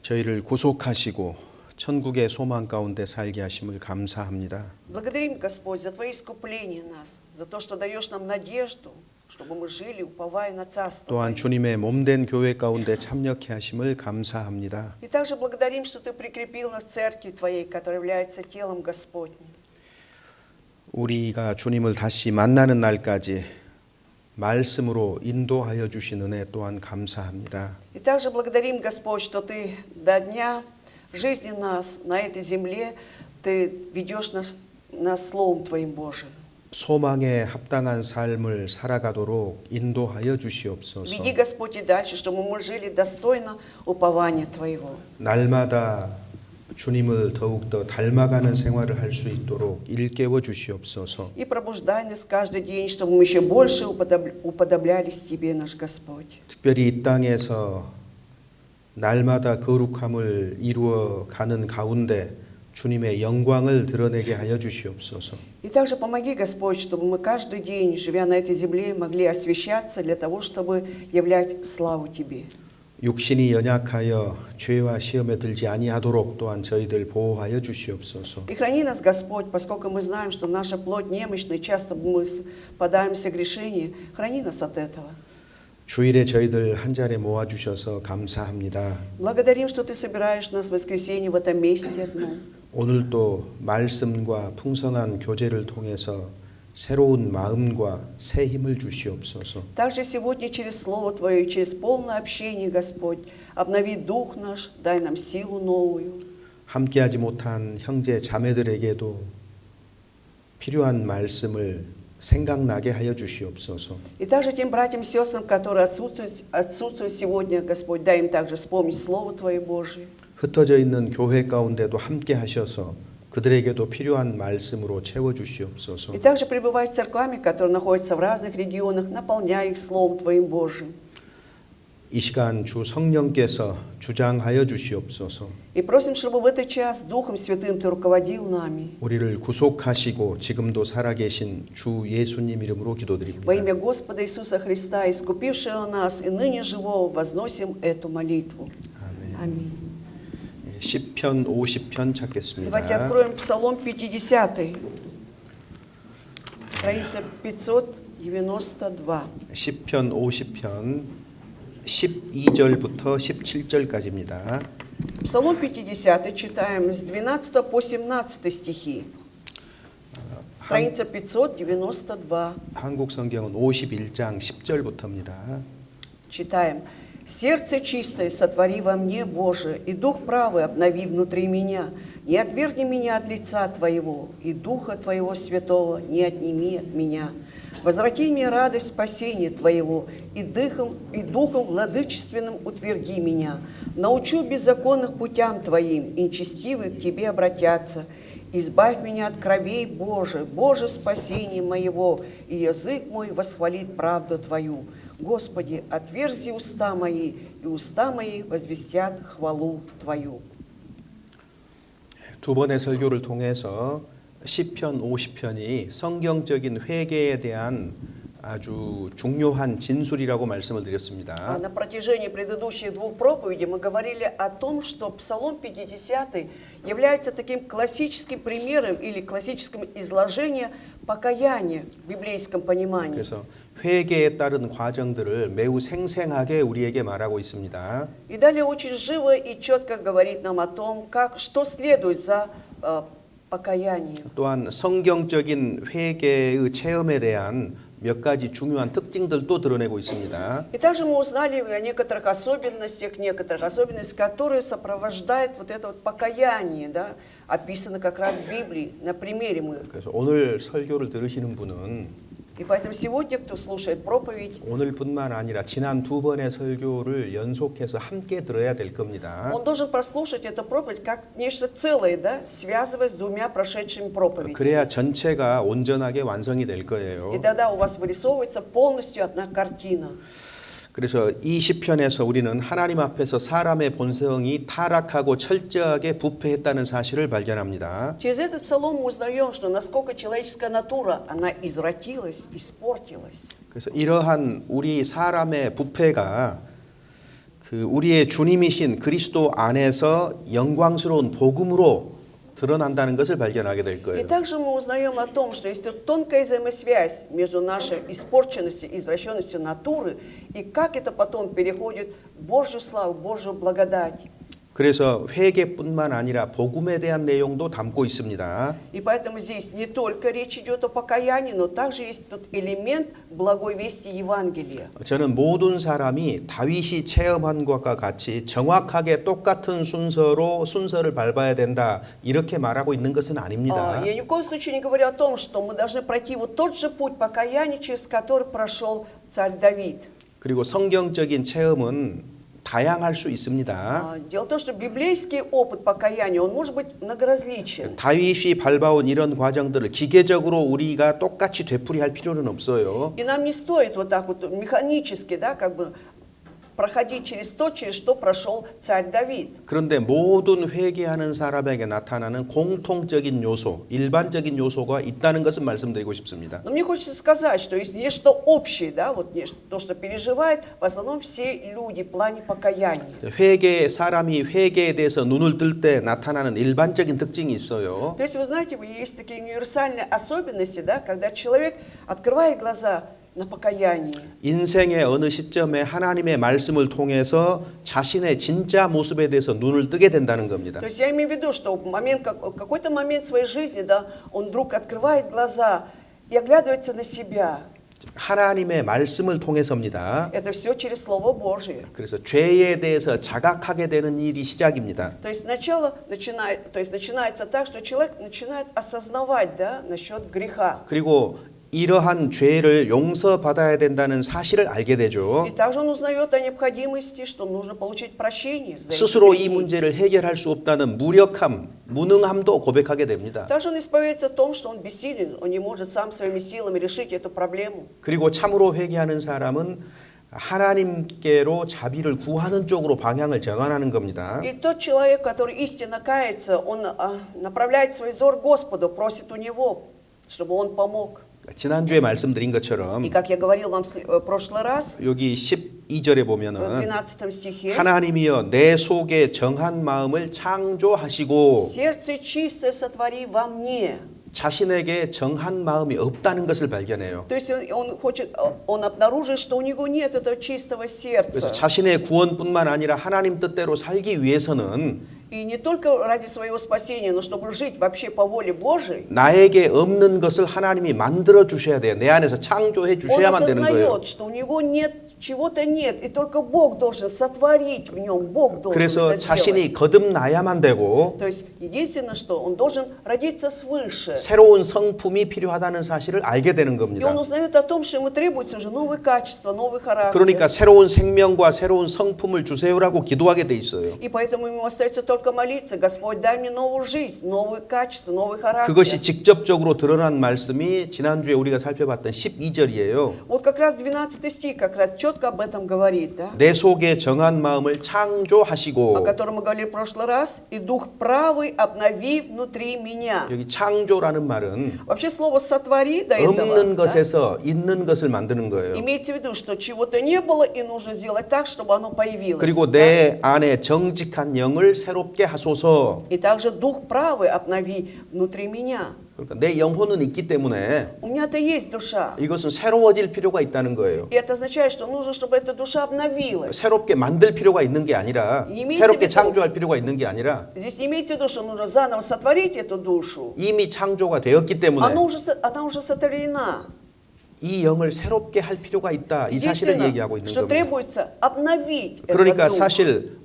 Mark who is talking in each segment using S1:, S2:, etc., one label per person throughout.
S1: 저희를 구속하시고 천국의 소망 가운데 살게 하심을 감사합니다.
S2: Благодарим, Господь, за Твое искупление нас, за то, что даешь нам надежду, чтобы мы жили, уповая на Царство
S1: 또한
S2: Твое.
S1: 주님의 몸된 교회 가운데 참여케 하심을 감사합니다.
S2: И также благодарим, что Ты прикрепил нас в Церкви Твоей, которая является телом Господним.
S1: 우리가 주님을 다시 만나는 날까지 말씀으로 인도하여 주신 은혜 또한 감사합니다.
S2: И также благодарим, Господь, что Ты до дня жизни нас на этой земле, Ты ведешь нас Словом Твоим Божиим.
S1: 소망에 합당한 삶을 살아가도록 인도하여 주시옵소서.
S2: Веди, Господь, и дальше, чтобы мы жили достойно упования Твоего.
S1: 날마다 주님을 더욱더 닮아가는 생활을 할 수 있도록 일깨워 주시옵소서.
S2: И пробуждай нас каждый день, чтобы мы еще больше уподоблялись Тебе, наш Господь.
S1: 특별히 이 땅에서 날마다 거룩함을 이루어 가는 가운데 주님의 영광을 드러내게 하여 주시옵소서.
S2: И также помоги, Господь, чтобы мы каждый день, живя на этой земле, могли освящаться для того, чтобы являть славу Тебе.
S1: 육신이 연약하여 죄와 시험에 들지 아니하도록 또한 저희들 보호하여 주시옵소서.
S2: И храни нас, Господь, поскольку мы знаем, что наша плоть немощна, и часто мы подаемся в грешение, храни нас от этого.
S1: 주일에 저희들 한 자리에 모아 주셔서 감사합니다.
S2: Благодарим, что Ты собираешь нас в воскресенье в этом месте одном.
S1: 오늘도 말씀과 풍성한 교제를 통해서 새로운 마음과 새 힘을 주시옵소서.
S2: Также сегодня через Слово Твое, через полное общение, Господь, обнови дух наш, дай нам силу новую.
S1: 함께하지 못한 형제 자매들에게도 필요한 말씀을 생각나게 하여 주시옵소서.
S2: И также тем братьям и сестрам, которые отсутствуют сегодня, Господь, дай им также вспомнить Слово Твое Божие.
S1: 흩어져 있는 교회 가운데도 함께 하셔서 그들에게도 필요한 말씀으로 채워 주시옵소서.
S2: И также пребывай с церквами, которые находятся в разных регионах, наполняй их Словом Твоим Божиим.
S1: 이 시간 주 성령께서 주장하여 주시옵소서.
S2: И просим, чтобы в этот час Духом Святым Ты руководил нами.
S1: 우리를 구속하시고 지금도 살아계신 주 예수님 이름으로
S2: Во
S1: 기도드립니다.
S2: имя Господа Иисуса Христа, искупившего нас и ныне живого, возносим эту молитву.
S1: 아멘.
S2: Аминь.
S1: 시편 50편
S2: Давайте
S1: 찾겠습니다.
S2: откроем Псалом 50, страница 592.
S1: 시편 50편 12절부터 17절까지입니다.
S2: Псалом 50 читаем с 12 по 17 стихи. Страница 592.
S1: 한국 성경은 51장 10절부터입니다.
S2: Читаем. «Сердце чистое сотвори во мне, Боже, и дух правый обнови внутри меня. Не отвергни меня от лица Твоего, и Духа Твоего Святого не отними от меня. Возврати мне радость спасения Твоего, и духом владычественным утверди меня. Научу беззаконных путям Твоим, и нечестивые к Тебе обратятся. Избавь меня от кровей, Боже, Боже, спасение моего, и язык мой восхвалит правду Твою. Господи, отверзи уста мои, и уста мои возвестят хвалу Твою».
S1: 두 번의 설교를 통해서 시편 50편이 성경적인 회개에 대한 아주 중요한 진술이라고 말씀을 드렸습니다.
S2: На протяжении предыдущих двух проповедей мы говорили о том, что Псалом 50 является таким классическим примером или классическим изложением покаяния в библейском понимании.
S1: 그래서 회개에 따른 과정들을 매우 생생하게 우리에게 말하고 있습니다.
S2: И далее очень живо и четко говорит нам о том, что следует за покаянием.
S1: 또한 성경적인 회개의 체험에 대한 몇 가지 중요한 특징들도 드러내고 있습니다.
S2: И также мы узнали о некоторых особенностях, которые сопровождают вот это вот покаяние, да, описано как раз в Библии, на примере мы.
S1: 그래서 오늘 설교를 들으시는 분은
S2: И поэтому сегодня, кто слушает проповедь,
S1: 오늘뿐만 아니라 지난 두 번의 설교를 연속해서 함께 들어야 될 겁니다.
S2: он должен прослушать эту проповедь как нечто целое, да, связывая с двумя прошедшими проповедями.
S1: 그래야 전체가 온전하게 완성이 될 거예요.
S2: И тогда у вас вырисовывается полностью одна картина.
S1: 그래서 이 시편에서 우리는 하나님 앞에서 사람의 본성이 타락하고 철저하게 부패했다는 사실을 발견합니다.
S2: Через этот псалом мы узнаем, что насколько человеческая натура, она извратилась, испортилась.
S1: 그래서 이러한 우리 사람의 부패가 그 우리의 주님이신 그리스도 안에서 영광스러운 복음으로 드러난다는 것을 발견하게 될
S2: И
S1: 거예요.
S2: также мы узнаем о том, что есть тут тонкая взаимосвязь между нашей испорченностью, извращенностью натуры и как это потом переходит в Божью славу, в Божью благодать.
S1: 그래서 회개뿐만 아니라 복음에 대한 내용도 담고 있습니다.
S2: И поэтому здесь не только речь идет о покаянии, но также есть тут элемент благой вести Евангелия.
S1: 저는 모든 사람이 다윗이 체험한 것과 같이 정확하게 똑같은 순서를 밟아야 된다 이렇게 말하고 있는 것은 아닙니다.
S2: Я ни в коем случае не говорю о том, что мы должны пройти вот тот же путь покаяния, через который прошел царь Давид.
S1: 그리고 성경적인 체험은 다양할 수 있습니다.
S2: Дело в том, что библейский опыт покаяния, он может быть многоразличен.
S1: 다윗이 밟아온 이런 과정들을 기계적으로 우리가 똑같이 되풀이할 필요는 없어요.
S2: И нам не стоит вот так вот механически, да, как бы проходить через то, через что прошел царь Давид.
S1: 그런데 모든 회개하는 사람에게 나타나는 공통적인 요소, 일반적인 요소가 있다는 것을 말씀드리고 싶습니다.
S2: Но мне хочется сказать, что есть нечто общее, да, вот то, что переживают в основном все люди в плане покаяния.
S1: 사람이 회개에 대해서 눈을 뜰 때 나타나는 일반적인 특징이 있어요.
S2: То есть, вы знаете, есть такие универсальные особенности, да, когда человек открывает глаза на покаяние.
S1: 인생의 어느 시점에 하나님의 말씀을 통해서 자신의 진짜 모습에 대해서 눈을 뜨게 된다는 겁니다.
S2: То есть я имею в виду, что в какой-то момент своей жизни, да, он вдруг открывает глаза и оглядывается на себя.
S1: 하나님의 말씀을 통해서입니다.
S2: Это все через Слово Божие.
S1: 그래서 죄에 대해서 자각하게 되는 일이 시작입니다.
S2: То есть начинается так, что человек начинает осознавать, да, насчет греха.
S1: 그리고 이러한 죄를 용서받아야 된다는 사실을 알게 되죠.
S2: И также он узнает о необходимости, что нужно получить прощение за эти
S1: 스스로 이
S2: грехи.
S1: 문제를 해결할 수 없다는 무능함도 고백하게 됩니다.
S2: Также он исповедуется о том, что он бессилен, он не может сам своими силами решить эту проблему.
S1: 그리고 참으로 회개하는 사람은 하나님께로 자비를 구하는 쪽으로 방향을 전환하는 겁니다.
S2: И тот человек, который истинно кается, он направляет свой взор к Господу, просит у Него, чтобы Он помог.
S1: 지난주에 말씀드린 것처럼
S2: И как я говорил вам в прошлый раз,
S1: 여기 12절에
S2: в
S1: 보면은
S2: 12 стихе,
S1: 하나님이여 내 속에 정한 마음을 창조하시고
S2: «Сердце чистое сотвори во мне».
S1: 자신에게 정한 마음이 없다는 것을 발견해요.
S2: То есть он обнаружит, что у него нет этого чистого
S1: 그래서
S2: сердца.
S1: 자신의 구원뿐만 아니라 하나님 뜻대로 살기 위해서는
S2: И не только ради своего спасения, но чтобы жить вообще по воле Божией,
S1: 나에게 없는 것을 하나님이 만들어 주셔야 돼요. 내 안에서 창조해
S2: он
S1: 주셔야만 되는 거예요.
S2: осознает, что у него нет, чего-то нет, и только Бог должен сотворить в нем, Бог должен
S1: 그래서
S2: это сделать.
S1: 자신이 거듭나야만 되고
S2: То есть единственное, что он должен родиться свыше.
S1: 새로운 성품이 필요하다는 사실을 알게 되는
S2: И
S1: 겁니다.
S2: он узнает о том, что ему требуется уже новые качества, новый характер.
S1: 그러니까 새로운 생명과 새로운 성품을 주세요라고 기도하게 돼 있어요.
S2: И поэтому ему остается только молиться: Господь, дай мне новую жизнь, новые качества, новый характер.
S1: 그것이 직접적으로 드러난 말씀이 지난주에 우리가 살펴봤던 12절이에요.
S2: Вот как раз 12 стих как раз четко об этом говорит, да?
S1: 내 속에 정한 마음을 창조하시고
S2: О котором мы говорили в прошлый раз. И дух правый обнови внутри меня.
S1: 여기 창조라는 말은
S2: Вообще слово сотвори до этого,
S1: 없는
S2: да,
S1: 것에서 있는 것을 만드는 거예요.
S2: имеется в виду, что чего-то не было и нужно сделать так, чтобы оно появилось.
S1: 그리고
S2: да?
S1: 내 안에 정직한 영을 새롭게 하소서.
S2: И также дух правый обнови внутри меня.
S1: 그러니까 내 영혼은 있기 때문에
S2: У меня-то есть душа.
S1: 이것은 새로워질 필요가 있다는 거예요.
S2: И это означает, что нужно, чтобы эта душа обновилась.
S1: 새롭게 만들 필요가 있는 게 아니라
S2: 이미
S1: 새롭게
S2: 지금-
S1: 창조할 필요가 있는 게 아니라
S2: Здесь не имеется в виду, что нужно заново сотворить эту душу.
S1: 이미 창조가 되었기 때문에
S2: Она уже сотворена.
S1: 이 영을 새롭게 할 필요가 있다. 이 사실을 얘기하고
S2: Единственное,
S1: 있는
S2: что
S1: 겁니다.
S2: требуется обновить
S1: 그러니까
S2: этот дух.
S1: 사실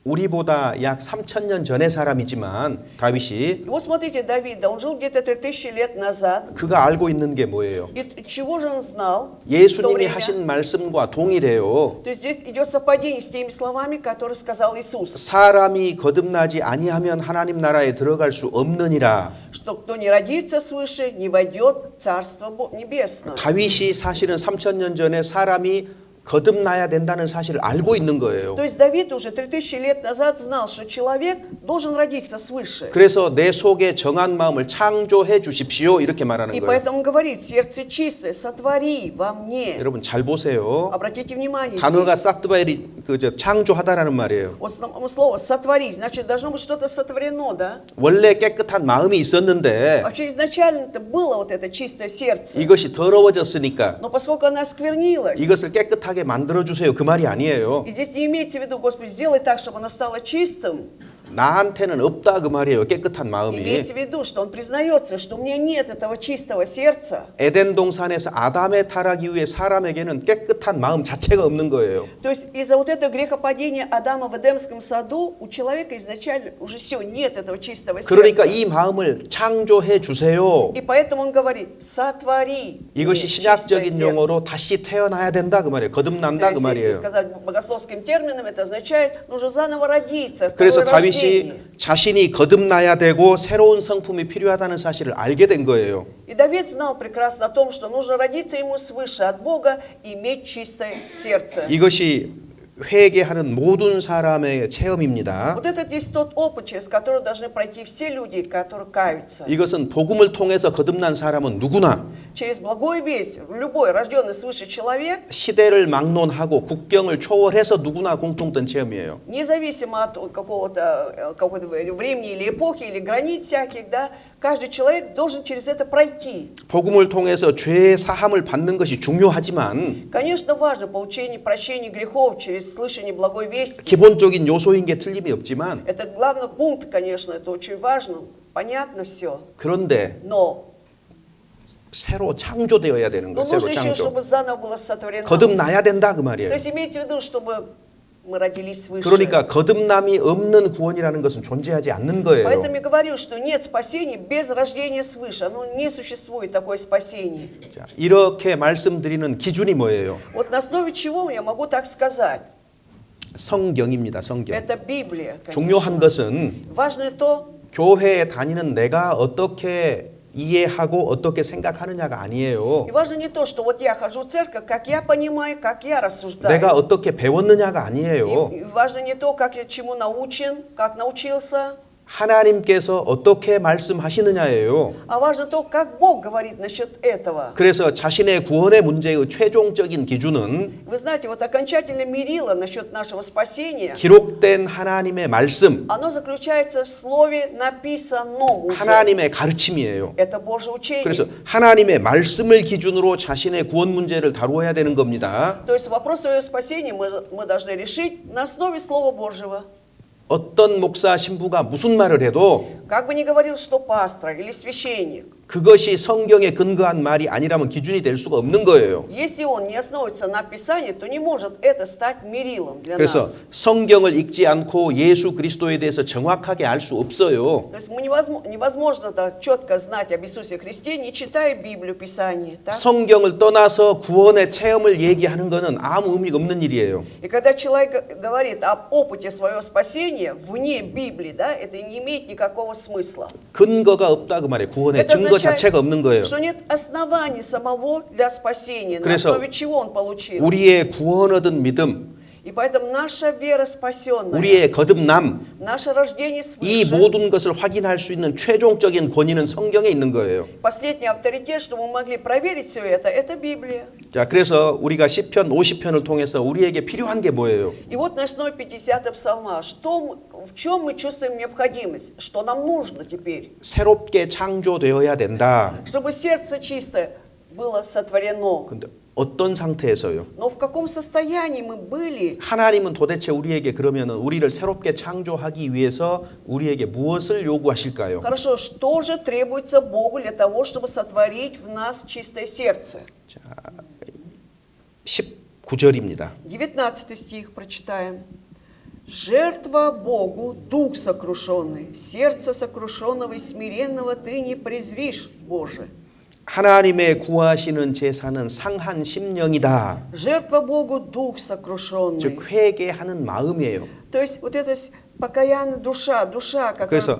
S1: 우리보다 약 3,000년 전의 사람이지만 다윗이
S2: И вот смотрите, Давид, да, он жил где-то 3000 лет назад.
S1: 그가 알고 있는 게 뭐예요?
S2: И чего же он знал в то
S1: 예수님이
S2: время?
S1: 하신 말씀과 동일해요.
S2: То есть здесь идет совпадение с теми словами, которые сказал Иисус.
S1: 사람이 거듭나지 아니하면 하나님 나라에 들어갈 수 없느니라.
S2: Что кто не родится свыше, не войдет в Царство Небесное.
S1: 다윗이 사실은 3,000년 전에 사람이 거듭나야 된다는 사실을 알고 있는 거예요.
S2: То есть Давид уже 3000 лет назад знал, что человек должен родиться свыше.
S1: 그래서 내 속에 정한 마음을 창조해 주십시오 이렇게 말하는
S2: И
S1: 거예요.
S2: поэтому он говорит, сердце чистое, сотвори во мне.
S1: 여러분 잘 보세요.
S2: Обратите внимание
S1: 단어가
S2: здесь.
S1: 사트바엘이 창조하다라는 말이에요.
S2: Вот слово «сотворить», значит, должно быть что-то сотворено, да?
S1: 원래 깨끗한 마음이 있었는데
S2: Вообще изначально-то было вот это чистое сердце.
S1: 이것이 더러워졌으니까
S2: Но поскольку оно осквернилось,
S1: 이것을 깨끗하게 만들어 주세요. 그 말이 아니에요.
S2: и здесь не имеется в виду, Господи, сделай так, чтобы оно стало чистым.
S1: 나한테는 없다 그 말이에요. 깨끗한 마음이.
S2: Имейте в виду, что он признается, что у меня нет этого чистого сердца.
S1: 에덴 동산에서 아담의 타락 이후에 사람에게는 깨끗한 마음 자체가 없는 거예요.
S2: То есть из-за вот этого грехопадения Адама в Эдемском саду у человека изначально уже все, нет этого чистого
S1: 그러니까
S2: сердца.
S1: 이 마음을 창조해 주세요.
S2: И поэтому он говорит, сотвори мне
S1: 이것이
S2: чистое
S1: 신약적인
S2: сердце.
S1: 용어로 다시 태어나야 된다 그 말이에요. 거듭난다 그
S2: Если
S1: 말이에요.
S2: сказать богословским термином, это означает, нужно заново родиться,
S1: 그래서
S2: второе рождение.
S1: 다윗이 자신이 거듭나야 되고 새로운 성품이 필요하다는 사실을 알게 된 거예요.
S2: И Давид знал прекрасно о том, что нужно родиться ему свыше от Бога и иметь чистое сердце.
S1: 이것이 회개하는 모든 사람의 체험입니다.
S2: Вот этот есть тот опыт, через который должны пройти все люди, которые каются.
S1: 이것은 복음을 통해서 거듭난 사람은 누구나
S2: Через благую весть любой рожденный свыше человек,
S1: 시대를 막론하고 국경을 초월해서 누구나 공통된 체험이에요.
S2: независимо от какого-то времени или эпохи, или границ всяких, да, каждый человек должен через это пройти.
S1: 복음을 통해서 죄의 사함을 받는 것이 중요하지만
S2: Конечно, важно получение прощения грехов через слышание благой вести.
S1: 기본적인 요소인 게 틀림이 없지만
S2: Это главный пункт, конечно, это очень важно, понятно все.
S1: 그런데
S2: Но
S1: 새로 창조되어야 되는 거예요. 새로
S2: нужно еще,
S1: 창조.
S2: чтобы заново было сотворено.
S1: 거듭나야 된다 그
S2: То
S1: 말이에요.
S2: есть имейте в виду, чтобы мы родились свыше.
S1: 그러니까 거듭남이 없는 구원이라는 것은 존재하지 않는 거예요.
S2: Поэтому я говорю, что нет спасения без рождения свыше. Оно не существует, такое спасение.
S1: 자, 이렇게 말씀드리는 기준이 뭐예요?
S2: Вот на основе чего я могу так сказать?
S1: 성경입니다. 성경.
S2: Это Библия.
S1: 중요한
S2: конечно.
S1: 것은
S2: Важно то,
S1: 교회에 다니는 내가 어떻게 이해하고 어떻게 생각하느냐가 아니에요.
S2: и важно не то, что вот я хожу в церковь, как я понимаю, как я рассуждаю.
S1: 내가 어떻게 배웠느냐가 아니에요.
S2: И важно не то, как я чему научен, как научился,
S1: 하나님께서 어떻게 말씀하시느냐예요.
S2: а важно то, как Бог говорит насчет этого.
S1: 그래서 자신의 구원의 문제의 최종적인 기준은
S2: Вы знаете, вот окончательно мерило насчет нашего спасения,
S1: 기록된 하나님의 말씀,
S2: оно заключается в слове написанном уже.
S1: 하나님의 가르침이에요.
S2: Это Божье учение.
S1: 그래서 하나님의 말씀을 기준으로 자신의 구원 문제를 다루어야 되는 겁니다.
S2: То есть вопрос своего спасения мы должны решить на основе Слова Божьего.
S1: 어떤 목사 신부가 무슨 말을 해도
S2: Как бы ни говорил, что пастор или священник,
S1: 그것이 성경에 근거한 말이 아니라면 기준이 될 수가 없는 거예요.
S2: если он не основывается на Писании, то не может это стать мерилом для
S1: 그래서
S2: нас.
S1: 성경을 읽지 않고 예수 그리스도에 대해서 정확하게 알 수 없어요.
S2: То есть невозможно четко знать об Иисусе Христе, не читая Библию, Писание. Так?
S1: 성경을 떠나서 구원의 체험을 얘기하는 것은 아무 의미가 없는 일이에요.
S2: И когда человек говорит об опыте своего спасения вне Библии, да, это не имеет никакого смысла.
S1: 근거가 없다 그 말이에요. 구원의
S2: Это
S1: 증거 자체가 없는 거예요.
S2: что нет оснований самого для спасения, на
S1: 그래서
S2: основе чего он получил.
S1: 우리의 구원 얻은 믿음,
S2: И поэтому наша вера спасенная,
S1: 우리의 거듭남,
S2: наше рождение
S1: 이
S2: свыше,
S1: 모든 것을 확인할 수 있는 최종적인 권위는 성경에 있는 거예요.
S2: последний авторитет, чтобы мы могли проверить все это Библия.
S1: 자, 그래서 우리가 시편 50편을 통해서 우리에게 필요한 게 뭐예요?
S2: И вот на основе 50- го псалма, в чем мы чувствуем необходимость, что нам нужно теперь,
S1: 새롭게 창조되어야 된다.
S2: чтобы сердце чистое было сотворено.
S1: 근데 어떤 상태에서요?
S2: Но в каком состоянии мы были?
S1: 하나님은 도대체 우리에게 그러면 우리를 새롭게 창조하기 위해서 우리에게 무엇을 요구하실까요?
S2: Хорошо, что же требуется Богу для того, чтобы сотворить в нас чистое сердце?
S1: 19절입니다.
S2: 19 стих прочитаем. «Жертва Богу, дух сокрушенный, сердце сокрушенного и смиренного ты не презришь, Боже».
S1: 하나님의 구하시는 제사는 상한 심령이다.
S2: Жертва Богу, дух сокрушенный.
S1: 즉 회개하는 마음이에요.
S2: То есть вот это покаянная душа,
S1: 그래서
S2: которая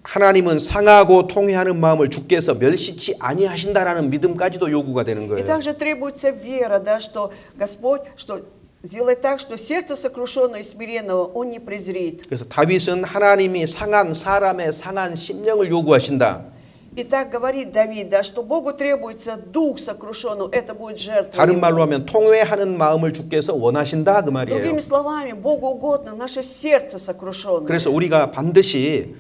S1: 하나님은 상하고 통회하는 마음을 주께서 멸시치 아니하신다라는 믿음까지도 요구가 되는
S2: И
S1: 거예요.
S2: также требуется вера, да, что Господь, что сделает так, что сердце сокрушенного и смиренного Он не презрит.
S1: 그래서 다윗은 하나님이 상한 사람의 상한 심령을 요구하신다.
S2: И так говорит Давид, да, что Богу требуется дух сокрушенного, это будет жертва.
S1: 다른
S2: Ему.
S1: 말로 하면 통회하는 마음을 주께서 원하신다 그 말이에요.
S2: Другими словами, Богу угодно наше сердце сокрушенное.
S1: 그래서 우리가 반드시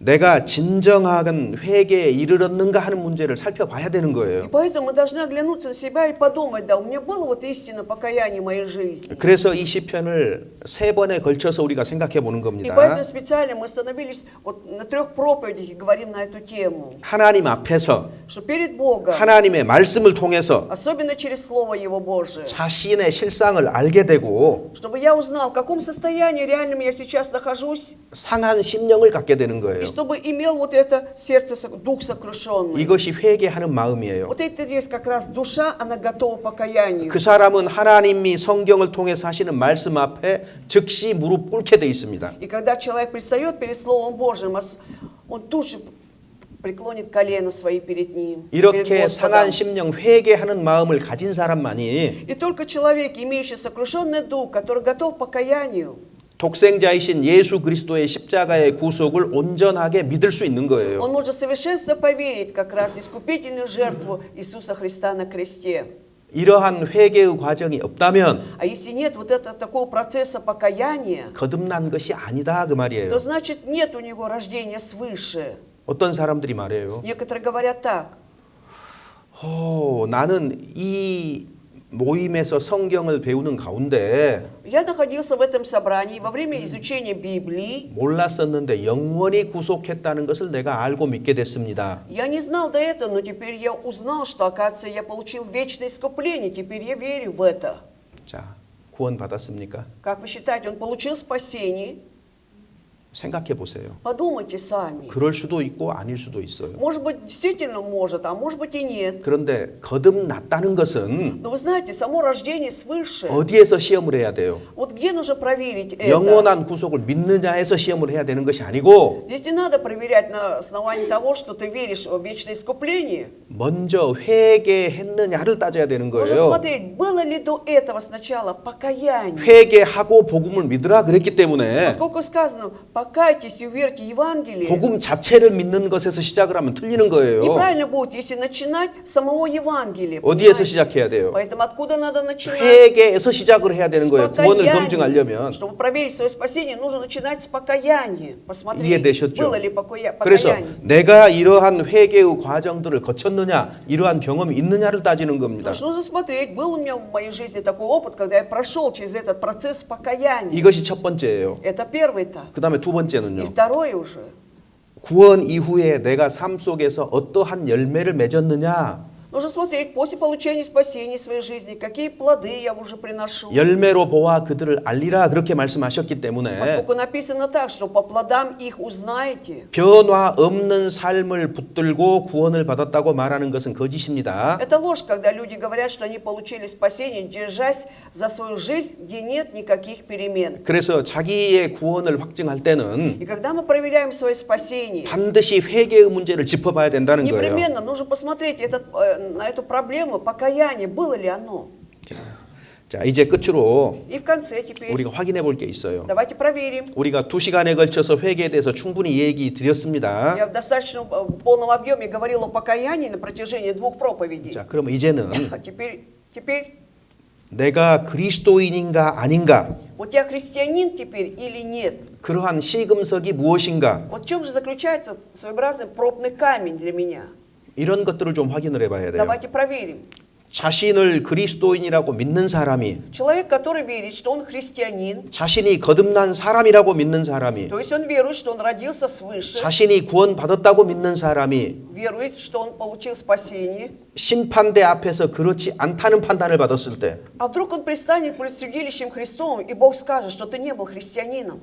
S1: 내가 진정한 회개에 이르렀는가 하는 문제를 살펴봐야 되는
S2: И
S1: 거예요.
S2: поэтому мы должны оглянуться на себя и подумать, да, у меня было вот истинно покаяние в моей жизни.
S1: 그래서 이 시편을 3번에 걸쳐서 우리가 생각해 보는
S2: И
S1: 겁니다.
S2: поэтому специально мы остановились вот на 3 проповедях и говорим на эту тему,
S1: 하나님 앞에서
S2: что перед Богом,
S1: 하나님의 말씀을 통해서
S2: особенно через Слово Его Божие,
S1: 자신의 실상을 알게 되고
S2: чтобы я узнал, в каком состоянии реальном я сейчас нахожусь,
S1: 상한 심령을 갖게 되는
S2: и
S1: 거예요.
S2: чтобы имел вот это сердце, дух сокрушенный.
S1: 이것이 회개하는 마음이에요.
S2: Вот это есть как раз душа, она готова к покаянию.
S1: 그 사람은 하나님이 성경을 통해서 하시는 말씀 앞에 즉시 무릎 꿇게 돼 있습니다.
S2: И когда человек предстает перед Словом Божьим, он тут же преклонит колено свои перед Ним, перед
S1: 이렇게 상한
S2: Господом.
S1: 심령 회개하는 마음을 가진 사람만이
S2: И только человек, имеющий сокрушенный дух, который готов к покаянию,
S1: 독생자이신 예수 그리스도의 십자가의 구속을 온전하게 믿을 수 있는 거예요.
S2: он может совершенственно поверить как раз в искупительную жертву Иисуса Христа на кресте.
S1: 이러한 회개의 과정이 없다면
S2: А если нет вот этого такого процесса покаяния,
S1: 거듭난 것이 아니다 그 말이에요.
S2: то значит нет у него рождения свыше.
S1: 어떤 사람들이 말해요.
S2: Некоторые говорят так:
S1: 나는 이 모임에서 성경을 배우는 가운데
S2: я находился в этом собрании во время изучения Библии.
S1: 몰랐었는데 영원히 구속했다는 것을 내가 알고 믿게 됐습니다.
S2: Я не знал до этого, но теперь я узнал, что, оказывается, я получил вечное искупление. Теперь я верю в это.
S1: 자, 구원 받았습니까?
S2: Как вы считаете, он получил спасение?
S1: 생각해 보세요.
S2: Подумайте сами.
S1: 그럴 수도 있고 아닐 수도 있어요.
S2: Может быть, действительно может, а может быть и нет.
S1: 그런데 거듭났다는 것은
S2: Но вы знаете, само рождение свыше,
S1: 어디에서 시험을 해야 돼요?
S2: вот где нужно проверить это?
S1: 영원한 구속을 믿느냐에서 시험을 해야 되는 것이 아니고
S2: Здесь не надо проверять на основании того, что ты веришь в вечное искупление.
S1: 먼저 회개했느냐를 따져야 되는
S2: Нужно
S1: 거예요.
S2: смотреть, было ли до этого сначала покаяние.
S1: 회개하고 복음을 믿으라 그랬기 때문에
S2: Поскольку сказано, покайтесь и уверьте Евангелие,
S1: 복음 자체를 믿는 것에서 시작을 하면 틀리는 거예요.
S2: неправильно будет, если начинать с самого Евангелия.
S1: 어디에서
S2: понимаете?
S1: 시작해야 돼요?
S2: Поэтому откуда надо начинать?
S1: 회개에서 시작을 해야 되는
S2: С
S1: 거예요. 구원을
S2: покаяния.
S1: 검증하려면.
S2: Чтобы проверить свое спасение, нужно начинать с покаяния. Посмотреть,
S1: 이해되셨죠?
S2: было ли
S1: 그래서
S2: покаяние.
S1: 내가 이러한 회개의 과정들을 거쳤느냐, 이러한 경험이 있느냐를 따지는 겁니다.
S2: Потому что нужно смотреть, был у меня в моей жизни такой опыт, когда я прошел через этот процесс покаяния.
S1: 이것이 첫 번째예요.
S2: Это первый этап.
S1: 그 다음에 두
S2: И
S1: 번째는요.
S2: второе уже.
S1: 구원 이후에 내가 삶 속에서 어떠한 열매를 맺었느냐.
S2: Нужно смотреть, после получения спасения в своей жизни, какие плоды я уже приношу.
S1: 열매로 보아 그들을 알리라 그렇게 말씀하셨기 때문에
S2: Поскольку написано так, что по плодам их узнаете.
S1: 변화 없는 삶을 붙들고 구원을 받았다고 말하는 것은 거짓입니다.
S2: Это ложь, когда люди говорят, что они получили спасение, держась за свою жизнь, где нет никаких перемен.
S1: 그래서 자기의 구원을 확증할 때는
S2: И когда мы проверяем свое спасение,
S1: 반드시 회개의 문제를 짚어봐야 된다는 거예요.
S2: непременно нужно посмотреть на эту проблему покаяния, было ли оно.
S1: 자, 이제 끝으로
S2: И в конце теперь
S1: 우리가 확인해 볼 게 있어요.
S2: давайте проверим.
S1: 우리가 2시간에 걸쳐서 회개에 대해서 충분히 얘기 드렸습니다.
S2: Я в достаточно полном объеме говорил о покаянии на протяжении 2 проповедей.
S1: 자, 그럼 이제는
S2: А теперь,
S1: 내가 그리스도인인가 아닌가?
S2: вот я христианин теперь или нет?
S1: 그러한 시금석이 무엇인가?
S2: Вот в чем же заключается своеобразный пробный камень для меня?
S1: 이런 것들을 좀 확인을 해봐야 돼요.
S2: Давайте проверим.
S1: 자신을 그리스도인이라고 믿는 사람이,
S2: Человек, который верит, что он христианин,
S1: 자신이 거듭난 사람이라고 믿는 사람이,
S2: то есть он верует, что он родился свыше,
S1: 자신이 구원받았다고 믿는 사람이
S2: верует, что он получил спасение,
S1: 심판대 앞에서 그렇지 않다는 판단을 받았을 때
S2: а вдруг он предстанет перед судилищем Христовым, и Бог скажет, что ты не был христианином.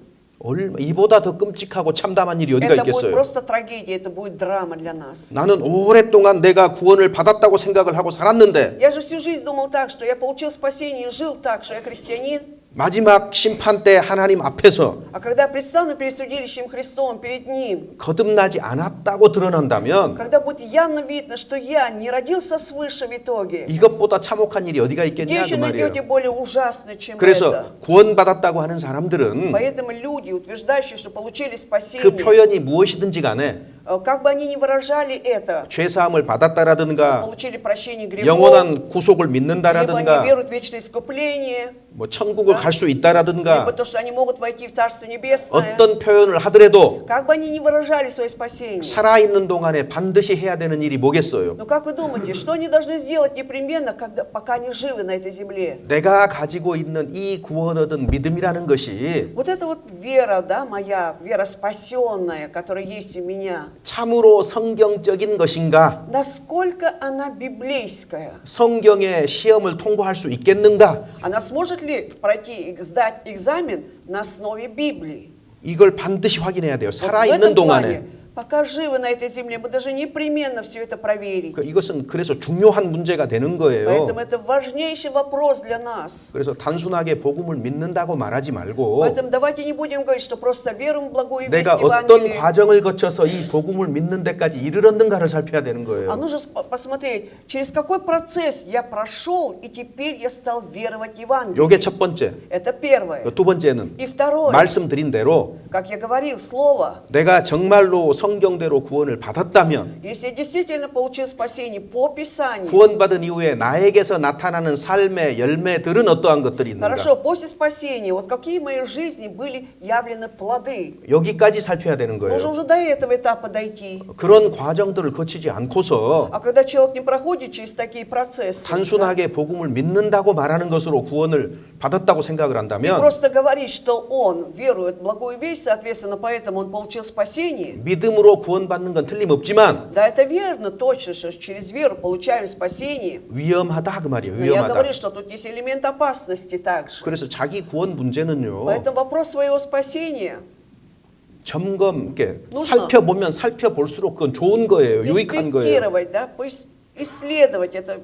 S1: 이보다 더 끔찍하고 참담한 일이 어디가
S2: Это будет
S1: 있겠어요?
S2: просто трагедия, это будет драма для нас.
S1: 나는 오랫동안 내가 구원을 받았다고 생각을 하고 살았는데
S2: Я же всю жизнь думал так, что я получил спасение и жил так, что я христианин.
S1: 마지막 심판 때 하나님 앞에서
S2: А когда предстану перед судилищем Христовым, перед Ним,
S1: 거듭나지 않았다고 드러난다면
S2: когда будет явно видно, что я не родился свыше в итоге,
S1: 이것보다 참혹한 일이 어디가
S2: где
S1: 있겠냐 그
S2: еще найдете
S1: 말이에요.
S2: более ужасное, чем это?
S1: 그래서 구원받았다고 하는 사람들은
S2: Поэтому люди, утверждающие, что получили
S1: 그
S2: спасение,
S1: 표현이 무엇이든지 간에
S2: как бы они ни выражали это,
S1: 죄사함을 받았다라든가
S2: получили прощение грехов,
S1: 영원한 구속을
S2: либо они
S1: 믿는다라든가
S2: веруют в вечное искупление,
S1: 뭐 천국을 갈 수
S2: либо
S1: 있다라든가
S2: то, что они могут войти в Царство Небесное.
S1: 어떤 표현을 하더라도
S2: Как бы они ни выражали свое спасение.
S1: 살아있는 동안에 반드시 해야 되는 일이 뭐겠어요?
S2: Но как вы думаете, что они должны сделать непременно, пока они живы на этой земле?
S1: 내가 가지고 있는 이 구원 얻은 믿음이라는 것이
S2: Вот эта вот вера, да, моя, вера спасенная, которая есть у меня,
S1: 참으로 성경적인 것인가?
S2: насколько она библейская?
S1: 성경의 시험을 통과할 수 있겠는가?
S2: Она сможет ли пройти, сдать экзамен на основе Библии?
S1: 이걸 반드시 확인해야 돼요.
S2: Вот в
S1: 살아있는
S2: этом
S1: 동안에.
S2: плане, пока живы на этой земле, мы должны непременно все это проверить.
S1: 이것은 그래서 중요한 문제가 되는 거예요.
S2: Поэтому это важнейший вопрос для нас.
S1: 그래서 단순하게 복음을 믿는다고 말하지 말고
S2: Поэтому давайте не будем говорить, что просто веруем в благую весть
S1: 내가 어떤
S2: Евангелия.
S1: 과정을 거쳐서 이 복음을 믿는 데까지 이르렀는가를 살펴야 되는
S2: А
S1: 거예요.
S2: нужно посмотреть, через какой процесс я прошел, и теперь я стал веровать Евангелию.
S1: 요게 첫 번째.
S2: Это первое.
S1: 두 번째는
S2: И второе,
S1: 말씀드린 대로
S2: как я говорил, слово.
S1: 내가 정말로 성경대로 구원을 받았다면
S2: Если я действительно получил спасение по Писанию,
S1: 구원받은 이후에 나에게서 나타나는 삶의 열매들은 어떠한 것들이 있는가?
S2: хорошо, после спасения, вот какие в моей жизни были явлены плоды?
S1: 여기까지 살펴야 되는
S2: Нужно
S1: 거예요.
S2: уже до этого этапа дойти.
S1: 그런 과정들을 거치지 않고서
S2: А когда человек не проходит через такие процессы,
S1: 단순하게 복음을 믿는다고 말하는 것으로 구원을 받았다고 생각을
S2: и
S1: 한다면
S2: просто говорить, что он верует в благую весть, соответственно, поэтому он получил спасение.
S1: 믿음으로 구원받는 건 틀림없지만
S2: Да, это верно, точно, что через веру получаем спасение.
S1: 위험하다 그 말이에요.
S2: Но я
S1: 위험하다.
S2: говорю, что тут есть элемент опасности также.
S1: 그래서 자기 구원 문제는요.
S2: Поэтому вопрос своего спасения
S1: 점검, 이렇게
S2: нужно
S1: 살펴보면 살펴볼수록 그건 좋은 거예요. 유익한 거예요.
S2: инспектировать, да, пусть исследовать, это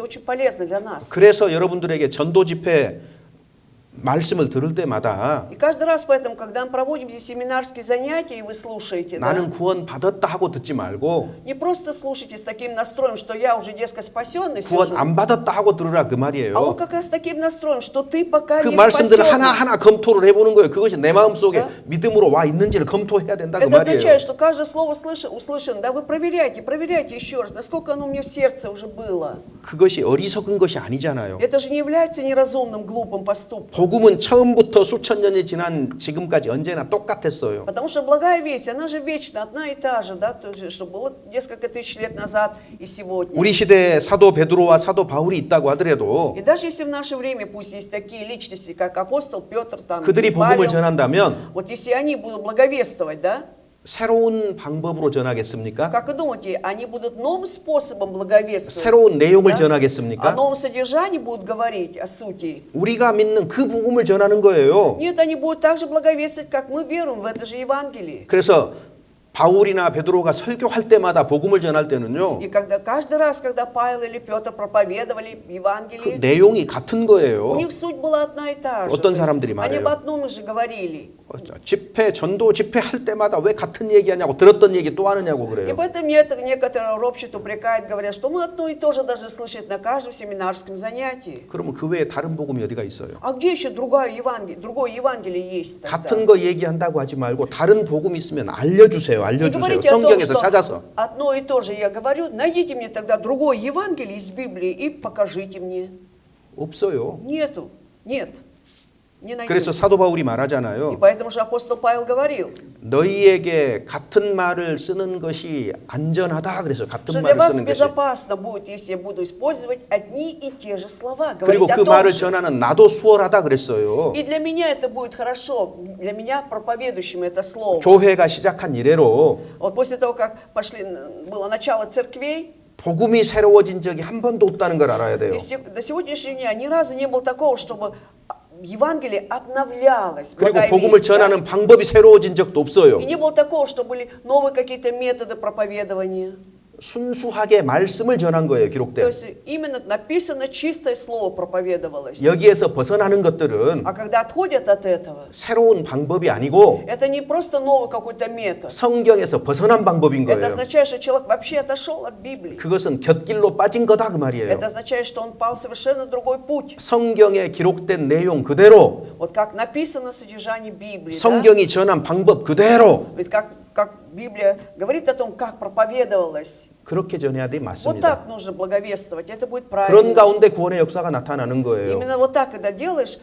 S2: очень полезно для нас.
S1: 그래서 여러분들에게 전도 집회 말씀을 들을 때마다
S2: И каждый раз поэтому, когда мы проводим здесь семинарские занятия, и вы слушаете, да,
S1: 나는 구원 받았다 하고 듣지 말고
S2: не просто слушайте с таким настроем, что я уже, дескать, спасенный
S1: 구원
S2: сижу,
S1: 안 받았다 하고 들으라 그
S2: а он
S1: 말이에요.
S2: как раз с таким настроем, что ты пока
S1: 그
S2: не
S1: 말씀들을
S2: спасенный.
S1: 하나하나 검토를 해보는 거예요. 그것이 내 마음속에
S2: 어?
S1: 믿음으로 와 있는지를 검토해야 된다 그
S2: Это
S1: 말이에요.
S2: означает, что каждое слово услышано, да, вы проверяйте еще раз, насколько оно у меня в сердце уже было.
S1: 그것이 어리석은 것이 아니잖아요.
S2: Это же не является неразумным, глупым поступком.
S1: 복음은 처음부터 수천 년이 지난 지금까지 언제나 똑같았어요.
S2: Потому что благая весть, она же вечно одна и та же, да, то есть, что было несколько тысяч лет назад и сегодня.
S1: 우리 시대에 사도 베드로와 사도 바울이 있다고 하더라도
S2: И даже если в наше время пусть есть такие личности, как апостол Петр, там,
S1: 그들이 복음을
S2: Павел,
S1: 전한다면
S2: вот если они будут благовествовать, да,
S1: 새로운 방법으로 전하겠습니까?
S2: как вы думаете, они будут новым способом благовествовать?
S1: 새로운 내용을
S2: Да? О
S1: 전하겠습니까?
S2: новом содержании будут говорить, о сути?
S1: 우리가 믿는 그 복음을 전하는 거예요.
S2: Нет, они будут так же благовествовать, как мы веруем в это же Евангелие.
S1: 그래서 바울이나 베드로가 설교할 때마다 복음을 전할 때는요.
S2: И когда каждый раз, когда Павел или Петр проповедовали
S1: 그
S2: Евангелие,
S1: 내용이 같은
S2: у
S1: 거예요.
S2: них суть была одна и та же.
S1: 어떤
S2: То есть
S1: 사람들이
S2: они
S1: 말해요.
S2: об одном же говорили.
S1: 집회 전도 집회 할 때마다 왜 같은 얘기하냐고 들었던 얘기 또 하느냐고
S2: И
S1: 그래요.
S2: поэтому некоторые ропщут, упрекают, говорят, что мы одно и то же должны слышать на каждом семинарском занятии.
S1: 그러면 그 외에 다른 복음이 어디가 있어요?
S2: А где еще другое Евангелие есть тогда?
S1: 같은 거 얘기한다고 하지 말고 다른 복음 있으면 알려주세요.
S2: Не
S1: 알려주세요.
S2: говорите о том,
S1: 성경에서
S2: что
S1: 찾아서.
S2: одно и то же я говорю, найдите мне тогда другое Евангелие из Библии и покажите мне.
S1: 없어요.
S2: Нету, нет, не
S1: 그래서
S2: найдете.
S1: 사도 바울이
S2: И
S1: 말하잖아요.
S2: поэтому же апостол Павел говорил,
S1: 너희에게 같은 말을 쓰는 것이 안전하다. 그래서
S2: что
S1: 같은
S2: для
S1: 말을
S2: вас
S1: 쓰는 것이.
S2: безопасно будет, если я буду использовать одни и те же слова,
S1: 그리고
S2: говорить
S1: 그
S2: о том
S1: 말을
S2: же.
S1: 전하는 나도 수월하다 그랬어요.
S2: И для меня это будет хорошо, для меня проповедующим это слово.
S1: 교회가 시작한 이래로
S2: Вот после того, как было начало церквей,
S1: 복음이 새로워진 적이 한 번도 없다는 걸 알아야 돼요.
S2: до сегодняшнего дня ни разу не было такого, чтобы Евангелие обновлялось.
S1: 그리고
S2: благая
S1: 복음을
S2: весть, да?
S1: 전하는 방법이 새로워진 적도 없어요.
S2: И не было такого, что были новые какие-то методы проповедования.
S1: 순수하게 말씀을 전한 거예요.
S2: То
S1: 기록된.
S2: есть именно написано чистое слово проповедовалось.
S1: 여기에서 벗어나는 것들은
S2: А когда отходят от этого,
S1: 새로운 방법이 아니고
S2: это не просто новый какой-то метод.
S1: 성경에서 벗어난 방법인
S2: Это
S1: 거예요.
S2: означает, что человек вообще отошел от Библии.
S1: 그것은 곁길로 빠진 거다 그 말이에요.
S2: Это означает, что он пал совершенно другой путь.
S1: 성경에 기록된 내용 그대로,
S2: Вот как написано содержание Библии. Да?
S1: 성경이 전한 방법 그대로
S2: Ведь как Библия говорит о том, как проповедовалось.
S1: 그렇게 전해야 돼
S2: Вот
S1: 맞습니다.
S2: так нужно благовествовать. Это будет
S1: 그런
S2: правильно.
S1: 가운데 구원의 역사가 나타나는 거예요.
S2: Именно вот так, когда делаешь,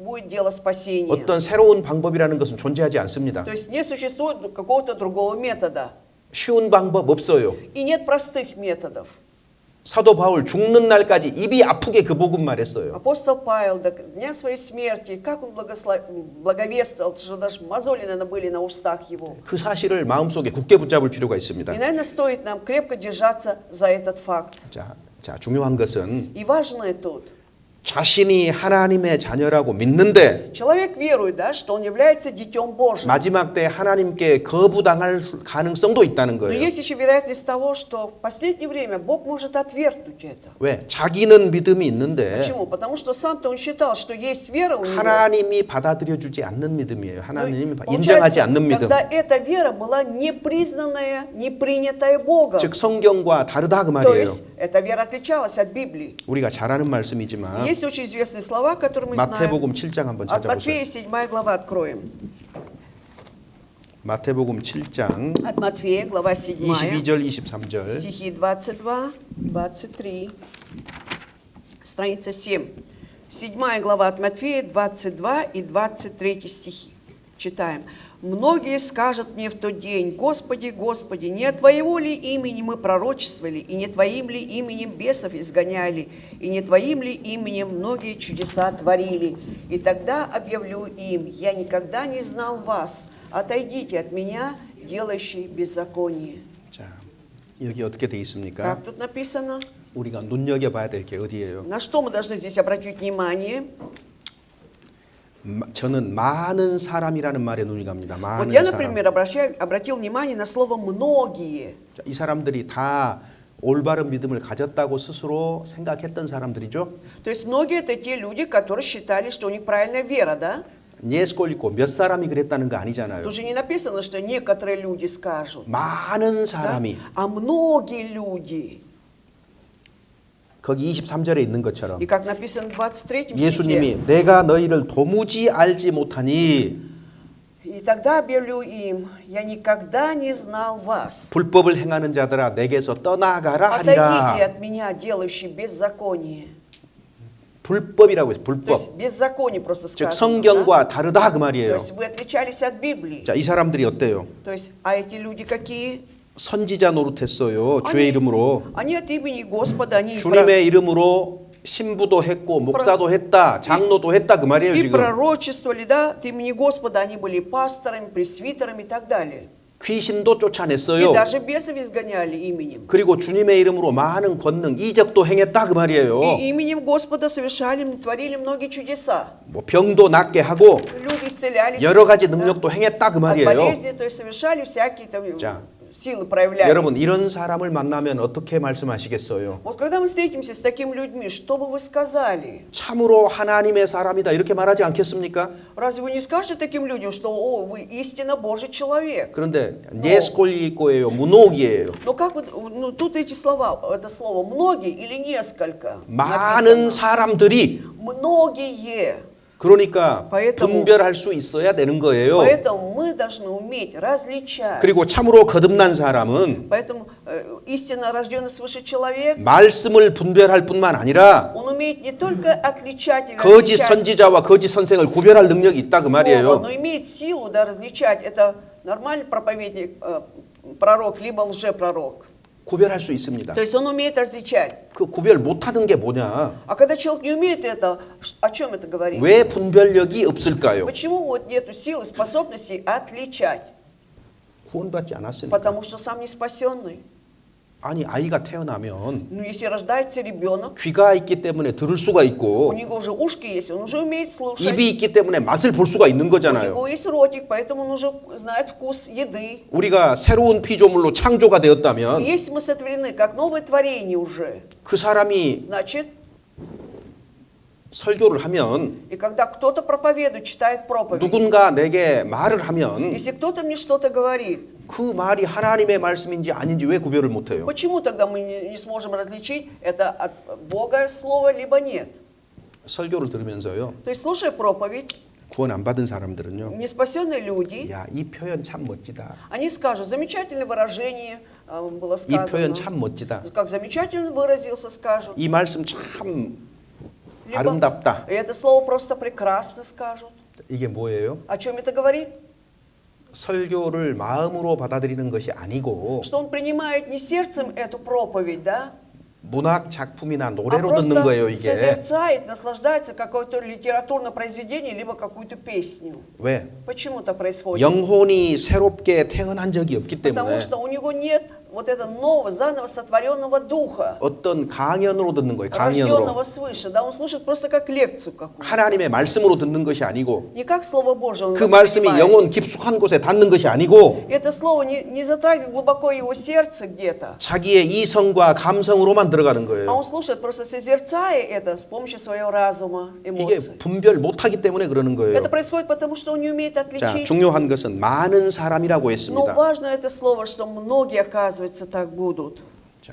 S2: будет дело спасения.
S1: 어떤 새로운 방법이라는 것은 존재하지 않습니다.
S2: То есть не существует какого-то другого метода.
S1: 쉬운 방법 없어요.
S2: И нет простых методов.
S1: 사도 바울 죽는 날까지 입이 아프게 그 복음 말했어요.
S2: Апостол Павел до дня своей смерти, как он благовествовал, что даже мозоли, наверное, были на устах его.
S1: 그 사실을 마음속에 굳게 붙잡을 필요가 있습니다.
S2: И, наверное, стоит нам крепко держаться за этот факт.
S1: 자, 중요한 것은
S2: И важное тут.
S1: 자신이 하나님의 자녀라고 믿는데
S2: Человек верует, да, что он является детем Божьим.
S1: 마지막 때 하나님께 거부당할 가능성도 있다는
S2: Но
S1: 거예요.
S2: есть еще вероятность того, что в последнее время Бог может отвергнуть это.
S1: 왜? 자기는 믿음이 있는데
S2: Почему? Потому что сам-то он считал, что есть вера у него.
S1: 하나님이 받아들여주지 않는 믿음이에요.
S2: Но
S1: 하나님이
S2: получается,
S1: 인정하지 않는 믿음.
S2: когда эта вера была не признанная, не принятая Богом.
S1: 즉 성경과 다르다 그
S2: То
S1: 말이에요.
S2: есть эта вера отличалась от Библии.
S1: 우리가 잘 아는 말씀이지만
S2: Есть очень известные слова, которые мы знаем.
S1: 마태복음 7장 한번
S2: От
S1: 찾아보세요.
S2: Матфея 7 глава откроем.
S1: 마태복음 7장
S2: От Матфея, глава 7,
S1: 22절 23절.
S2: стихи 22, 23, страница 7. 7 глава от Матфея, 22 и 23 стихи. Читаем. «Многие скажут мне в тот день: Господи, Господи, не от Твоего ли имени мы пророчествовали, и не Твоим ли именем бесов изгоняли, и не Твоим ли именем многие чудеса творили? И тогда объявлю им: я никогда не знал вас, отойдите от меня, делающие беззаконие».
S1: 자, 여기 어떻게 돼 있습니까?
S2: Как тут написано?
S1: 우리가 눈여겨봐야 될 게 어디예요?
S2: На что мы должны здесь обратить внимание?
S1: 저는 많은 사람이라는 말에 눈이 갑니다.
S2: Вот
S1: 많은
S2: я,
S1: 사람.
S2: например, обратил внимание на слово «многие».
S1: 자, 이 사람들이 다 올바른 믿음을 가졌다고 스스로 생각했던 사람들이죠.
S2: То есть многие это те люди, которые считали, что у них правильная вера, да?
S1: 예스골리고 몇 사람이 그랬다는 거 아니잖아요.
S2: Тут же не написано, что некоторые люди скажут,
S1: 많은
S2: да?
S1: 사람이
S2: А многие люди.
S1: 거기 23절에 있는 것처럼
S2: И как написано в 23 стихе,
S1: 예수님이 내가 너희를 도무지 알지 못하니
S2: «И тогда объявлю им: я никогда не знал вас.
S1: 불법을 행하는 자들아 내게서 떠나가라
S2: Отойдите
S1: 하리라.
S2: от меня, делающие беззаконие».
S1: 불법이라고 해서
S2: То
S1: 불법.
S2: есть беззаконие просто
S1: 즉
S2: сказано. да?
S1: 성경과 다르다 그
S2: То
S1: 말이에요.
S2: есть вы отличались от Библии.
S1: 자, 이 사람들이 어때요?
S2: То есть, а эти люди какие?
S1: 선지자 노릇했어요. 주의 이름으로.
S2: Они от имени Господа, они
S1: 주님의 이름으로 신부도 했고 목사도 했다. 장로도 했다 그 말이에요,
S2: и
S1: 지금.
S2: пророчествовали, да, от имени Господа они были пасторами, пресвитерами и так далее.
S1: 귀신도
S2: И
S1: 쫓아냈어요.
S2: даже бесов изгоняли именем.
S1: 그리고 주님의 이름으로 많은 권능, 이적도 행했다 그 말이에요.
S2: И именем Господа совершали, творили многие чудеса.
S1: 뭐 병도 낫게 하고
S2: Люди исцелялись
S1: 여러 가지
S2: да,
S1: 능력도 행했다 그
S2: от
S1: 말이에요.
S2: болезни, то есть совершали всякие там
S1: 자,
S2: силы проявляли.
S1: 여러분 이런 사람을 만나면 어떻게 말씀하시겠어요?
S2: Вот когда мы встретимся с такими людьми, что бы вы сказали?
S1: 참으로 하나님의 사람이다 이렇게 말하지 않겠습니까?
S2: Разве вы не скажете таким людям, что о, вы истинно Божий человек?
S1: 그런데 예스골리고예요, 문옥이에요.
S2: Но как вот, ну, тут эти слова, это слово многие или несколько
S1: 많은
S2: написано?
S1: 사람들이
S2: Многие.
S1: 그러니까
S2: Поэтому-
S1: 분별할 수 있어야 되는 거예요.
S2: Поэтому мы должны уметь различать.
S1: 그리고 참으로 거듭난 사람은
S2: Поэтому истинно рожденный свыше человек,
S1: 말씀을 분별할 뿐만 아니라
S2: он умеет не только отличать или
S1: 거짓
S2: различать
S1: 선지자와 거짓 선생을 구별할 능력이 있다 그
S2: слово,
S1: 말이에요.
S2: но имеет силу, да, различать. Это нормальный проповедник, пророк, либо лжепророк.
S1: 구별할 수 있습니다.
S2: То есть он умеет различать.
S1: 그 구별 못하는 게 뭐냐?
S2: А когда человек не умеет это, о чем это говорит?
S1: 왜 분별력이 없을까요?
S2: Почему вот нету силы, способности отличать?
S1: 구원받지 않았으니까.
S2: Потому что сам не спасенный.
S1: 아니 아이가 태어나면
S2: Ну, если рождается ребенок,
S1: 귀가 있기 때문에 들을 수가
S2: у
S1: 있고
S2: него уже ушки есть, он уже умеет слушать.
S1: 입이 있기 때문에 맛을 볼 수가 있는
S2: У
S1: 거잖아요.
S2: него есть ротик, поэтому он уже знает вкус еды.
S1: 우리가 새로운 피조물로 창조가
S2: И
S1: 되었다면
S2: если мы сотворены как новое творение уже,
S1: 그 사람이
S2: значит,
S1: 설교를 하면
S2: и когда кто-то проповедует, читает проповедь,
S1: 누군가 내게 말을 하면
S2: если кто-то мне что-то говорит,
S1: 그 말이 하나님의 말씀인지 아닌지 왜 구별을 못해요?
S2: почему тогда мы не сможем различить, это от Бога слово, либо нет?
S1: 설교를 들으면서요.
S2: То есть, слушая проповедь,
S1: 구원 안 받은 사람들은요.
S2: неспасенные люди,
S1: 야, 이 표현 참 멋지다.
S2: они скажут, замечательное выражение было
S1: 이 표현
S2: сказано,
S1: 참 멋지다.
S2: как замечательно выразился, скажут.
S1: 이 말씀 참
S2: Либо
S1: 아름답다.
S2: это слово просто прекрасно скажут.
S1: 이게 뭐예요?
S2: О чем это говорит?
S1: 설교를 마음으로 받아들이는 것이 아니고
S2: Что он принимает не сердцем эту проповедь, да,
S1: 문학 작품이나
S2: а
S1: 노래로 듣는 거예요,
S2: просто
S1: 이게.
S2: созерцает, наслаждается какое-то литературное произведение, либо какую-то песню.
S1: 왜?
S2: Почему это происходит?
S1: 영혼이 새롭게 태어난 적이 없기 때문에
S2: Потому что у него нет вот этого нового, заново сотворенного духа,
S1: 어떤 강연으로 듣는 거예요.
S2: рожденного
S1: 강연으로.
S2: свыше. Да, он слушает просто как лекцию какую-то.
S1: 하나님의 말씀으로 듣는 것이 아니고
S2: Не как Слово Божие он
S1: 그 말씀이
S2: воспринимает.
S1: 영혼 깊숙한 곳에 닿는 것이 아니고
S2: Это слово не затрагивает глубоко его сердце где-то,
S1: 자기의 이성과 감성으로만 들어가는
S2: а
S1: 거예요.
S2: он слушает, просто созерцая это с помощью своего разума,
S1: 이게
S2: эмоций.
S1: 분별 못하기 때문에 그러는 거예요.
S2: Это происходит потому, что он не умеет
S1: 자,
S2: отличить.
S1: 중요한 것은 많은 사람이라고
S2: Но
S1: 했습니다.
S2: важно это слово, что многие, оказывается, так будут.
S1: 자,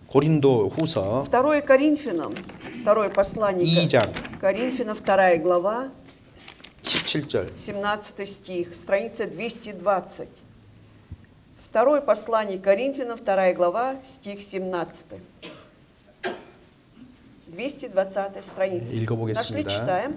S1: 고린도 후서
S2: 2 Коринфянам, второе послание
S1: 2장
S2: Коринфянам, 2 глава,
S1: 17절
S2: 17 стих, страница 220. Второе послание Коринфянам, 2 глава, стих 17. 220 страница.
S1: 읽어보겠습니다.
S2: Нашли, читаем.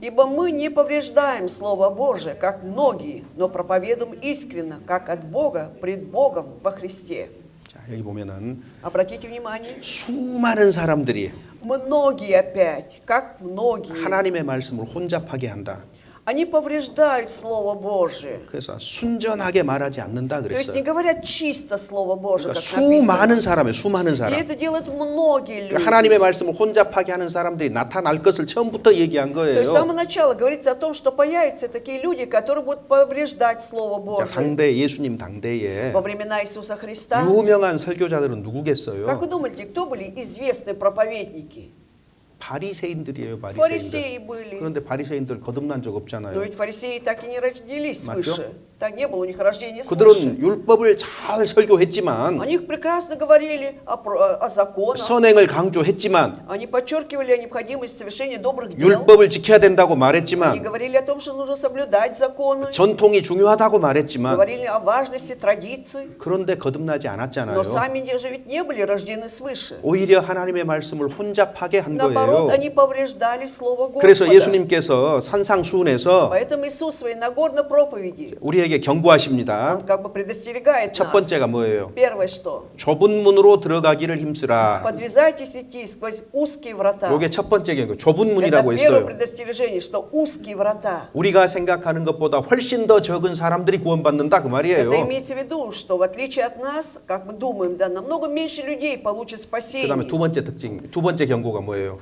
S2: «Ибо мы не повреждаем Слово Божие, как многие, но проповедуем искренно, как от Бога, пред Богом во Христе».
S1: 자, 여기 보면은
S2: Обратите внимание,
S1: 수많은 사람들이
S2: многие опять, как многие,
S1: 하나님의 말씀을 혼잡하게 한다.
S2: они повреждают Слово Божие.
S1: 그래서 순전하게 말하지 않는다
S2: То есть не
S1: 그랬어요.
S2: говорят чисто Слово Божие,
S1: 그러니까
S2: как написано.
S1: 수많은 사람이에요. 수많은
S2: И
S1: 사람.
S2: это делают многие люди.
S1: 그러니까 하나님의 말씀을 혼잡하게 하는 사람들이 나타날 것을 처음부터 얘기한
S2: То есть с
S1: 거예요.
S2: самого начала говорится о том, что появятся такие люди, которые будут повреждать Слово
S1: 자,
S2: Божие.
S1: 당대 예수님 당대에
S2: Во времена Иисуса Христа,
S1: 유명한 설교자들은
S2: как
S1: 누구겠어요?
S2: вы думаете, кто были известные проповедники?
S1: 바리새인들이에요, 바리새인들.
S2: Фарисеи были.
S1: 그런데 바리새인들 거듭난 적
S2: Но
S1: 없잖아요.
S2: ведь фарисеи так и не родились
S1: 맞죠?
S2: свыше. Так не было у них рождения свыше.
S1: 그들은 율법을 잘 설교했지만
S2: Они прекрасно говорили о законах.
S1: 선행을 강조했지만
S2: Они подчеркивали о необходимости совершения добрых дел.
S1: 율법을 지켜야 된다고
S2: Они
S1: 말했지만
S2: говорили о том, что нужно соблюдать законы.
S1: 전통이 중요하다고 말했지만
S2: Говорили о важности традиций.
S1: 그런데 거듭나지 않았잖아요.
S2: Но сами же ведь не были рождены свыше.
S1: 오히려 하나님의 말씀을 혼잡하게 한
S2: Наоборот,
S1: 거예요.
S2: они повреждали Слово
S1: 그래서
S2: Господа.
S1: 예수님께서 산상수훈에서
S2: Поэтому Иисус в своей Нагорной проповеди,
S1: 우리에게 경고하십니다.
S2: Он как бы предостерегает
S1: 첫
S2: нас.
S1: 번째가 뭐예요?
S2: Первое что?
S1: 좁은 문으로 들어가기를 힘쓰라.
S2: Подвязайтесь идти сквозь узкие врата.
S1: 이게 첫 번째 경고. 좁은
S2: Это
S1: 문이라고
S2: первое
S1: 했어요.
S2: предостережение, что узкие врата.
S1: 우리가 생각하는 것보다 훨씬 더 적은 사람들이 구원받는다 그
S2: Это
S1: 말이에요.
S2: имеется в виду, что в отличие от нас, как мы думаем, да, намного меньше людей получат
S1: 그다음에
S2: спасение.
S1: 두 번째 경고가 뭐예요?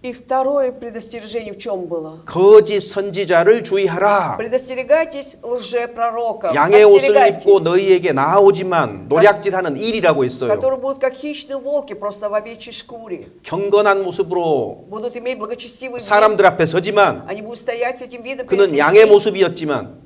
S2: И второе предостережение в чем было?
S1: 거짓 선지자를 주의하라.
S2: Предостерегайтесь лжепророков.
S1: 양의 옷을 입고
S2: Остерегайтесь,
S1: 너희에게 나오지만 노략질하는 일이라고 했어요.
S2: которые будут как хищные волки, просто в овечьей шкуре.
S1: 경건한 모습으로
S2: Будут иметь благочестивый вид.
S1: 사람들 앞에 서지만
S2: Они будут стоять с этим видом.
S1: 그는
S2: перед
S1: 양의
S2: людьми.
S1: 모습이었지만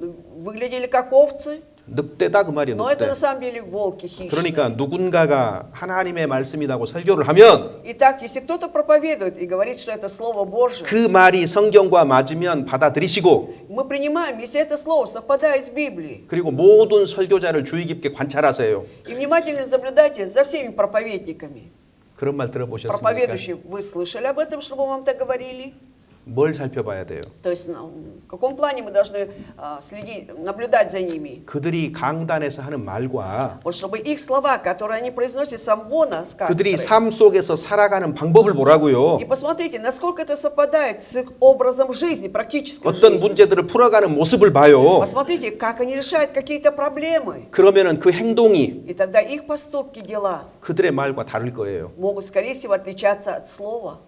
S2: Выглядели как овцы,
S1: 늑대다 그 말이에요.
S2: но это
S1: 늑대.
S2: на самом деле волки хищные.
S1: 그러니까 누군가가 하나님의 말씀이라고 설교를 하면
S2: Итак, если кто-то проповедует и говорит, что это Слово Божие,
S1: 그 말이 성경과 맞으면 받아들이시고
S2: мы принимаем, если это слово совпадает с Библией,
S1: 그리고 모든 설교자를 주의 깊게 관찰하세요.
S2: и внимательно наблюдайте за всеми проповедниками.
S1: 그런 말 들어보셨습니까?
S2: Проповедующие, вы слышали об этом, чтобы вам так говорили?
S1: 뭘 살펴봐야 돼요?
S2: То есть в каком плане мы должны следить, наблюдать за ними?
S1: 그들이 강단에서 하는 말과
S2: Вот чтобы их слова, которые они произносят с амвона, с
S1: 그들이
S2: кафедры,
S1: 삶 속에서 살아가는 방법을 보라고요.
S2: и посмотрите, насколько это совпадает с их образом жизни, практической
S1: 어떤
S2: жизни.
S1: 문제들을 풀어가는 모습을 봐요.
S2: Посмотрите, как они решают какие-то проблемы.
S1: 그러면은 그 행동이
S2: И тогда их поступки, дела
S1: 그들의 말과 다를 거예요.
S2: могут, скорее всего, отличаться от слова.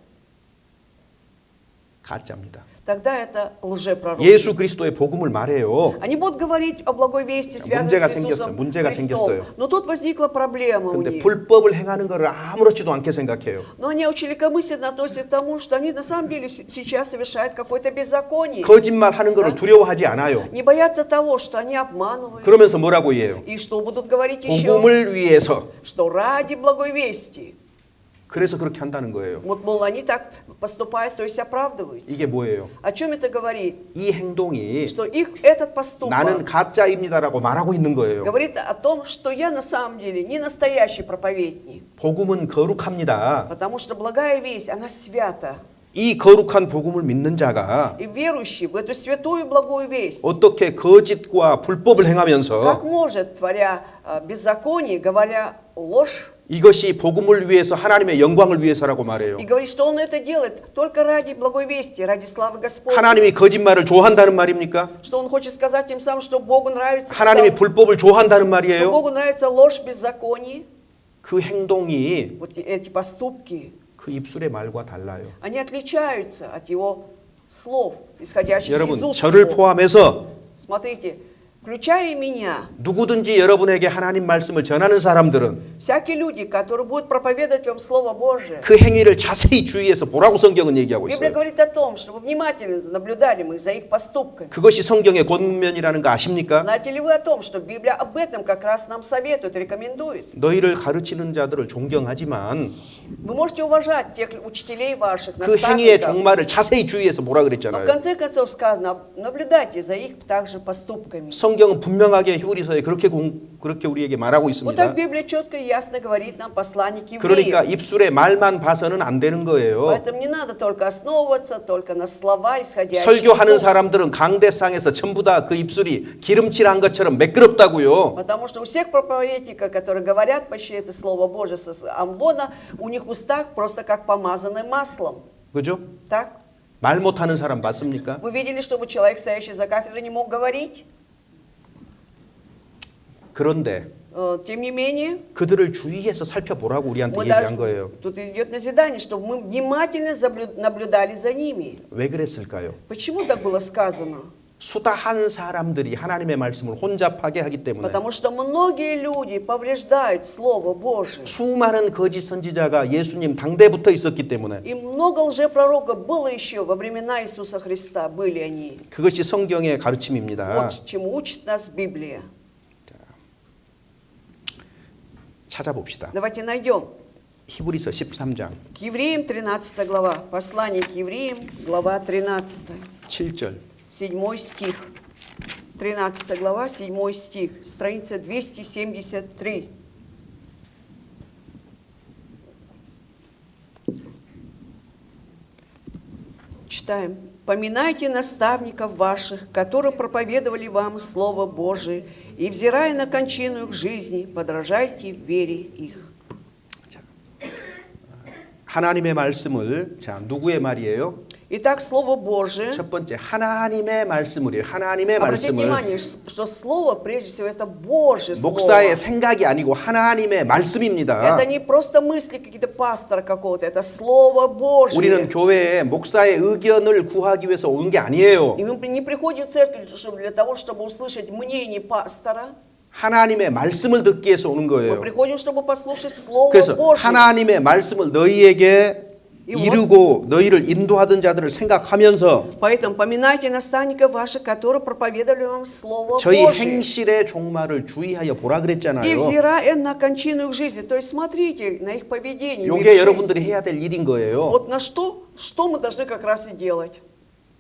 S1: 가짜입니다.
S2: Тогда это лжепророки.
S1: 예수 그리스도의 복음을 말해요.
S2: Они будут говорить о благой вести, связанной
S1: 문제가
S2: с Иисусом
S1: 문제가
S2: Христом.
S1: 생겼어요.
S2: Но тут возникла проблема у
S1: 근데
S2: них.
S1: 불법을 행하는 것을 아무렇지도 않게 생각해요.
S2: Но они очень легкомысленно относятся к тому, что они на самом деле сейчас совершают какое-то беззаконие.
S1: 거짓말 하는 것을 두려워하지 않아요.
S2: Не боятся того, что они обманывают.
S1: 그러면서 뭐라고 해요?
S2: И что будут говорить еще?
S1: 복음을 위해서.
S2: Что ради благой вести.
S1: 그래서 그렇게 한다는 거예요.
S2: Вот, мол, они так поступают, то есть оправдываются.
S1: 이게 뭐예요?
S2: О чем это говорит?
S1: 이 행동이
S2: Что их этот поступок
S1: 나는 가짜입니다라고 말하고 있는 거예요.
S2: говорит о том, что я на самом деле не настоящий проповедник.
S1: 복음은 거룩합니다.
S2: Потому что благая весть, она свята.
S1: 이 거룩한 복음을 믿는 자가
S2: И верующий в эту святую благую весть,
S1: 어떻게 거짓과 불법을
S2: как
S1: 행하면서
S2: может, творя беззаконие, говоря ложь,
S1: 이것이 복음을 위해서 하나님의 영광을 위해서라고 말해요.
S2: и говорит, что он это делает только ради благой вести, ради славы Господней.
S1: 하나님이 거짓말을 좋아한다는 말입니까?
S2: Что он хочет сказать тем самым, что Богу нравится,
S1: 하나님이 불법을 좋아한다는
S2: что
S1: 말이에요.
S2: Богу нравится ложь, беззаконие.
S1: 그 행동이
S2: Вот эти поступки,
S1: 그 입술의 말과 달라요.
S2: они отличаются от его слов, исходящих
S1: 여러분,
S2: из уст
S1: 저를
S2: его.
S1: 포함해서
S2: Смотрите, включая и меня,
S1: 누구든지 여러분에게 하나님 말씀을 전하는 사람들은
S2: всякие люди, которые будут проповедовать вам Слово Божие,
S1: 그 행위를 자세히 주의해서 보라고 성경은 얘기하고
S2: Библия
S1: 있어요.
S2: говорит о том, чтобы внимательно наблюдали мы за их поступками.
S1: 그것이 성경의 권면이라는 거 아십니까?
S2: Знаете ли вы о том, что Библия об этом как раз нам советует, рекомендует?
S1: 너희를 가르치는 자들을 존경하지만
S2: Вы можете уважать тех учителей ваших,
S1: 그 행위의
S2: наставников,
S1: 종말을 자세히 주의해서 보라
S2: но в
S1: 그랬잖아요.
S2: конце концов сказано, наблюдайте за их также поступками.
S1: 성경은 분명하게 히브리서에 그렇게 우리에게 말하고
S2: Вот
S1: 있습니다.
S2: так Библия четко и ясно говорит нам, посланник
S1: 그러니까
S2: евреев.
S1: 입술에 말만 봐서는 안 되는 거예요.
S2: Поэтому не надо только основываться только на слова, исходящие
S1: 설교하는
S2: из уст.
S1: 사람들은 강대상에서 전부 다 그 입술이 기름칠한 것처럼 매끄럽다고요.
S2: Потому что у всех проповедников, которые говорят почти это Слово Божие с амвона, у них в устах просто как помазаны маслом.
S1: 그죠?
S2: Так?
S1: 말 못하는 사람 맞습니까?
S2: Вы видели, чтобы человек, стоящий за кафедрой, не мог говорить?
S1: 그런데
S2: Тем не менее,
S1: 그들을 주의해서 살펴보라고 우리한테
S2: мы
S1: 얘기한
S2: даже,
S1: 거예요.
S2: тут идет назидание, чтобы мы внимательно наблюдали за ними.
S1: 왜 그랬을까요?
S2: Почему так было сказано?
S1: 수다한 사람들이 하나님의 말씀을 혼잡하게 하기 때문에
S2: Потому что многие люди повреждают Слово Божие.
S1: 수많은 거짓 선지자가 예수님 당대부터 있었기 때문에
S2: И много лжепророков было еще во времена Иисуса Христа, были они.
S1: 그것이 성경의 가르침입니다.
S2: Вот чему учит нас Библия.
S1: 찾아봅시다.
S2: Давайте найдем.
S1: 히브리서 13장
S2: К евреям 13 глава. Послание к евреям, глава 13.
S1: 7절
S2: 7 стих. 13 глава, 7 стих. Страница 273. Читаем. «Поминайте наставников ваших, которые проповедовали вам Слово Божие, и, взирая на кончину их жизни, подражайте в вере их».
S1: 하나님의 말씀을 자 누구의 말이에요?
S2: Итак, Слово Божие.
S1: 첫 번째 하나님의 말씀을요. 하나님의
S2: Обратите
S1: 말씀을
S2: внимание, что Слово, прежде всего, это Божье Слово.
S1: 목사의 생각이 아니고 하나님의 말씀입니다.
S2: Это не просто мысли какие-то пастора какого-то, это Слово Божье.
S1: 우리는 교회에 목사의 의견을 구하기 위해서 온 게 아니에요.
S2: И мы не приходим в церковь для того, чтобы услышать мнение пастора.
S1: 하나님의 말씀을 듣기 위해서 오는
S2: Мы
S1: 거예요.
S2: приходим, чтобы послушать Слово
S1: 그래서
S2: Божье.
S1: 하나님의 말씀을 너희에게 이루고 너희를 인도하던 자들을 생각하면서
S2: Поэтому поминайте наставников ваших, которые проповедовали вам Слово
S1: 저희
S2: Божье.
S1: 행실의 종말을 주의하여 보라
S2: И
S1: 그랬잖아요.
S2: взирая на кончину их жизни, то есть смотрите на их поведение. в их
S1: 이게
S2: жизни.
S1: 여러분들이 해야 될 일인 거예요.
S2: Вот на что мы должны как раз и делать.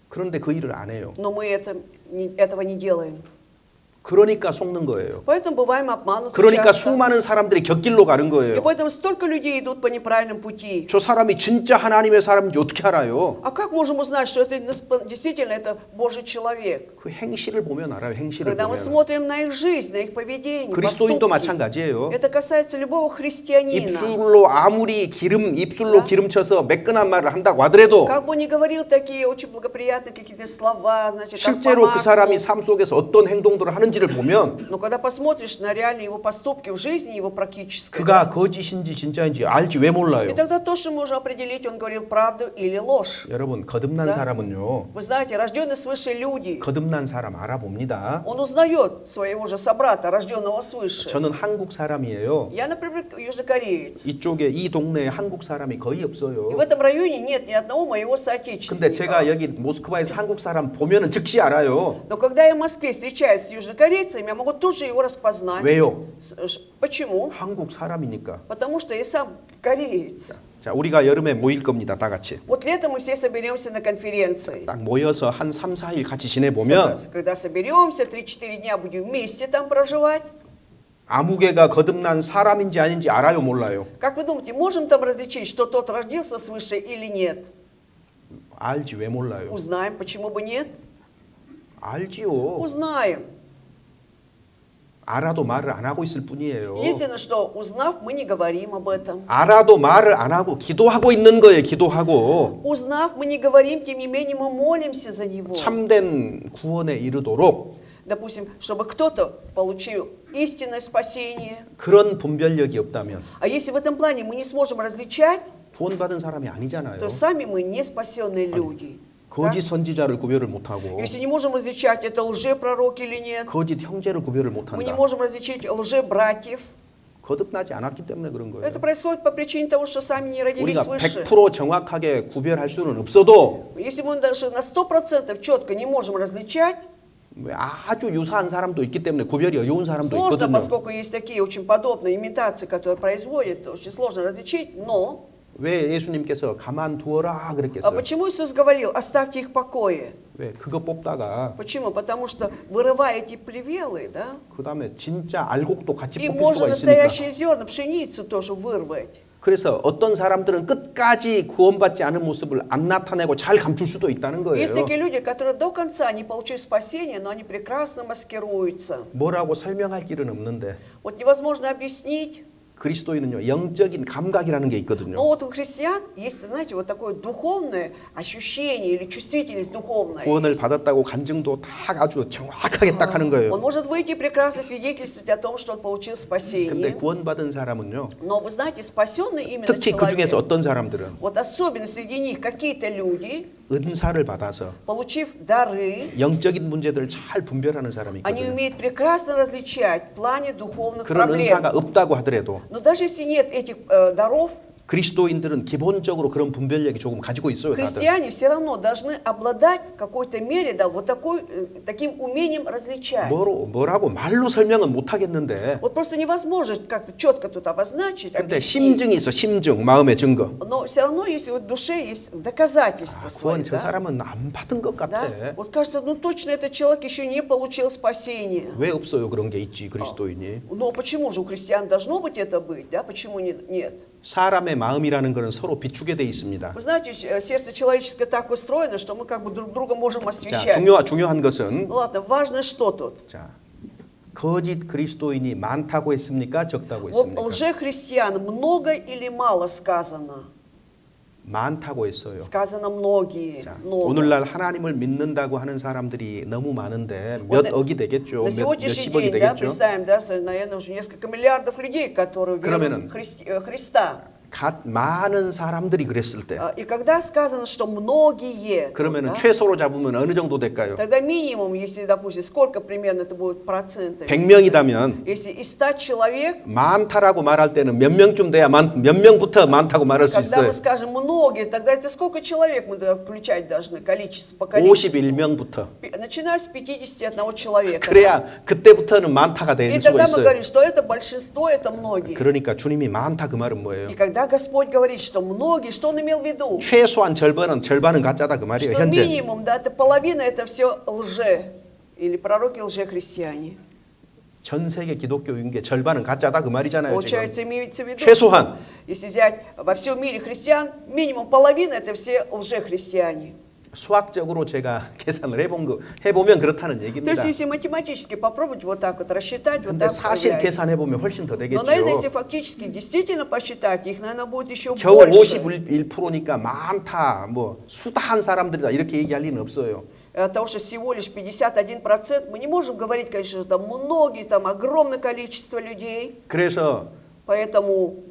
S1: 그런데 그 일을 안 해요.
S2: Но мы этого не делаем.
S1: 그러니까 속는 거예요.
S2: Поэтому бываем обмануты
S1: 그러니까
S2: часто.
S1: 수많은 사람들이 곁길로 가는
S2: И
S1: 거예요.
S2: поэтому столько людей идут по неправильному пути.
S1: 저 사람이 진짜 하나님의 사람인지 어떻게 알아요?
S2: А как можем узнать, что это действительно это Божий человек?
S1: 그 행실을 보면 알아요. 행실을
S2: Когда мы
S1: 보면.
S2: смотрим на их жизнь, на их поведение,
S1: 그리스도인도
S2: поступки.
S1: 마찬가지예요.
S2: Это касается любого христианина.
S1: 입술로 아무리 입술로 기름쳐서 매끈한 말을 한다고 하더라도
S2: Как бы он ни говорил такие очень благоприятные какие-то слова, значит, как по
S1: 실제로 그 사람이
S2: маслу.
S1: 삶 속에서 어떤 행동들을 하는지를 보면
S2: Но когда посмотришь на реальные его поступки в жизни, его практической,
S1: 그가 거짓인지 진짜인지 알지 왜
S2: и
S1: 몰라요?
S2: тогда точно можно определить, он говорил правду или ложь.
S1: 여러분 거듭난
S2: Да.
S1: 사람은요.
S2: Вы знаете, рожденные свыше люди,
S1: 거듭난 사람 알아봅니다.
S2: он узнает своего же собрата, рожденного свыше.
S1: 저는 한국 사람이에요.
S2: Я, например, южнокореец.
S1: 이쪽에 이 동네에 한국 사람이 거의
S2: И
S1: 없어요.
S2: в этом районе нет ни одного моего
S1: 근데
S2: соотечественника.
S1: 제가 여기 모스크바에서 한국 사람 보면은 즉시 알아요.
S2: Но когда я в Москве встречаюсь с южнокорейцами, я могу тут же его распознать.
S1: 왜요?
S2: Почему?
S1: 한국 사람이니까.
S2: Потому что я сам кореец.
S1: 자, 우리가 여름에 모일 겁니다. 다 같이.
S2: Вот летом мы все соберемся на конференции.
S1: 딱 мо여서 한 3, 4일 같이 지내보면
S2: Когда соберемся, 3-4 дня будем вместе там проживать.
S1: 아무개가 거듭난 사람인지 아닌지 알아요, 몰라요?
S2: Как вы думаете, можем там различить, что тот родился свыше или нет?
S1: 알지 왜 몰라요?
S2: Узнаем, почему бы нет?
S1: 알지요.
S2: Узнаем.
S1: 알아도 말을 안 하고 있을 뿐이에요.
S2: Единственное, что узнав, мы не говорим об этом.
S1: 알아도 말을 안 하고 기도하고 있는 거예요. 기도하고
S2: Узнав, мы не говорим, тем не менее мы молимся за него.
S1: 참된 구원에 이르도록
S2: Допустим, чтобы кто-то получил истинное спасение.
S1: 그런 분별력이 없다면
S2: А если в этом плане мы не сможем различать,
S1: 구원받은 사람이 아니잖아요.
S2: то сами мы не спасенные люди.
S1: 거짓 선지자를 구별을 못하고
S2: Если не можем различать, это лжепророк или нет,
S1: 거짓 형제를 구별을
S2: мы не
S1: 못한다.
S2: можем различить лжебратьев,
S1: 거듭나지 않았기 때문에 그런 거예요.
S2: это происходит по причине того, что сами не родились
S1: 우리가
S2: свыше.
S1: 100% 정확하게 구별할 수는 없어도
S2: Если мы даже на 100% четко не можем различать,
S1: 아주 유사한 사람도 있기 때문에 구별이 어려운 사람도
S2: сложно,
S1: 있거든요.
S2: поскольку есть такие очень подобные имитации, которые производят, очень сложно различить, но
S1: 왜 예수님께서 가만두어라
S2: а
S1: 그랬겠어요?
S2: почему Иисус говорил, оставьте их в покое?
S1: 왜 그거 뽑다가
S2: Почему? Потому что вырывая эти плевелы, да,
S1: 그 다음에 진짜 알곡도 같이
S2: и
S1: 뽑힐
S2: можно
S1: 수가 있으니까.
S2: настоящие зерна, пшеницу тоже вырвать.
S1: 그래서 어떤 사람들은 끝까지 구원받지 않은 모습을 안 나타내고 잘 감출 수도 있다는 거예요.
S2: Есть такие люди, которые до конца не получили спасения, но они прекрасно маскируются.
S1: 뭐라고 설명할 길은 없는데
S2: Вот невозможно объяснить.
S1: 그리스도인은요 영적인 감각이라는 게 있거든요.
S2: Но вот у христиан есть, знаете, вот такое духовное ощущение или чувствительность духовная.
S1: 구원을
S2: есть.
S1: 받았다고 간증도 다 아주 정확하게 딱 하는
S2: Он
S1: 거예요.
S2: может выйти и прекрасно свидетельствовать о том, что он получил
S1: 근데
S2: спасение.
S1: 구원받은 사람은요
S2: Но вы знаете, спасенный именно
S1: 특히 그 중에서
S2: человек,
S1: 어떤 사람들은
S2: вот особенно среди них какие-то люди,
S1: 은사를 받아서
S2: получив дары,
S1: 영적인 문제들을 잘 분별하는 사람이
S2: они
S1: 있거든요.
S2: умеют прекрасно различать в плане духовных
S1: 그런
S2: проблем.
S1: 은사가 없다고 하더라도
S2: Но даже если нет этих даров,
S1: 그리스도인들은 기본적으로 그런 분별력이 조금 가지고 있어요. 다들.
S2: христиане все равно должны обладать в какой-то мере, да, вот таким умением различать.
S1: 뭐라고 말로 설명은 못 하겠는데
S2: Вот просто невозможно как-то четко тут обозначить,
S1: 근데
S2: объяснить.
S1: 심증이 있어. 심증, ма음의 증거.
S2: Но все равно, если вот в душе есть доказательства свои,
S1: 구원 저
S2: да,
S1: 사람은 안 받은 것 같아.
S2: да, вот кажется, ну точно этот человек еще не получил спасения.
S1: 왜 없어요? 그런 게 있지 그리스도인이.
S2: Но почему же у христиан должно быть это быть, да? Почему нет?
S1: 사람의 마음이라는 것은 서로 비추게 돼 있습니다.
S2: Вы знаете, сердце человеческое так устроено, что мы как бы друг друга можем
S1: 자,
S2: освещать.
S1: 중요한 것은
S2: Ну ладно, важно что тут?
S1: 자, 거짓 그리스도인이 많다고 했습니까? 적다고
S2: Вот
S1: 했습니까?
S2: лжехристиан много или мало сказано?
S1: 많다고 했어요.
S2: Сказано многие.
S1: 자,
S2: много.
S1: 오늘날 하나님을 믿는다고 하는 사람들이 너무 많은데
S2: Вот
S1: 몇 억이 되겠죠?
S2: На сегодняшний
S1: 몇십억이
S2: день, да,
S1: 되겠죠?
S2: представим, да, наверное, уже несколько миллиардов людей, которые
S1: 그러면은
S2: веруют в Христа.
S1: 많은 사람들이 그랬을 때
S2: И когда сказано, что многие,
S1: 그러면은
S2: да,
S1: 최소로 잡으면 어느 정도 될까요?
S2: тогда минимум, если, допустим, сколько примерно это будет процентов?
S1: 100명이다면
S2: Если из 100 человек,
S1: 많다라고 말할 때는 몇 명쯤 돼야 몇 명부터 많다고 말할 수
S2: когда
S1: 있어요?
S2: мы скажем многие, тогда это сколько человек мы включать должны, количество, по количеству?
S1: 51명부터.
S2: Начиная с 51 человека.
S1: 그래야 그때부터는 많다가
S2: И
S1: 될 수가
S2: тогда мы
S1: 있어요.
S2: говорим, что это большинство, это многие.
S1: 그러니까 주님이 많다 그 말은 뭐예요?
S2: И когда Господь говорит, что многие, что Он имел в виду?
S1: 최소한 절반은 가짜다 그 말이에요.
S2: Что
S1: 현재.
S2: минимум, да, это половина, это все лже. Или пророки лжехристиане.
S1: 전 세계 기독교 인구의 절반은 가짜다 그 말이잖아요. 지금.
S2: Получается, имеется в виду,
S1: 최소한
S2: если взять во всем мире христиан, минимум половина это все лжехристиане.
S1: 수학적으로 제가 계산을 해보면 그렇다는
S2: То
S1: 얘기입니다.
S2: есть, если математически попробовать вот так вот рассчитать, вот
S1: 근데
S2: так
S1: 사실
S2: получается.
S1: 계산해보면 훨씬 더
S2: Но, наверное, если
S1: 되겠죠.
S2: фактически действительно посчитать, их, наверное, будет еще
S1: 겨우
S2: больше.
S1: 51%니까 많다, 뭐 수다한 사람들이다 이렇게 얘기할 리는 없어요.
S2: От того, что всего лишь 51%, мы не можем говорить, конечно, что там многие, там огромное количество людей.
S1: 그래서
S2: Поэтому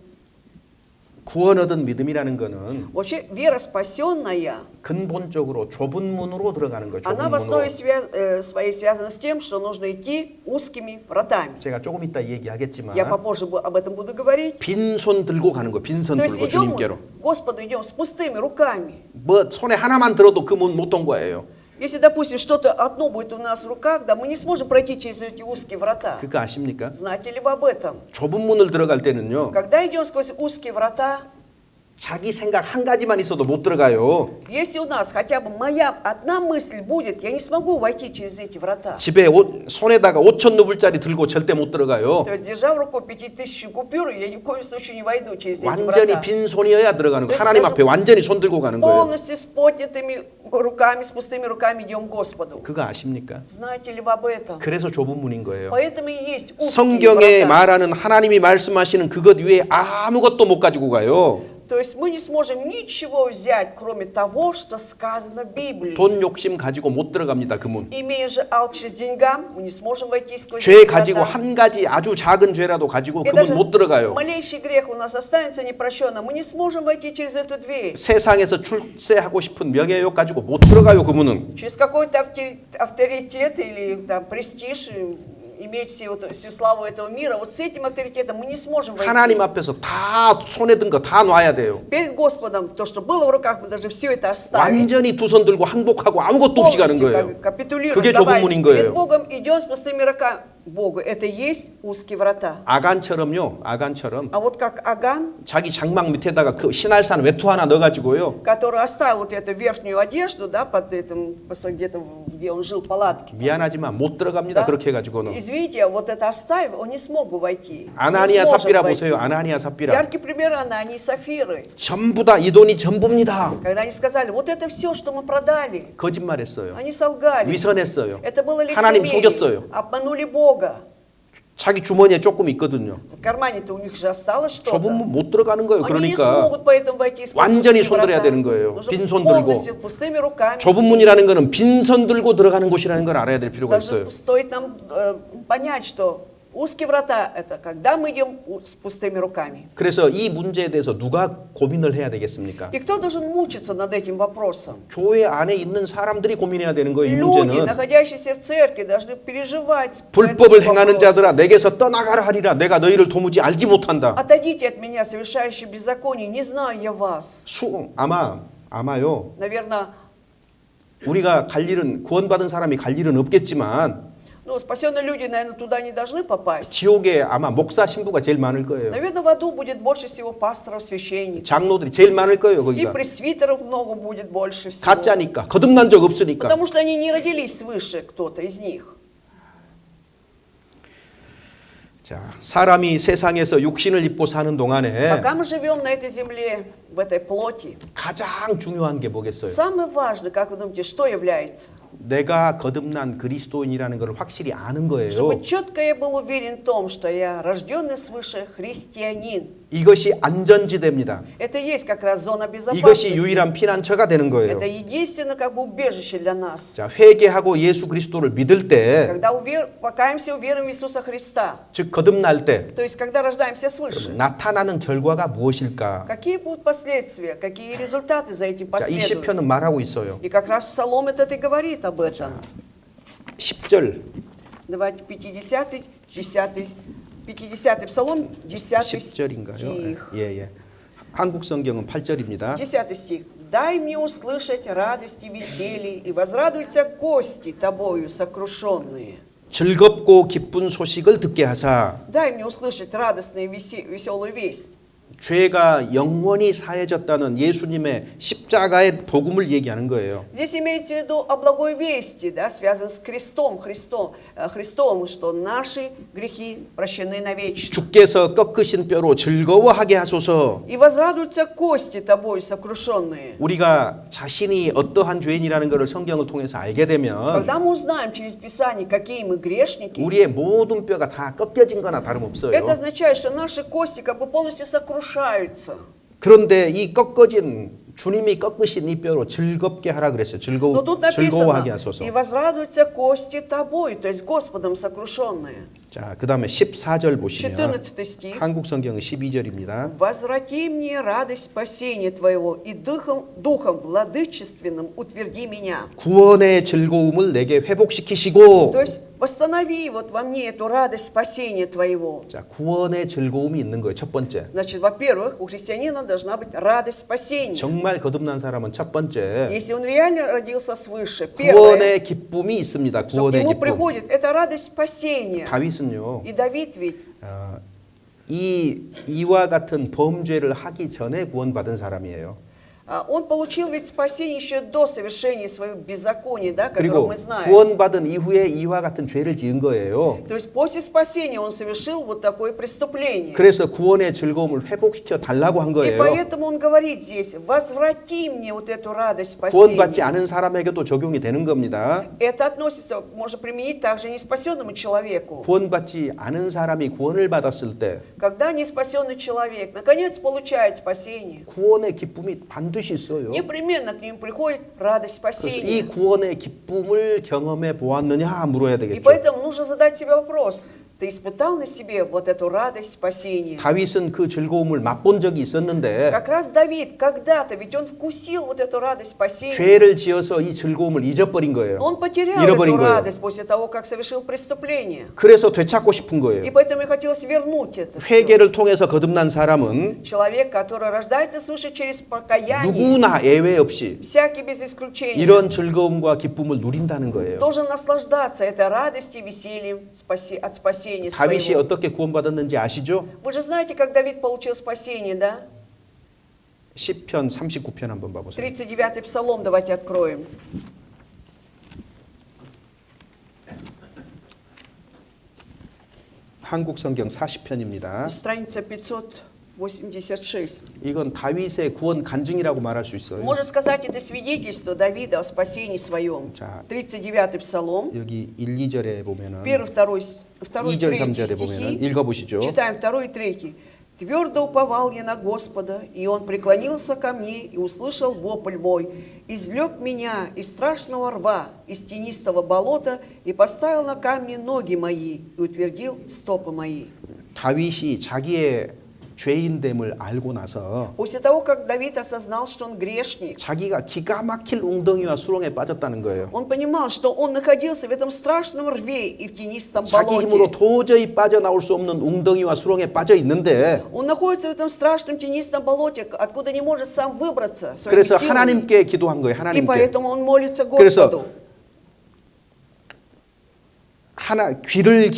S1: 구원 얻은 믿음이라는 거는
S2: вообще вера спасенная,
S1: 근본적으로 좁은 문으로 들어가는 거죠.
S2: она
S1: 좁은
S2: в основе
S1: 문으로.
S2: своей связана с тем, что нужно идти узкими вратами.
S1: 제가 조금 이따 얘기하겠지만
S2: Я попозже об этом буду говорить.
S1: 빈손 들고 가는 거, 빈손
S2: То есть
S1: 들고
S2: идем
S1: 주님께로.
S2: к Господу, идем с пустыми руками.
S1: 뭐 손에 하나만 들어도 그 문 못 온 거예요.
S2: Если, допустим, что-то одно будет у нас в руках, да, мы не сможем пройти через эти узкие врата.
S1: 그거 아십니까?
S2: Знаете ли вы об этом?
S1: 좁은 문을 들어갈 때는요.
S2: Когда идем сквозь узкие врата,
S1: 자기 생각 한 가지만 있어도 못 들어가요.
S2: если у нас хотя бы моя одна мысль будет, я не смогу войти через эти врата.
S1: 집에 손에다가 5천 루블짜리 들고 절대 못 들어가요.
S2: То есть, держа в руку 5000 купюр, я ни в коем случае не войду через эти
S1: 완전히
S2: врата.
S1: 빈손이어야 들어가는
S2: То
S1: 거예요.
S2: есть
S1: 하나님
S2: даже
S1: 앞에 완전히 손 들고 가는 거예요.
S2: Полностью с поднятыми руками, с пустыми руками идем к Господу.
S1: 그거 아십니까?
S2: Знаете ли вы об этом?
S1: 그래서 좁은 문인 거예요.
S2: Поэтому и есть узкие
S1: 성경에
S2: врата.
S1: 말하는 하나님이 말씀하시는 그것 위에 아무것도 못 가지고 가요.
S2: То есть мы не сможем ничего взять, кроме того, что сказано в Библии.
S1: 돈 욕심 가지고 못 들어갑니다. 그 문.
S2: Имея же алчность деньгам, мы не сможем войти сквозь
S1: 죄
S2: эти
S1: 가지고
S2: врата.
S1: 한 가지 아주 작은 죄라도 가지고
S2: И
S1: 그
S2: даже
S1: 문 못 들어가요.
S2: малейший грех у нас останется непрощенным, мы не сможем войти через эту дверь.
S1: 세상에서 출세하고 싶은 명예욕 가지고 못 들어가요. 그 문은.
S2: Через какой-то авторитет или там, престиж, иметь всю славу этого мира, вот с этим авторитетом мы не сможем войти.
S1: 하나님 앞에서 다 손에 든 거 다 놔야 돼요.
S2: Перед Господом, то, что было в руках, мы даже все это оставим.
S1: 완전히 두 손 들고 항복하고 아무것도 없이 가는
S2: Полностью
S1: 거예요.
S2: капитулируем,
S1: 그게 좁은
S2: сдаваясь
S1: 문인
S2: перед
S1: 거예요.
S2: Богом, идем с пустыми руками к Богу. Это и есть узкие врата.
S1: 아간처럼요. 아간처럼
S2: А вот как Аган,
S1: 자기 장막 밑에다가 그 신할산 외투 하나 넣어가지고요.
S2: который оставил вот эту верхнюю одежду, да, под этим, где-то, где он жил в палатке.
S1: 미안하지만 못 들어갑니다.
S2: Да?
S1: 그렇게 해가지고는.
S2: Извините, вот это оставив, он не смог бы войти.
S1: 아나니아
S2: Не сможет
S1: 삽비라
S2: войти.
S1: 보세요. 아나니아 삽비라.
S2: Яркий пример Анании и Сафиры.
S1: 전부 다 이 돈이 전부입니다.
S2: Когда они сказали, вот это все, что мы продали.
S1: 거짓말했어요.
S2: Они солгали.
S1: 위선했어요.
S2: Это было
S1: 하나님
S2: лицемерие.
S1: 속였어요.
S2: Обманули Бога.
S1: 자기 주머니에 조금 있거든요.
S2: В кармане-то у них же осталось
S1: 좁은
S2: что-то.
S1: 문 못 들어가는 거예요.
S2: Они не
S1: 그러니까
S2: смогут поэтому войти сквозь
S1: 완전히
S2: пустые
S1: 손 들어야
S2: врата.
S1: 되는 거예요.
S2: Нужно
S1: 빈손 들고.
S2: полностью пустыми руками.
S1: 좁은 문이라는 거는 빈손 들고 들어가는 곳이라는 걸 알아야 될 필요가 있어요.
S2: Даже стоит нам понять, что узкие врата – это когда мы идем с пустыми руками.
S1: 그래서 이 문제에 대해서 누가 고민을 해야 되겠습니까?
S2: И кто должен мучиться над этим вопросом?
S1: 교회 안에 있는 사람들이 고민해야 되는 거예요. 이
S2: Люди,
S1: 문제는.
S2: находящиеся в церкви, должны переживать по этому
S1: 불법을 행하는
S2: вопросу.
S1: 자들아 내게서 떠나가라 하리라. 내가 너희를 도무지 알지 못한다.
S2: Отойдите от меня, совершающие беззаконие, не знаю я вас.
S1: 아마요.
S2: Наверное,
S1: 우리가 갈 일은 구원받은 사람이 갈 일은 없겠지만
S2: ну, спасенные люди, наверное, туда не должны попасть.
S1: 지옥에 아마 목사 신부가 제일 많을 거예요.
S2: Наверное, в аду будет больше всего пасторов, священников.
S1: 장로들이 제일 많을 거예요.
S2: И
S1: 거기가.
S2: пресвитеров много будет больше всего.
S1: 가짜니까. 거듭난 적 없으니까.
S2: Потому что они не родились свыше, кто-то из них.
S1: 자, 사람이 세상에서 육신을 입고 사는 동안에
S2: Пока мы живем на этой земле, в этой плоти,
S1: 가장 중요한 게 뭐겠어요?
S2: самое важное, как вы думаете, что является?
S1: 내가 거듭난 그리스도인이라는 걸 확실히 아는 거예요.
S2: Чтобы четко я был уверен в том, что я рожденный свыше христианин.
S1: 이것이 안전지대입니다.
S2: Это и есть как раз зона
S1: 이것이
S2: безопасности.
S1: 유일한 피난처가 되는 거예요.
S2: Это единственное как бы убежище для нас.
S1: 자, 회개하고 예수 그리스도를 믿을 때,
S2: Когда покаемся, уверуем в Иисуса Христа.
S1: 즉 거듭날 때
S2: То есть, когда рождаемся свыше.
S1: 나타나는 결과가 무엇일까?
S2: Какие будут последствия, какие результаты за этим
S1: 자, 이
S2: последуют?
S1: 시편은 말하고 있어요.
S2: И как раз Псалом этот и говорит об этом.
S1: 10절,
S2: Давайте 50-й, 50-й Псалом, 10
S1: 10절인가요?
S2: стих.
S1: 예. 한국 성경은 8절입니다.
S2: 10 стих. «Дай мне услышать радость и веселье, и возрадуются кости тобою сокрушенные».
S1: 즐겁고 기쁜 소식을 듣게 하사
S2: Дай мне услышать радостную и веселую весть.
S1: 죄가 영원히 사해졌다는 예수님의 십자가의 복음을 얘기하는 거예요.
S2: Здесь имеется в виду о благой вести, да, связан с Христом, что наши грехи прощены навечно.
S1: 주께서 꺾으신 뼈로 즐거워하게 하소서.
S2: И возрадуются кости тобой сокрушенные.
S1: 우리가 자신이 어떠한 죄인이라는 것을 성경을 통해서 알게 되면
S2: Когда мы узнаем через Писание, какие мы грешники,
S1: 우리의 모든 뼈가 다 꺾여진 거나 다름없어요.
S2: это означает, что наши кости как бы полностью сокрушаются.
S1: 그런데 이 꺾어진 주님이 꺾으신 이 뼈로 즐겁게 하라 그랬어요.
S2: Но тут
S1: 즐거워하게
S2: написано,
S1: 하소서.
S2: и возрадуются кости тобой, то есть Господом сокрушенные.
S1: 자, 그다음에 14절 보시면
S2: 14 стих.
S1: 한국 성경은 12절입니다.
S2: «Возврати мне радость спасения Твоего, и духом владычественным утверди меня».
S1: 구원의 즐거움을 내게 회복시키시고
S2: То есть восстанови вот во мне эту радость спасения Твоего.
S1: 자, 구원의 즐거움이 있는 거예요. 첫 번째.
S2: Значит, во-первых, у христианина должна быть радость спасения.
S1: 정말 거듭난 사람은 첫 번째
S2: Если он реально родился свыше, первое,
S1: 구원의 기쁨이 있습니다.
S2: что к
S1: 구원의
S2: нему
S1: 기쁨.
S2: приходит, это радость спасения.
S1: 다윗은요.
S2: И Давид ведь,
S1: 이와 같은 범죄를 하기 전에 구원받은 사람이에요.
S2: он получил ведь спасение еще до совершения своего беззакония, да, которое
S1: 그리고
S2: мы знаем.
S1: 구원받은 이후에 이와 같은 죄를 지은 거예요.
S2: То есть после спасения он совершил вот такое преступление.
S1: 그래서 구원의 즐거움을 회복시켜 달라고 한
S2: И
S1: 거예요.
S2: поэтому он говорит здесь, возврати мне вот эту радость
S1: 구원받지
S2: спасения.
S1: 않은 사람에게도 적용이 되는 겁니다.
S2: Это относится, можно применить также неспасенному человеку.
S1: 구원받지 않은 사람이 구원을 받았을 때
S2: Когда неспасенный человек наконец получает спасение,
S1: 구원의 기쁨이 반드시 있어요.
S2: непременно к нему приходит радость
S1: 그래서 이
S2: спасения.
S1: 구원의 기쁨을 경험해 보았느냐 물어야
S2: И
S1: 되겠죠.
S2: поэтому нужно задать себе вопрос, ты испытал на себе вот эту радость спасения?
S1: 다윗은 그 즐거움을 맛본 적이 있었는데
S2: Как раз Давид когда-то, ведь он вкусил вот эту радость спасения.
S1: 죄를 지어서 이 즐거움을 잊어버린 거예요.
S2: Он потерял
S1: 잃어버린
S2: эту
S1: 거예요.
S2: радость после того, как совершил преступление.
S1: 그래서 되찾고 싶은 거예요.
S2: И поэтому ему хотелось вернуть это всё.
S1: 회개를 통해서 거듭난 사람은
S2: Человек, который рождается свыше через покаяние,
S1: 누구나 예외 없이
S2: всякий без исключения,
S1: 이런 즐거움과 기쁨을 누린다는 거예요.
S2: должен наслаждаться этой радостью, весельем от спасения
S1: 다윗이
S2: своего.
S1: 어떻게 구원받았는지 아시죠?
S2: Вы же знаете, как Давид получил спасение, да?
S1: 시편 39편 한번 봐보세요.
S2: 39-й псалом давайте откроем.
S1: 한국 성경 40편입니다.
S2: Страница 586.
S1: 이건 다윗의 구원 간증이라고 말할 수 있어요.
S2: Можно сказать, это свидетельство Давида о спасении своем.
S1: 자,
S2: 39-й псалом,
S1: 여기 1, 2절에 보면은
S2: 1, 2,
S1: 2절,
S2: 3
S1: 3절에 보면은
S2: стихи.
S1: 읽어보시죠.
S2: Читаем 2 и 3. «Твердо уповал я на Господа, и Он преклонился ко мне и услышал вопль мой, извлек меня из страшного рва, из тенистого болота, и поставил на камни ноги мои, и утвердил стопы мои».
S1: 다윗이 자기의 죄인됨을 알고 나서
S2: После того, как Давид осознал, что он грешник,
S1: 자기가 기가 막힐 웅덩이와 수렁에 빠졌다는 거예요.
S2: он понимал, что он находился в этом страшном рве и в тенистом
S1: 자기 힘으로
S2: болоте.
S1: 도저히 빠져나올 수 없는 웅덩이와 수렁에 빠져 있는데
S2: Он находится в этом страшном тенистом болоте, откуда не может сам выбраться своими
S1: 그래서
S2: силами.
S1: 하나님께 기도한 거예요.
S2: И
S1: 하나님께.
S2: поэтому он молится
S1: 그래서
S2: Господу.
S1: 귀를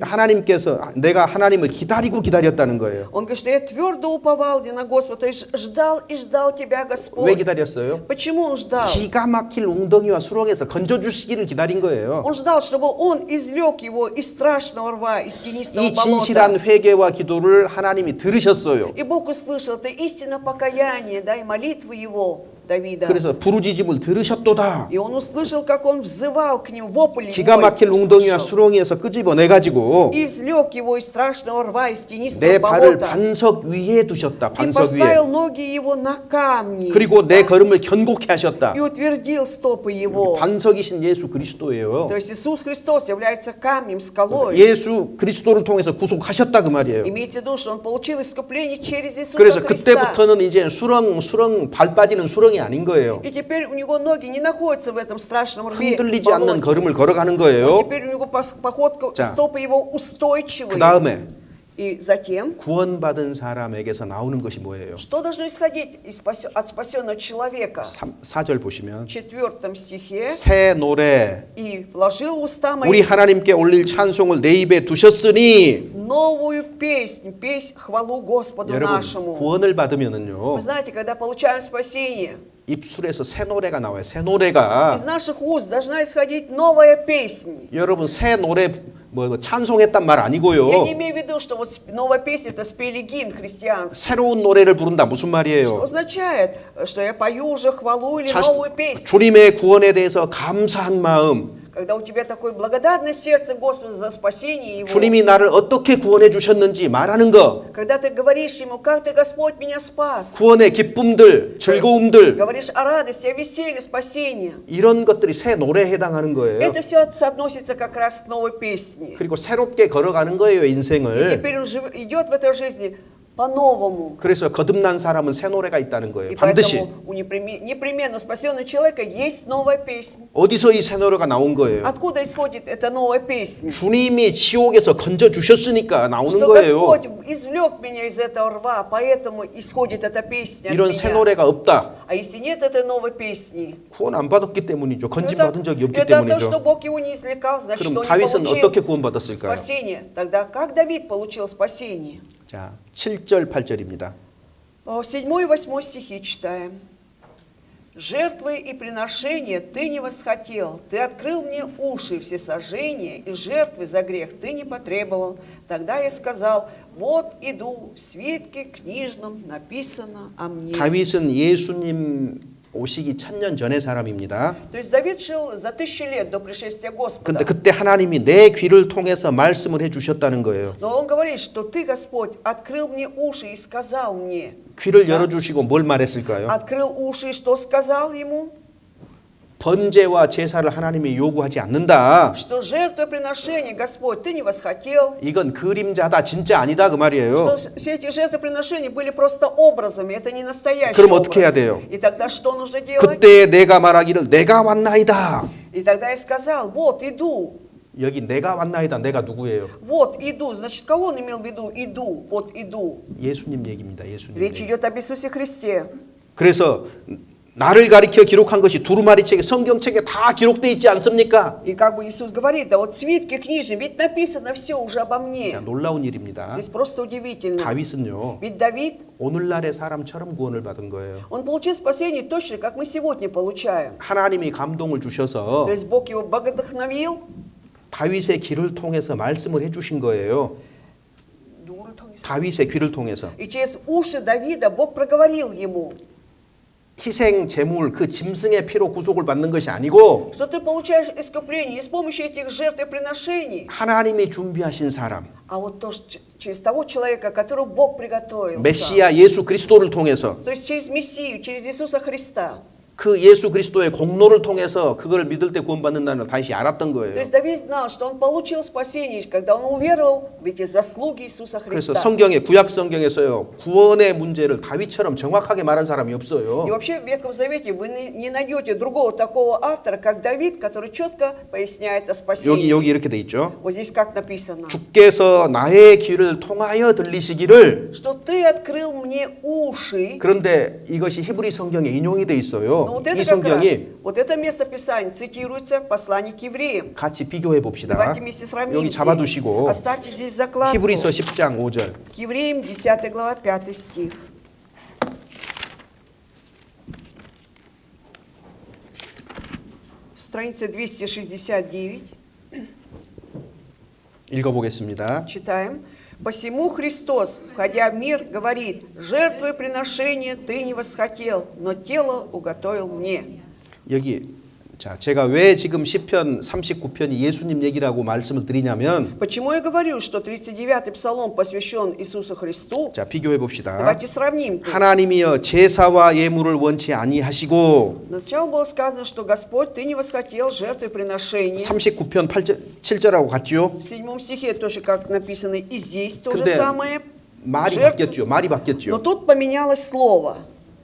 S1: 하나님께서 내가 하나님을 기다렸다는 거예요.
S2: Он говорит, что я твердо уповал на Господа, то есть ждал и ждал тебя,
S1: 왜
S2: Господь.
S1: 기다렸어요?
S2: Почему он ждал?
S1: 기가 막힐 웅덩이와 수렁에서 건져주시기를 기다린 거예요.
S2: Он ждал, чтобы он извлек его из страшного рва, из тенистого
S1: 이 진실한
S2: болота.
S1: 회개와 기도를 하나님이 들으셨어요.
S2: И Бог услышал это истинное покаяние, да, и молитву его, Давида.
S1: 그래서 부르짖음을 들으셨도다.
S2: И он услышал, как он взывал к нему, вопль
S1: 기가
S2: его
S1: 막힐 웅덩이와
S2: услышал.
S1: 수렁에서 끄집어내가지고
S2: И извлек его из страшного рва, из тенистого
S1: 내 발을
S2: болота.
S1: 반석 위에 두셨다.
S2: И
S1: 반석 위에.
S2: поставил ноги его на камни.
S1: 그리고 내 걸음을 견고케 하셨다.
S2: И утвердил стопы его.
S1: 반석이신 예수 그리스도예요.
S2: То есть Иисус Христос является камнем, скалой.
S1: 예수 그리스도를 통해서 구속하셨다 그 말이에요.
S2: Имейте в виду, что он получил искупление через Иисуса
S1: 그래서
S2: Христа.
S1: 그때부터는 이제 수렁 발 빠지는 수렁이 아닌 거예요.
S2: И теперь у него ноги не находятся в этом страшном рве.
S1: 흔들리지 않는
S2: болоте.
S1: 걸음을 걸어가는 거예요.
S2: Теперь у него походка,
S1: 자,
S2: стопы его устойчивые.
S1: 그 다음에
S2: И затем,
S1: 구원받은 사람에게서 나오는 것이 뭐예요?
S2: что должно исходить от спасенного человека?
S1: 4절 보시면
S2: В 4 стихе.
S1: 새 노래
S2: И вложил в уста
S1: 우리
S2: мои
S1: 하나님께 올릴 찬송을 내 입에 두셨으니
S2: новую песнь, песнь хвалу Господу
S1: 여러분
S2: нашему.
S1: 구원을 받으면은요
S2: Вы знаете, когда получаем спасение,
S1: 입술에서 새 노래가 나와요. 새 노래가
S2: из наших уст должна исходить новая песнь.
S1: 여러분 새 노래 뭐 찬송했단 말 아니고요.
S2: Я не имею в виду, что вот новая песня это спели гимн христианский.
S1: 새로운 노래를 부른다 무슨
S2: Что
S1: 말이에요?
S2: означает, что я пою уже хвалу или
S1: 자신-
S2: новую песню.
S1: 주님의 구원에 대해서 감사한 마음,
S2: Когда у тебя такое благодарное сердце Господу за спасение Его.
S1: 주님이 나를 어떻게 구원해 주셨는지 말하는 거,
S2: Когда ты говоришь Ему, как ты, Господь, меня спас.
S1: 구원의 기쁨들, 즐거움들
S2: Говоришь о радости, о веселье спасения.
S1: 이런 것들이 새 노래에 해당하는 거예요.
S2: Это все соотносится как раз к новой песне.
S1: 그리고 새롭게 걸어가는 거예요,
S2: И
S1: 인생을.
S2: теперь он идет в этой жизни по-новому.
S1: 그래서 거듭난 사람은 새 노래가 있다는 거예요.
S2: И
S1: 반드시.
S2: поэтому у непременно у спасенного человека есть новая песня.
S1: 어디서 이 새 노래가 나온 거예요?
S2: Откуда исходит эта новая песня?
S1: 주님이 지옥에서 건져 주셨으니까 나오는
S2: Что
S1: 거예요.
S2: Господь извлек меня из этого рва, поэтому исходит эта песня от
S1: 이런 새
S2: меня.
S1: 노래가 없다.
S2: А если нет этой новой песни,
S1: 구원 안 받았기 때문이죠. 건진
S2: это,
S1: 받은 적이 없기
S2: это то, что
S1: 때문이죠.
S2: Бог его не извлекал, значит,
S1: 그럼
S2: что он не
S1: 다윗은 어떻게
S2: получил
S1: 구원받았을까요?
S2: спасение. Тогда как Давид получил спасение?
S1: 자, 7절 8절입니다.
S2: 7 и 8 стихи читаем. «Жертвы и приношения ты не восхотел, ты открыл мне уши всесожжения, и жертвы за грех ты не потребовал. Тогда я сказал, вот иду, в свитке книжном написано о мне».
S1: 다윗은 예수님 오시기 1000년 전의 사람입니다.
S2: То есть Давид жил за 1000 лет до пришествия Господа.
S1: 근데 그때 하나님이 내 귀를 통해서 말씀을 해 주셨다는 거예요.
S2: Но он говорит, что ты, Господь, открыл мне уши и сказал мне.
S1: 귀를 열어 주시고 뭘 말했을까요?
S2: Открыл уши и что сказал ему?
S1: 번제와 제사를 하나님이 요구하지 않는다.
S2: Что жертвоприношение, Господь, ты не восхотел.
S1: 이건 그림자다, 진짜 아니다 그 말이에요.
S2: Что все эти жертвоприношения были просто образами, это не настоящий
S1: 그럼
S2: образ.
S1: 어떻게 해야 돼요?
S2: И тогда что нужно делать?
S1: 그때 내가 말하기를 내가 왔나이다.
S2: И тогда я сказал, вот иду,
S1: 여기 내가 왔나이다. 내가 누구예요?
S2: вот иду. Значит, кого он имел в виду? Иду, вот иду.
S1: 예수님 얘기입니다. 예수님
S2: Речь
S1: 얘기.
S2: идет об Иисусе Христе.
S1: 그래서 나를 가리켜 기록한 것이 두루마리책에 성경책에 다 기록돼 있지 않습니까?
S2: И как бы Иисус говорит, да вот свитки книжные, ведь написано все уже обо
S1: 자,
S2: мне.
S1: 놀라운 일입니다.
S2: Здесь просто удивительно.
S1: 다윗은요.
S2: Ведь Давид,
S1: 오늘날의 사람처럼 구원을 받은 거예요.
S2: он получил спасение точно, как мы сегодня получаем.
S1: 하나님이 감동을 주셔서
S2: То есть Бог его боготохновил.
S1: 다윗의 귀를 통해서 말씀을 해 주신 거예요. 다윗의 귀를 통해서
S2: И через уши Давида Бог проговорил ему,
S1: 희생 제물 그 짐승의 피로 구속을 받는 것이 아니고
S2: что ты получаешь искупление не с помощью этих жертв и приношений,
S1: 하나님이 준비하신 사람
S2: а вот то, через того человека, которого Бог приготовил.
S1: 메시아 예수 그리스도를 통해서
S2: То есть через Мессию, через Иисуса Христа.
S1: 그 예수 그리스도의 공로를 통해서 그걸 믿을 때 구원받는다는 다윗이 알았던
S2: То
S1: 거예요.
S2: есть Давид знал, что он получил спасение, когда он уверовал в эти заслуги Иисуса
S1: 그래서
S2: Христа.
S1: 성경에 구약 성경에서요 구원의 문제를 다윗처럼 정확하게 말한 사람이 없어요.
S2: И вообще в Ветхом Завете вы не найдете другого такого автора, как Давид, который четко поясняет о спасении.
S1: 여기 이렇게 돼 있죠.
S2: Вот здесь как написано,
S1: 주께서 나의 귀를 통하여 들리시기를.
S2: что ты открыл мне уши.
S1: 그런데 이것이 히브리 성경에 인용이 돼
S2: Но
S1: 있어요.
S2: вот
S1: 이
S2: это как раз,
S1: 성경이
S2: вот это место Писания цитируется в послании к евреям.
S1: 같이 비교해 봅시다.
S2: Давайте вместе сравним
S1: 여기
S2: здесь.
S1: 잡아두시고
S2: Оставьте здесь закладку.
S1: 히브리서 10장 5절.
S2: К евреям 10 глава 5 стих. Страница 269.
S1: 읽어보겠습니다.
S2: Читаем. «Посему Христос, входя в мир, говорит, жертвы приношения ты не восхотел, но тело уготовил мне».
S1: 여기 자, 제가 왜 지금 시편 39편이 예수님 얘기라고 말씀을 드리냐면
S2: Почему я говорю, что 39-й псалом посвящен Иисусу Христу?
S1: 자, 비교해 봅시다.
S2: Давайте сравним.
S1: 하나님이여 제사와 예물을 원치 아니하시고
S2: Сначала было сказано, что Господь, ты не восхотел жертвы приношения.
S1: 39편 7절하고 같죠?
S2: В 7 стихе тоже как написано, и здесь то же
S1: 근데
S2: самое.
S1: 말이
S2: Жертв-
S1: 바뀌었죠. 말이
S2: Но
S1: 바뀌었죠.
S2: тут поменялось слово.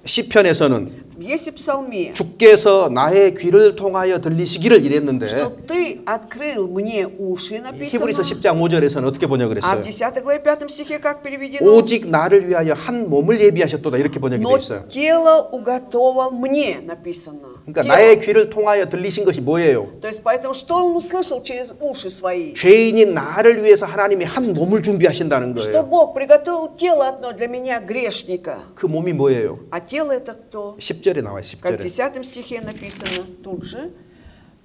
S1: 시편에서는
S2: В Есе псалме,
S1: 주께서 나의 귀를 통하여 들리시기를
S2: что
S1: 이랬는데
S2: ты открыл мне уши,
S1: 히브리서
S2: написано.
S1: 10장 5절에서는 어떻게 번역을
S2: А в
S1: 했어요?
S2: 10 главе 5 стихе как переведено?
S1: 오직 나를 위하여 한 몸을 예비하셨도다 이렇게 번역이 돼
S2: Но
S1: 있어요.
S2: тело уготовал мне, написано.
S1: 그러니까
S2: тело.
S1: 나의 귀를 통하여 들리신 것이 뭐예요?
S2: То есть поэтому что он услышал через уши свои?
S1: 죄인인 나를 위해서 하나님이 한 몸을 준비하신다는
S2: Что
S1: 거예요.
S2: Бог приготовил тело одно для меня, грешника.
S1: 그 몸이 뭐예요?
S2: А тело это кто?
S1: 10절에 나와요.
S2: Как в
S1: 10절에.
S2: 10 стихе написано тут же.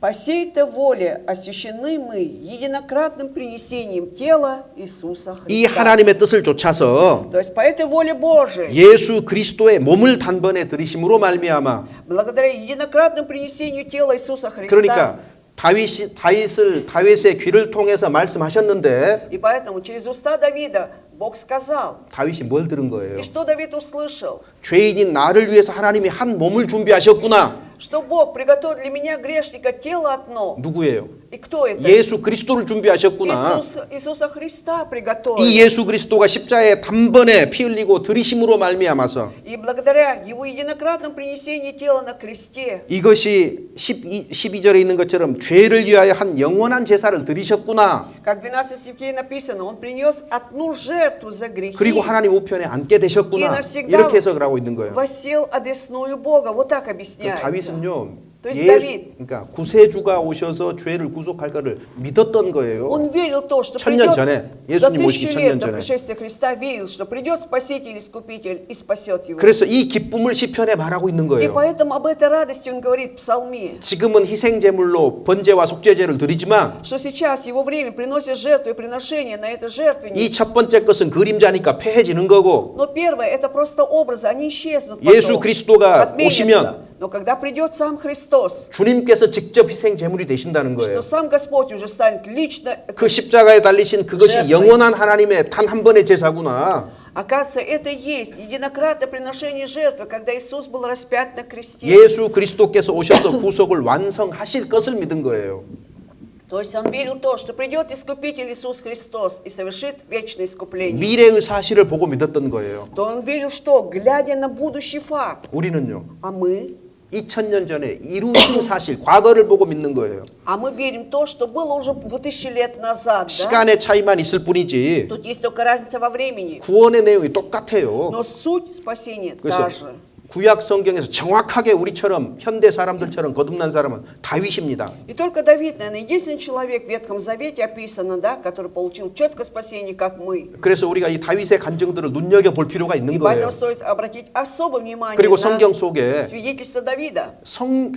S2: «По сей-то воле освящены мы единократным принесением тела Иисуса
S1: 이
S2: Христа».
S1: 하나님의 뜻을 쫓아서
S2: То есть по этой воле Божией,
S1: 예수 그리스도의 몸을 단번에 들이심으로 말미암아
S2: благодаря единократному принесению тела Иисуса Христа,
S1: 그러니까 다윗의 귀를 통해서 말씀하셨는데
S2: и поэтому через уста Давида Бог сказал,
S1: 다윗이 뭘 들은 거예요?
S2: и что Давид услышал?
S1: 죄인인 나를 위해서 하나님이 한 몸을 준비하셨구나.
S2: Что Бог приготовил для меня, грешника, тело одно.
S1: 누구예요?
S2: И кто это?
S1: 예수 그리스도를 준비하셨구나.
S2: Иисуса Христа приготовил.
S1: 이 예수 그리스도가 십자가에 단번에 피 흘리고 들이심으로 말미암아서
S2: И благодаря Его единократному принесению тела на кресте,
S1: 이것이 12절에 있는 것처럼 죄를 위하여 한 영원한 제사를 드리셨구나.
S2: как в 12 стихе написано, Он принес одну жертву за грехи
S1: 그리고 하나님 우편에 앉게
S2: и
S1: 되셨구나.
S2: навсегда
S1: 이렇게 해석을 하고 있는 거예요.
S2: воссел одесную Бога. Вот так
S1: 그
S2: объясняется.
S1: 다윗은요.
S2: То есть Давид,
S1: 그러니까 구세주가 오셔서 죄를 구속할 것을 믿었던 거예요.
S2: он верил в то, что
S1: 1000년
S2: придет
S1: 전에,
S2: за
S1: 예수님
S2: 1000
S1: 오시기
S2: лет
S1: 1000년
S2: до
S1: 전에.
S2: пришествия Христа, верил, что придет Спаситель, Искупитель и спасет его.
S1: 그래서 이 기쁨을 시편에 말하고 있는
S2: И
S1: 거예요.
S2: поэтому об этой радости он говорит в Псалме,
S1: 지금은 희생 제물로 번제와 속죄제를 드리지만
S2: что сейчас его время приносит жертву и приношение на это жертвенник.
S1: 이 첫 번째 것은 그림자니까 패해지는 거고
S2: Но первое, это просто образы, они исчезнут
S1: 예수
S2: потом,
S1: 그리스도가
S2: отменятся.
S1: 오시면
S2: Но когда придет сам Христос,
S1: 주님께서 직접 희생 제물이 되신다는 거예요.
S2: что сам Господь уже станет лично,
S1: 그 십자가에 달리신 그것이
S2: жертвой.
S1: 영원한 하나님의 단 한 번의 제사구나.
S2: оказывается, это и есть единократное приношение жертвы, когда Иисус был распят на кресте.
S1: 예수 그리스도께서 오셔서 구속을 완성하실 것을 믿은 거예요.
S2: То есть он верил в то, что придет Искупитель Иисус Христос и совершит вечное искупление.
S1: 미래의 사실을 보고 믿었던 거예요.
S2: То он верил, что, глядя на будущий факт,
S1: 우리는요.
S2: а мы
S1: 2000년 전에 이루신 사실, 과거를 보고 믿는 거예요.
S2: верим в то, что было уже 2000 лет назад. Да?
S1: 시간의 차이만 있을 뿐이지
S2: Тут есть только разница во времени.
S1: 구원의 내용이 똑같아요.
S2: Но суть спасения та
S1: 그래서
S2: же.
S1: 구약 성경에서 정확하게 우리처럼 현대 사람들처럼 거듭난 사람은 다윗입니다.
S2: И только Давид, наверное, единственный человек в Ветхом Завете описано, да, который получил четкое спасение, как мы.
S1: 그래서 우리가 이 다윗의 간증들을 눈여겨 볼 필요가 있는
S2: И
S1: 거예요.
S2: поэтому стоит обратить особое внимание
S1: 그리고
S2: на
S1: 성경 속에
S2: свидетельство Давида.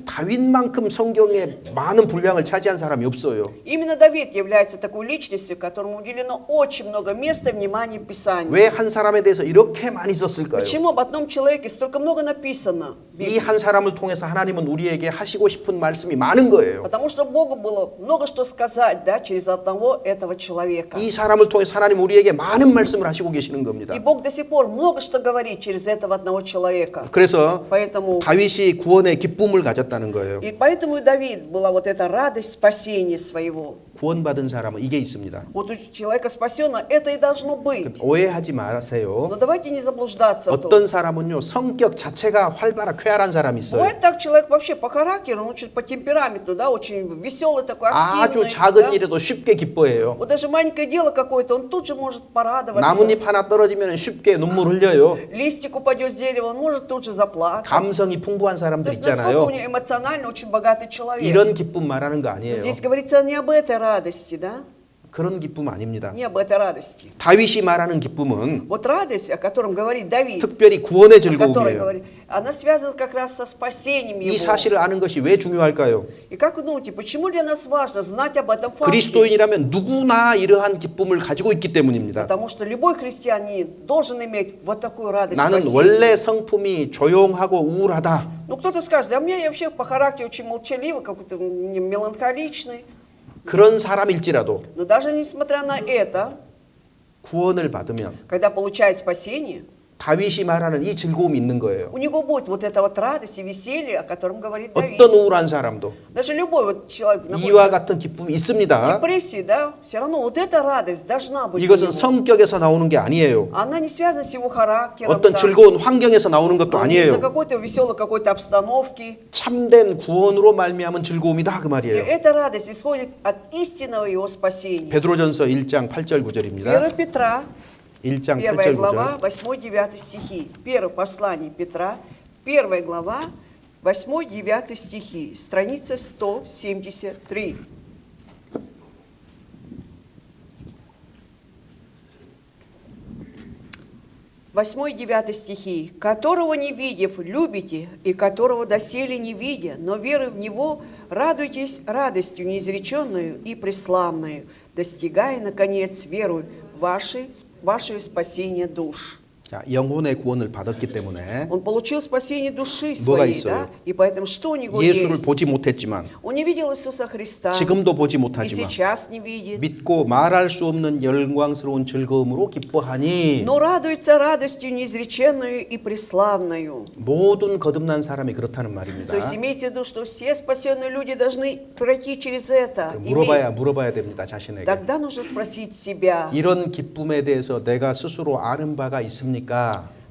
S1: 다윗만큼 성경에 많은 분량을 차지한 사람이 없어요.
S2: Именно Давид является такой личностью, которому уделено очень много места и внимания в Писании.
S1: 왜 한 사람에 대해서 이렇게 많이 썼을까요?
S2: Почему об одном человеке столько много написано? в
S1: 이
S2: Библии?
S1: 한 사람을 통해서 하나님은 우리에게 하시고 싶은 말씀이 많은 거예요.
S2: Потому что Богу было много что сказать, да, через одного этого человека.
S1: 이 사람을 통해서 하나님 우리에게 많은 말씀을 하시고 계시는 겁니다.
S2: И Бог до сих пор много что говорит через этого одного человека.
S1: 그래서
S2: Поэтому
S1: 다윗이 구원의 기쁨을 가졌다는 거예요.
S2: И поэтому у Давида была вот эта радость спасения своего.
S1: 구원받은 사람은 이게 있습니다.
S2: Вот у человека спасенного это и должно быть.
S1: 오해하지 마세요.
S2: Но давайте не заблуждаться. в том.
S1: 어떤 사람은요 성격 자체가 활발하고 쾌활한 사람이 있어요.
S2: Бывает так, человек вообще по характеру, он чуть по темпераменту, да, очень веселый такой,
S1: 아주
S2: активный.
S1: 작은
S2: да.
S1: 일에도 쉽게 기뻐해요.
S2: Вот даже маленькое дело какое-то, он тут же может порадоваться.
S1: 나뭇잎 하나 떨어지면 쉽게 눈물 흘려요.
S2: Листик упадет с дерева, он может тут же заплакать.
S1: 감성이 풍부한
S2: То
S1: 사람들
S2: есть насколько
S1: 있잖아요.
S2: у него эмоционально очень богатый человек.
S1: 이런 기쁨 말하는 거
S2: Но
S1: 아니에요.
S2: здесь говорится не об этой радости, да?
S1: 그런 기쁨 아닙니다.
S2: Не об этой радости.
S1: 다윗이 말하는 기쁨은
S2: Вот радость, о котором говорит Давид,
S1: 특별히 구원의
S2: о которой
S1: 즐거움이에요.
S2: говорит, она связана как раз со спасением
S1: 이
S2: его.
S1: 사실을 아는 것이 왜 중요할까요?
S2: И как вы думаете, почему для нас важно знать об этом факте?
S1: 그리스도인이라면 누구나 이러한 기쁨을 가지고 있기 때문입니다.
S2: Потому что любой христианин должен иметь вот такую радость
S1: 나는
S2: спасения.
S1: 원래 성품이 조용하고 у울하다.
S2: Ну, кто-то скажет, да, у меня я вообще по характеру очень молчаливый, какой-то меланхоличный.
S1: 그런 사람일지라도
S2: Но даже несмотря на это,
S1: 구원을 받으면
S2: когда получает спасение,
S1: 다윗이 말하는 이 즐거움이 있는 거예요.
S2: у него будет вот эта вот радость и веселье, о котором говорит Давид.
S1: 어떤 우울한 사람도
S2: Даже любой вот человек
S1: 이와
S2: находится
S1: 같은 기쁨이
S2: в
S1: 있습니다.
S2: депрессии, да, все равно вот эта радость должна быть у
S1: 이것은
S2: него.
S1: 성격에서 나오는 게 아니에요.
S2: Она не связана с его характером,
S1: 어떤
S2: да,
S1: 즐거운 환경에서 나오는 것도
S2: не из-за
S1: 아니에요.
S2: какой-то веселой какой-то обстановки.
S1: 참된 구원으로 말미암은 즐거움이다 그
S2: И
S1: 말이에요.
S2: эта радость исходит от истинного его спасения.
S1: 베드로전서 1장 8절 9절입니다.
S2: 1 Петра,
S1: 1장
S2: 1
S1: 8절
S2: глава,
S1: 9절.
S2: 8-9 стихи. Первое послание Петра, 1 глава, 8-9 стихи, страница 173. Восьмой и 9 стихи. «Которого не видев, любите, и которого доселе не видя, но веры в Него, радуйтесь радостью неизреченную и преславную, достигая, наконец, веру ваше спасение душ».
S1: 자, 영혼의 구원을 받았기 때문에
S2: Он получил спасение души
S1: 뭐가
S2: своей,
S1: 있어요?
S2: да? И поэтому что у него
S1: 예수를
S2: есть?
S1: 보지 못했지만
S2: Он не видел Иисуса Христа,
S1: 지금도 보지
S2: и
S1: 못하지만
S2: сейчас не видит,
S1: 믿고 말할 수 없는 영광스러운 즐거움으로 기뻐하니
S2: но радуется радостью неизреченную и преславную.
S1: 모든 거듭난 사람이 그렇다는 말입니다.
S2: То есть имейте в виду, что все спасенные люди должны пройти через это.
S1: 물어봐야 됩니다. 자신에게.
S2: Тогда нужно спросить себя,
S1: 이런 기쁨에 대해서 내가 스스로 아는 바가 있습니까?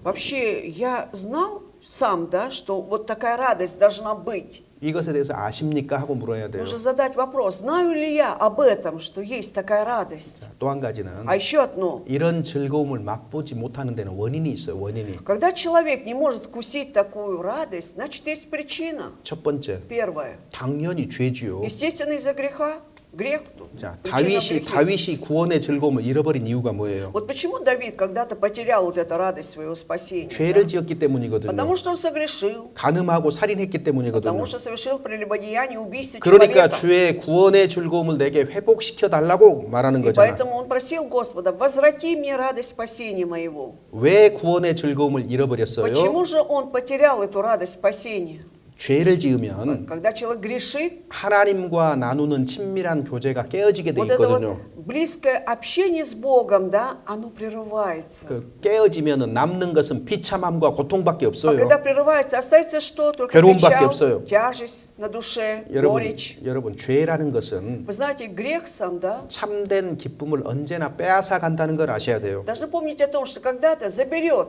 S2: вообще я знал сам, да, что вот такая радость должна быть?
S1: 이것에 대해서 아십니까? 하고 물어야 돼요.
S2: Нужно задать вопрос, знаю ли я об этом, что есть такая радость?
S1: 또 한 가지는
S2: А еще одно.
S1: 이런 즐거움을 맛보지 못하는 데는 원인이 있어요. 원인이.
S2: Когда человек не может вкусить такую радость, значит, есть причина.
S1: 첫 번째,
S2: Первое.
S1: 당연히 죄지요.
S2: Естественно, из-за греха. Грех.
S1: 자,
S2: Причина в грехе.
S1: 다윗이 구원의 즐거움을 잃어버린 이유가 뭐예요?
S2: Вот почему Давид когда-то потерял вот эту радость своего спасения?
S1: 죄를
S2: да?
S1: 지었기 때문이거든요.
S2: Потому что он согрешил.
S1: 간음하고 살인했기 때문이거든요.
S2: Потому что совершил прелюбодеяние, убийство
S1: 그러니까
S2: человека.
S1: 주의 구원의 즐거움을 내게 회복시켜 달라고 말하는
S2: И
S1: 거잖아.
S2: поэтому он просил Господа, возврати мне радость спасения моего.
S1: 왜 구원의 즐거움을 잃어버렸어요?
S2: Почему же он потерял эту радость спасения?
S1: 죄를 지으면
S2: Когда человек грешит,
S1: 하나님과 나누는 친밀한 교제가 깨어지게 돼
S2: вот это
S1: 있거든요.
S2: вот близкое общение с Богом, да, оно прерывается.
S1: 그 깨어지면 남는 것은 비참함과 고통밖에
S2: А
S1: 없어요.
S2: когда прерывается, остается что? Только
S1: 괴로움밖에
S2: печаль,
S1: 없어요.
S2: тяжесть на душе, горечь.
S1: 여러분 죄라는 것은
S2: Вы знаете, грех сам, да,
S1: 참된 기쁨을 언제나 빼앗아 간다는 걸 아셔야 돼요.
S2: должны помнить о том, что когда-то заберет.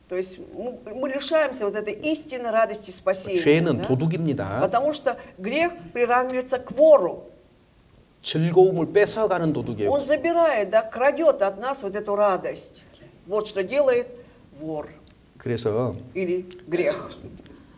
S2: То есть мы лишаемся вот этой истинной радости спасения.
S1: 죄는
S2: да?
S1: 도둑입니다.
S2: Потому что грех приравнивается к вору.
S1: 즐거움을 뺏어가는 도둑이에요.
S2: Он забирает, да, крадет от нас вот эту радость. Вот что делает вор
S1: 그래서
S2: или грех.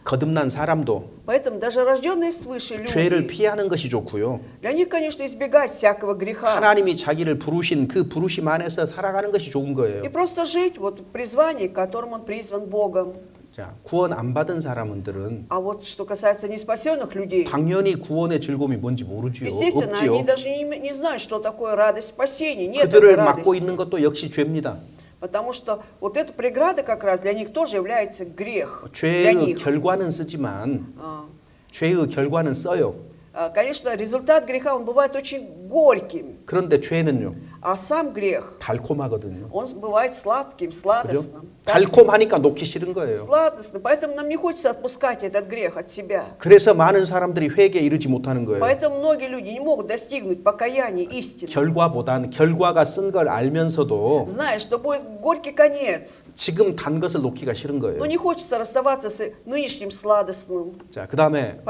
S1: 거듭난 사람도
S2: Поэтому даже рожденные свыше
S1: 죄를
S2: люди,
S1: 피하는 것이 좋고요.
S2: для них, конечно, избегать всякого греха.
S1: 하나님이 자기를 부르신 그 부르심 안에서 살아가는 것이 좋은 거예요.
S2: И просто жить вот в призвании, к которому он призван Богом.
S1: 자, 구원 안 받은 사람들은
S2: А вот что касается неспасенных людей,
S1: 당연히 구원의 즐거움이 뭔지 모르지요.
S2: естественно, они
S1: 없지요.
S2: даже не знают, что такое радость спасения. Нет этой
S1: 그들을 막고
S2: радости.
S1: 있는 것도 역시 죄입니다.
S2: Потому что вот эта преграда как раз для них тоже является грех.
S1: 죄의
S2: Для них.
S1: 결과는 쓰지만
S2: А,
S1: 죄의 결과는 써요.
S2: Конечно, результат греха, он бывает очень горьким.
S1: 그런데 죄는요.
S2: А сам грех,
S1: 달콤하거든요.
S2: он бывает сладким,
S1: 그죠?
S2: сладостным.
S1: 달콤하니까 놓기 싫은 거예요.
S2: Сладостным. Поэтому нам не хочется отпускать этот грех от себя.
S1: 그래서 많은 사람들이 회개에 이르지 못하는 거예요.
S2: Поэтому многие люди не могут достигнуть покаяния истины.
S1: 결과보단 결과가 쓴 걸 알면서도
S2: Зная, что будет горький конец.
S1: 지금 단 것을 놓기가 싫은 거예요.
S2: Но не хочется расставаться с нынешним сладостным.
S1: 자, 그다음에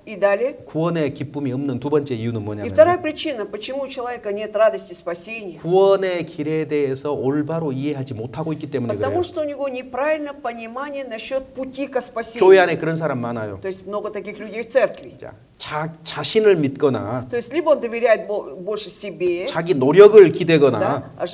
S2: И далее.
S1: 구원의 기쁨이 없는 두 번째 이유는
S2: И вторая
S1: 뭐냐면
S2: причина, почему у человека нет радости спасения.
S1: 구원의 길에 대해서 올바로 이해하지 못하고 있기 때문에 그래요.
S2: Потому что у него неправильное понимание насчет пути к
S1: 교회
S2: спасению.
S1: 안에 그런 사람 많아요.
S2: То есть много таких людей в церкви.
S1: 자, 자신을 믿거나
S2: То есть либо он доверяет больше себе,
S1: 자기 노력을 기대거나
S2: да,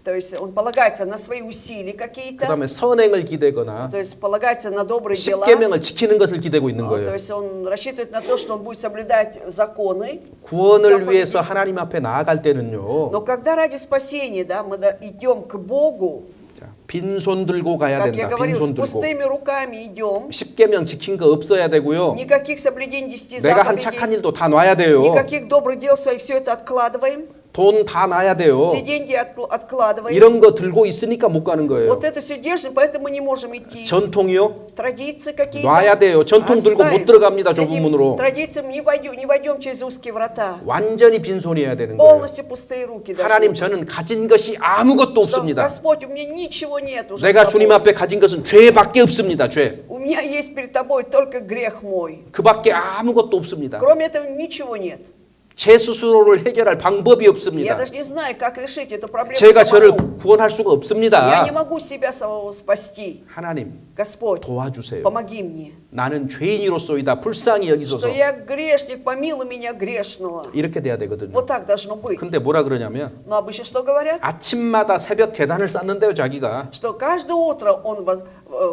S2: то есть он полагается на свои усилия какие-то,
S1: 그다음에 선행을 기대거나
S2: то есть полагается на добрые дела,
S1: 십계명을 지키는 것을 기대고 있는
S2: то
S1: 거예요.
S2: есть он рассчитывает на то, что он будет соблюдать законы.
S1: 구원을
S2: заповеди.
S1: 위해서 하나님 앞에 나아갈 때는요.
S2: Но когда ради спасения, да, мы идем к Богу,
S1: 자, 빈손 들고 가야
S2: как я
S1: 된다.
S2: говорил, с
S1: 빈손 들고.
S2: пустыми руками идем,
S1: 십계명 지킨 거 없어야 되고요.
S2: никаких соблюдений 10
S1: 내가 한 착한
S2: заповедей,
S1: 일도 다 놔야 돼요.
S2: никаких добрых дел своих, все это откладываем,
S1: 돈 다 놔야 돼요.
S2: все деньги откладываем.
S1: 이런 거 들고 있으니까 못 가는 거예요.
S2: Вот это все держим, поэтому мы не можем идти.
S1: 전통이요?
S2: Традиции какие-то.
S1: 놔야 돼요. 전통 들고
S2: оставим.
S1: 못 들어갑니다.
S2: С
S1: 좁은
S2: этим
S1: 문으로.
S2: традициям не войдем через узкие врата.
S1: 완전히 빈손이어야 되는 거예요.
S2: Полностью пустые руки.
S1: 하나님 저는 가진 것이 아무것도
S2: Что,
S1: 없습니다.
S2: Господь, у меня ничего нет уже.
S1: 내가
S2: с
S1: 주님
S2: собой.
S1: 앞에 가진 것은 죄밖에 없습니다. 죄.
S2: У меня есть перед тобой только грех мой.
S1: 그밖에 아무것도 없습니다.
S2: Кроме этого ничего нет.
S1: 제 스스로를 해결할 방법이
S2: Я
S1: 없습니다.
S2: даже не знаю, как решить эту проблему
S1: 제가 저를
S2: самому.
S1: 구원할 수가
S2: Я
S1: 없습니다.
S2: не могу себя самого спасти.
S1: 하나님
S2: Господь,
S1: 도와주세요.
S2: помоги мне.
S1: 나는 죄인으로소이다 불쌍히 여기소서.
S2: Что я грешник, помилуй меня грешного.
S1: 이렇게 돼야 되거든요.
S2: Вот так должно быть.
S1: 근데 뭐라 그러냐면
S2: Но обычно что говорят?
S1: 아침마다 새벽 제단을 쌓는데요, 자기가.
S2: Что каждое утро он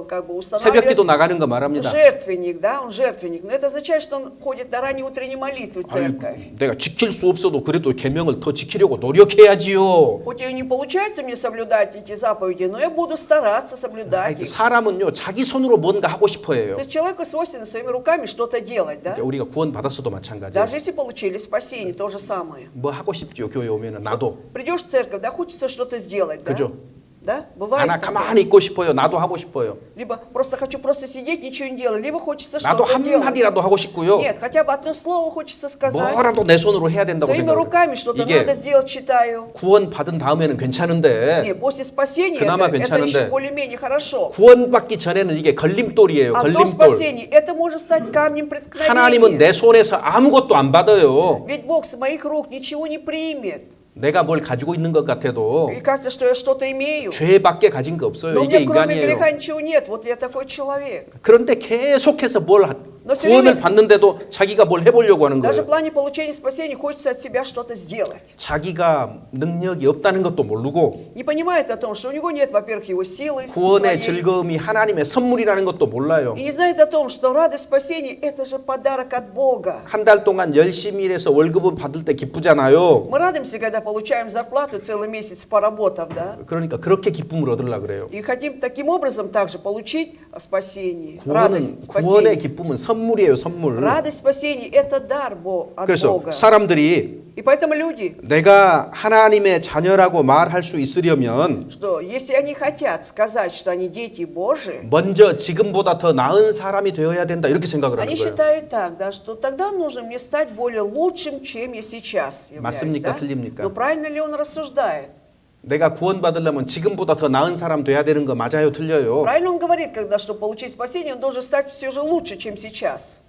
S2: как бы
S1: 새벽기도
S2: устанавливает
S1: 나가는 거 말합니다.
S2: жертвенник, да, он жертвенник. Но это означает, что он ходит на ранней утренней молитвы в
S1: 아유,
S2: церковь.
S1: 내가 지킬 수 없어도 그래도 계명을 더 지키려고 노력해야지요.
S2: Хоть и не получается мне соблюдать эти заповеди, но я буду стараться соблюдать
S1: 아니,
S2: их.
S1: 사람은요 자기 손으로 뭔가 하고 싶어해요.
S2: То есть человеку свойственно своими руками что-то делать, да?
S1: 우리가 구원 받았어도 마찬가지예요.
S2: Даже если получили спасение, то же самое.
S1: 뭐 하고 싶지요, 교회 오면은 나도.
S2: Придешь в церковь, да, хочется что-то сделать, да?
S1: 그죠?
S2: Да? Бывает
S1: 하나
S2: такое.
S1: 가만히 있고 싶어요. 나도 하고 싶어요.
S2: Либо просто хочу просто сидеть, ничего не делать, либо хочется
S1: 나도
S2: что-то делать.
S1: 한마디라도 하고 싶고요.
S2: Нет, хотя бы одно слово хочется сказать.
S1: 뭐라도 내 손으로 해야 된다고
S2: Своими
S1: 생각해요.
S2: руками что-то
S1: 이게
S2: надо сделать, считаю.
S1: 구원 받은 다음에는 괜찮은데
S2: Нет, после спасения
S1: 그나마
S2: это
S1: 괜찮은데.
S2: еще более-менее хорошо.
S1: 구원받기 전에는 이게 걸림돌이에요.
S2: А до
S1: 걸림돌.
S2: спасения это может стать камнем
S1: 하나님은
S2: преткновения.
S1: 내 손에서 아무것도 안 받아요.
S2: Ведь Бог с моих рук ничего не примет.
S1: 내가 뭘 가지고 있는 것 같아도
S2: И кажется, что я что-то имею.
S1: 죄밖에 가진 거 없어요.
S2: Но у
S1: 이게
S2: меня кроме
S1: 인간이에요.
S2: греха ничего нет. Вот я такой человек.
S1: 그런데 계속해서 뭘
S2: Но всё
S1: 구원을
S2: время-
S1: 받는데도 자기가 뭘 해보려고 하는
S2: Даже в
S1: 거예요.
S2: плане получения спасения хочется от себя что-то сделать.
S1: 자기가 능력이 없다는 것도 모르고
S2: Не понимает о том, что у него нет, во-первых, его силы
S1: 구원의
S2: своей,
S1: 즐거움이 하나님의 선물이라는 것도 몰라요.
S2: и не знает о том, что радость спасения – это же подарок от Бога.
S1: 한 달 동안 열심히 일해서 월급은 받을 때 기쁘잖아요.
S2: Мы радуемся, когда получаем зарплату целый месяц поработав, да?
S1: 그러니까 그렇게 기쁨을 얻으려고 그래요.
S2: И хотим таким образом также получить спасение,
S1: 구원은,
S2: радость
S1: 구원의
S2: спасения.
S1: 기쁨은 선물이에요, 선물.
S2: Радость спасения – это дар от
S1: 그래서
S2: Бога.
S1: 사람들이
S2: И поэтому люди,
S1: 내가 하나님의 자녀라고 말할 수 있으려면
S2: что если они хотят сказать, что они дети Божии,
S1: 먼저 지금보다 더 나은 사람이 되어야 된다 이렇게 생각을 하는
S2: они
S1: 거예요.
S2: считают так, да, что тогда нужно мне стать более лучшим, чем я сейчас являюсь.
S1: 맞습니까?
S2: Да?
S1: 틀립니까?
S2: Но правильно ли он рассуждает?
S1: 내가 구원받으려면 지금보다 더 나은 사람 돼야 되는 거 맞아요, 틀려요?
S2: Правильно он говорит, когда, чтобы получить спасение, он должен стать все же лучше, чем сейчас.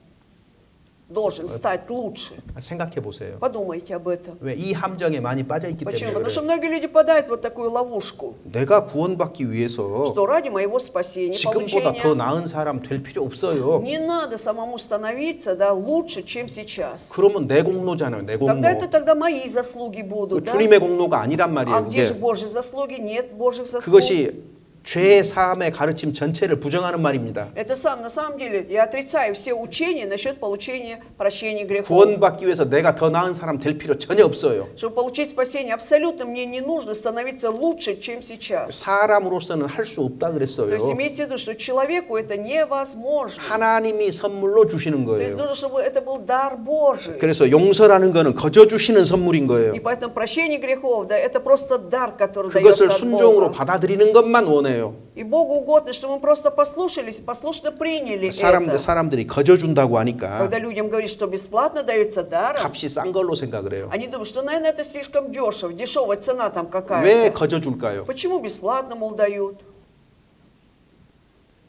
S2: Должен стать лучше.
S1: 생각해 보세요.
S2: Подумайте об этом.
S1: 왜 이 함정에 많이 빠져 있기
S2: Почему?
S1: 때문에
S2: Потому что
S1: 그래요.
S2: многие люди попадают в вот такую ловушку,
S1: 내가 구원받기 위해서
S2: что ради моего спасения,
S1: 지금보다 더
S2: получения,
S1: 나은 사람 될 필요 없어요.
S2: не надо самому становиться, да, лучше, чем сейчас.
S1: 그러면 내 공로잖아요, 내 공로.
S2: Когда это тогда мои заслуги будут, да?
S1: 주님의 공로가 아니란
S2: А
S1: 말이에요.
S2: где же
S1: 그게
S2: Божьи заслуги? Нет Божьих заслуг.
S1: 그것이 죄 사함의 가르침 전체를 부정하는 말입니다.
S2: Это на самом деле, я отрицаю все учения насчет получения прощения грехов.
S1: 구원받기 위해서 내가 더 나은 사람 될 필요 전혀 없어요.
S2: Чтобы получить спасение, абсолютно мне не нужно становиться лучше, чем сейчас.
S1: 사람으로서는 할 수 없다
S2: То
S1: 그랬어요.
S2: есть имейте в виду, что человеку это невозможно.
S1: 하나님이 선물로 주시는
S2: То есть
S1: 거예요.
S2: нужно, чтобы это был дар Божий.
S1: 그래서 용서라는 거는 거저 주시는 선물인 거예요.
S2: И поэтому прощение грехов, да, это просто дар, который дается
S1: 그것을
S2: от
S1: 순종으로
S2: Бога.
S1: 받아들이는 것만 원해요.
S2: И Богу угодно, что мы просто послушались, послушно приняли это.
S1: 사람들이 거저 준다고 하니까
S2: Когда людям говорят, что бесплатно дается даром,
S1: 값이 싼 걸로 생각을 해요.
S2: они думают, что, наверное, это слишком дешево, дешевая цена там
S1: 왜
S2: какая-то.
S1: 거저 줄까요?
S2: Почему бесплатно, мол, дают?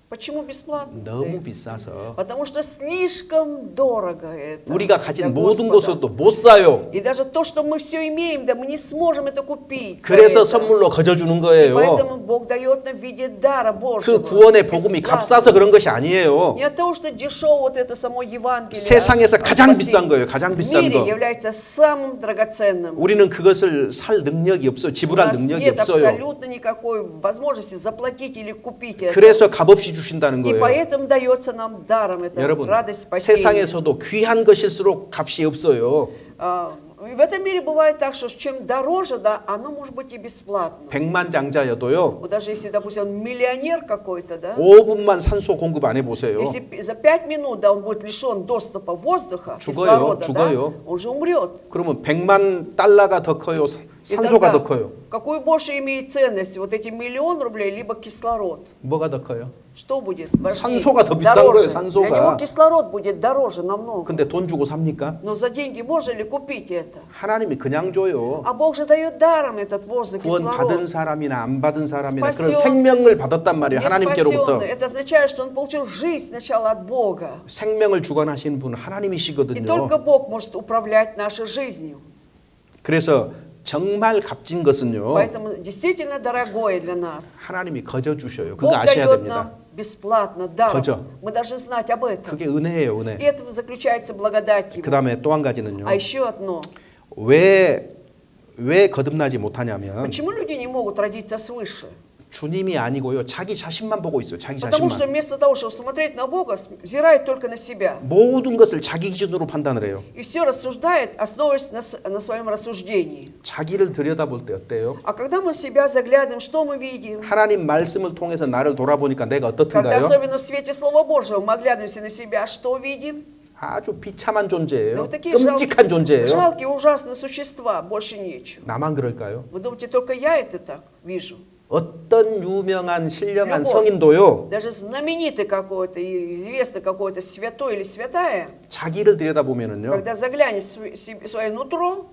S2: Почему бесплатно?
S1: 너무
S2: дают?
S1: 비싸서
S2: Потому что слишком дорого это.
S1: 우리가
S2: для
S1: 가진 모든
S2: Господа.
S1: 것도 못 사요.
S2: И даже то, что мы все имеем, да мы не сможем это купить. за
S1: 그래서
S2: это.
S1: 선물로 거저 주는
S2: И
S1: 거예요.
S2: поэтому Бог дает нам в виде дара Божьего.
S1: 그 구원의 복음이
S2: бесплатно.
S1: 값싸서 그런 것이 아니에요.
S2: Не от того, что дешево вот это само Евангелие.
S1: 세상에서 가장
S2: спасения.
S1: 비싼 거예요. 가장
S2: В
S1: 비싼
S2: мире
S1: 거.
S2: является самым драгоценным.
S1: 우리는 그것을 살 능력이 없어요.
S2: У
S1: 지불할
S2: нас
S1: 능력이
S2: нет
S1: 없어요.
S2: абсолютно никакой возможности заплатить или купить это.
S1: 그래서 값없이 주신다는
S2: И
S1: 거예요.
S2: поэтому дается нам даром это
S1: 여러분,
S2: радость спасения.
S1: 세상에서도 귀한 것일수록 값이 없어요.
S2: И в этом мире бывает так, что чем дороже, да, оно может быть и бесплатно.
S1: 백만장자여도요.
S2: Вот даже если, допустим, он миллионер какой-то, да,
S1: 5분만 산소 공급 안 해보세요.
S2: если за 5 минут, да, он будет лишен доступа воздуха,
S1: 죽어요,
S2: кислорода,
S1: 죽어요.
S2: да, он же умрет.
S1: 그러면 100만 달러가 더 커요?
S2: И
S1: 산소가
S2: тогда
S1: 더 커요.
S2: какую больше имеет ценность, вот эти 1 000 000 рублей, либо кислород?
S1: 뭐가 더 커요?
S2: Что будет важнее?
S1: 산소가 더 비싼
S2: Дороже.
S1: 거예요, 산소가.
S2: Для него кислород будет дороже намного.
S1: 근데 돈 주고 삽니까?
S2: Но за деньги можно ли купить это?
S1: 하나님이 그냥 줘요.
S2: А Бог же дает даром этот воздух,
S1: 구원 받은
S2: кислород.
S1: 사람이나 안 받은 사람이나 그런
S2: спасен,
S1: 생명을 받았단 말이에요.
S2: Не
S1: 하나님께로부터.
S2: спасенный. Это означает, что он получил жизнь сначала от Бога.
S1: 생명을 주관하시는 분은
S2: И
S1: 하나님이시거든요.
S2: только Бог может управлять нашей жизнью.
S1: 그래서 정말 값진 것은요.
S2: Поэтому действительно дорогое для нас.
S1: 하나님이 거저 주셔요. 그거
S2: Бог
S1: 아셔야
S2: дает
S1: 됩니다.
S2: нам бесплатно, даром.
S1: 거저.
S2: Мы должны знать об этом.
S1: 그게 은혜예요,
S2: И
S1: 은혜.
S2: это заключается благодать Его.
S1: 그 다음에 또 한 가지는요.
S2: А еще одно.
S1: 왜 거듭나지 못하냐면
S2: Почему люди не могут родиться свыше?
S1: 주님이 아니고요. 자기 자신만 보고 있어요. 자기
S2: Потому что
S1: 자신만.
S2: вместо того, чтобы смотреть на Бога, взирает только на себя.
S1: 모든 것을 자기 기준으로 판단을 해요.
S2: И все рассуждает, основываясь на своем рассуждении.
S1: 자기를 들여다볼 때 어때요?
S2: А когда мы в себя заглядываем, что мы видим?
S1: 하나님 말씀을 통해서 나를 돌아보니까 내가
S2: Когда
S1: 어떻든가요?
S2: особенно в свете Слова Божьего мы оглядываемся на себя, что видим?
S1: 아주 비참한
S2: Да
S1: 존재예요.
S2: вот такие
S1: 끔찍한 존재예요.
S2: жалкие, ужасные существа, больше нечего.
S1: 나만 그럴까요?
S2: Вы думаете, только я это так вижу?
S1: 어떤 유명한 신령한
S2: Любовь.
S1: 성인도요.
S2: Даже знаменитый какой-то, и известный какой-то святой или святая,
S1: 자기를 들여다보면은요.
S2: когда заглянет в свое нутро,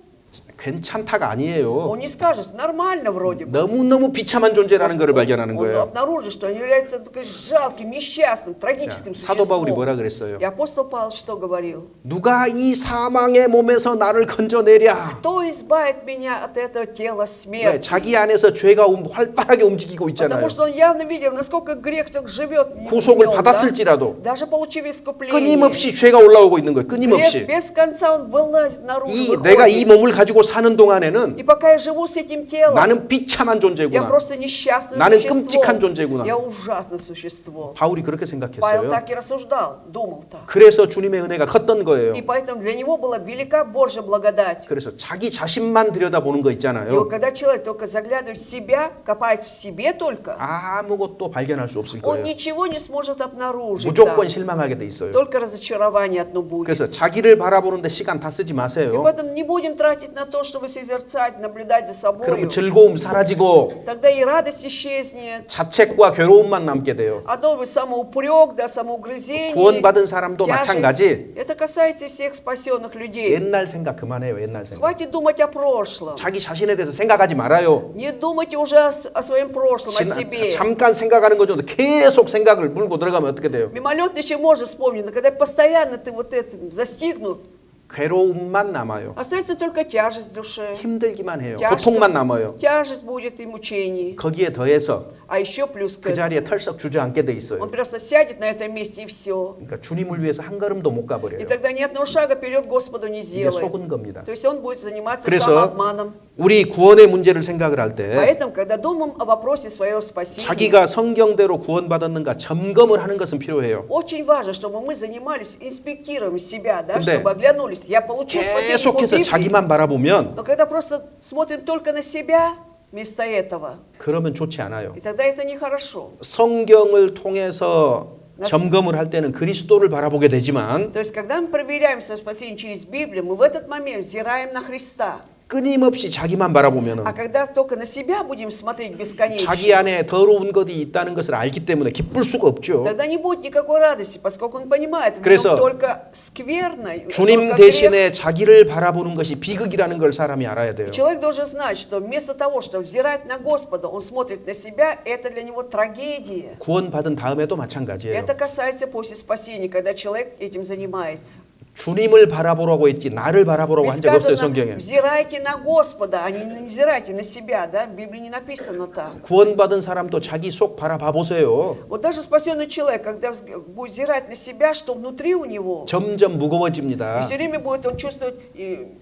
S1: 괜찮다가 아니에요.
S2: он не скажет, нормально вроде бы.
S1: 너무너무 비참한 존재라는 것을 발견하는
S2: Он
S1: 거예요.
S2: обнаружит, что он является таким жалким, несчастным, трагическим
S1: 사도 바울이 뭐라
S2: существом.
S1: 그랬어요?
S2: И апостол Павел что говорил?
S1: 누가 이 사망의 몸에서 나를 건져내랴?
S2: Кто избавит меня от этого тела
S1: 왜?
S2: смерти?
S1: 자기 안에서 죄가 활발하게 움직이고 있잖아요.
S2: Потому что он явно видел, насколько грех так живет в
S1: 구속을
S2: нем, да?
S1: 받았을지라도
S2: Даже получив искупление.
S1: 끊임없이 죄가 올라오고 있는 거예요. 끊임없이.
S2: Грех без конца он вылазит наружу,
S1: 내가 이
S2: выходит.
S1: 몸을 가지고 사는 동안에는
S2: И пока я живу с этим телом,
S1: 나는 비참한
S2: я
S1: 존재구나.
S2: просто несчастное
S1: 나는
S2: существо.
S1: 끔찍한 존재구나.
S2: Я ужасное существо.
S1: 바울이 그렇게
S2: Павел
S1: 생각했어요.
S2: так и рассуждал, думал так.
S1: 그래서 주님의 은혜가 컸던 거예요.
S2: И поэтому для него была велика Божья благодать.
S1: 그래서 자기 자신만 들여다보는 거
S2: И вот
S1: 있잖아요.
S2: когда человек только заглядывает в себя, копает в себе только,
S1: 아무것도 발견할 수 없을
S2: он
S1: 거예요.
S2: ничего не сможет обнаружить.
S1: 무조건
S2: там.
S1: 실망하게 돼 있어요.
S2: Только разочарование одно будет.
S1: 그래서 자기를 바라보는데 시간 다 쓰지
S2: И
S1: 마세요.
S2: поэтому не будем тратить на то, чтобы созерцать, наблюдать за собой.
S1: 그러면 즐거움 사라지고
S2: Тогда и радость исчезнет.
S1: 자책과 괴로움만 남게 돼요.
S2: Одно будет самоупрек, да, самоугрызение.
S1: 구원받은 사람도
S2: тяжесть.
S1: 마찬가지.
S2: Это касается всех спасенных людей.
S1: 옛날 생각 그만해요. 옛날 생각.
S2: Хватит думать о прошлом.
S1: 자기 자신에 대해서 생각하지 말아요.
S2: Не думайте уже о своем прошлом, о себе.
S1: 잠깐 생각하는 거 정도 계속 생각을 물고 들어가면 어떻게 돼요?
S2: Мимолетно еще можно вспомнить, но когда постоянно ты вот этим застигнут,
S1: 괴로움만 남아요.
S2: остается только тяжесть в душе.
S1: 힘들기만 해요.
S2: Тяжко.
S1: 고통만 남아요.
S2: Тяжесть будет и мучений.
S1: 거기에 더해서
S2: А еще плюс к
S1: 그
S2: этому,
S1: 자리에 털썩 주저앉게 돼 있어요.
S2: он просто сядет на этом месте и все.
S1: 그러니까 주님을 위해서 한 걸음도 못
S2: И
S1: 가버려요.
S2: тогда ни одного шага вперед Господу не
S1: 이게
S2: сделает.
S1: 속은 겁니다.
S2: То есть он будет заниматься
S1: 그래서
S2: самообманом.
S1: 우리 구원의 문제를 생각을 할 때
S2: Поэтому, когда думаем о вопросе своего спасения,
S1: 자기가 성경대로 구원받았는가 점검을 하는 것은 필요해요.
S2: очень важно, чтобы мы занимались, инспектируем себя, да,
S1: 근데
S2: чтобы оглянулись. Я получил спасение по
S1: 계속해서
S2: Библии,
S1: 자기만 바라보면
S2: но когда просто смотрим только на себя вместо этого,
S1: 그러면 좋지 않아요.
S2: и тогда это нехорошо.
S1: 성경을 통해서 점검을 할 때는 그리스도를 바라보게 되지만
S2: То есть, когда мы проверяем свое спасение через Библию, мы в этот момент взираем на Христа.
S1: 끊임없이 자기만 바라보면은
S2: А когда только на себя будем смотреть бесконечно,
S1: 자기 안에 더러운 것이 있다는 것을 알기 때문에 기쁠 수가 없죠.
S2: тогда не будет никакой радости, поскольку он понимает, в
S1: 그래서
S2: нем только скверно,
S1: 주님
S2: только грех.
S1: 대신에 자기를 바라보는 것이 비극이라는 걸 사람이 알아야 돼요.
S2: Человек должен знать, что вместо того, чтобы взирать на Господа, он смотрит на себя, это для него трагедия.
S1: 구원받은 다음에도 마찬가지예요.
S2: Это касается после спасения, когда человек этим занимается.
S1: 주님을 바라보라고 했지 나를 바라보라고
S2: Ведь
S1: 한 적 없어요,
S2: сказано,
S1: 성경에.
S2: взирайте на Господа, а не взирайте на себя, да? В Библии не написано так.
S1: 구원받은 사람도 자기 속 바라봐 보세요.
S2: Вот даже спасенный человек, когда будет взирать на себя, что внутри у него,
S1: 점점 무거워집니다.
S2: все время будет он чувствовать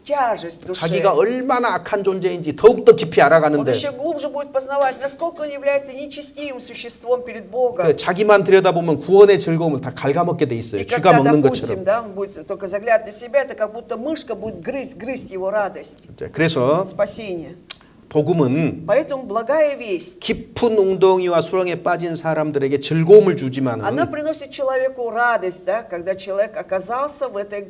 S2: тяжесть в душе.
S1: 자기가 얼마나 악한 존재인지 더욱더 깊이
S2: Он
S1: 알아가는데
S2: еще глубже будет познавать, насколько он является нечестивым существом перед Богом.
S1: 그 자기만 들여다보면 구원의 즐거움을 다 갉아먹게 돼 있어요.
S2: И
S1: 쥐가
S2: когда,
S1: 먹는
S2: допустим,
S1: 것처럼.
S2: да, он будет только заглядывать на себя, это как будто мышка будет грызть его радость,
S1: 그래서
S2: спасение.
S1: 복음은
S2: Поэтому благая весть,
S1: 깊은 웅덩이와 수렁에 빠진 사람들에게 즐거움을 주지만은
S2: она приносит человеку радость, да, когда человек оказался в этой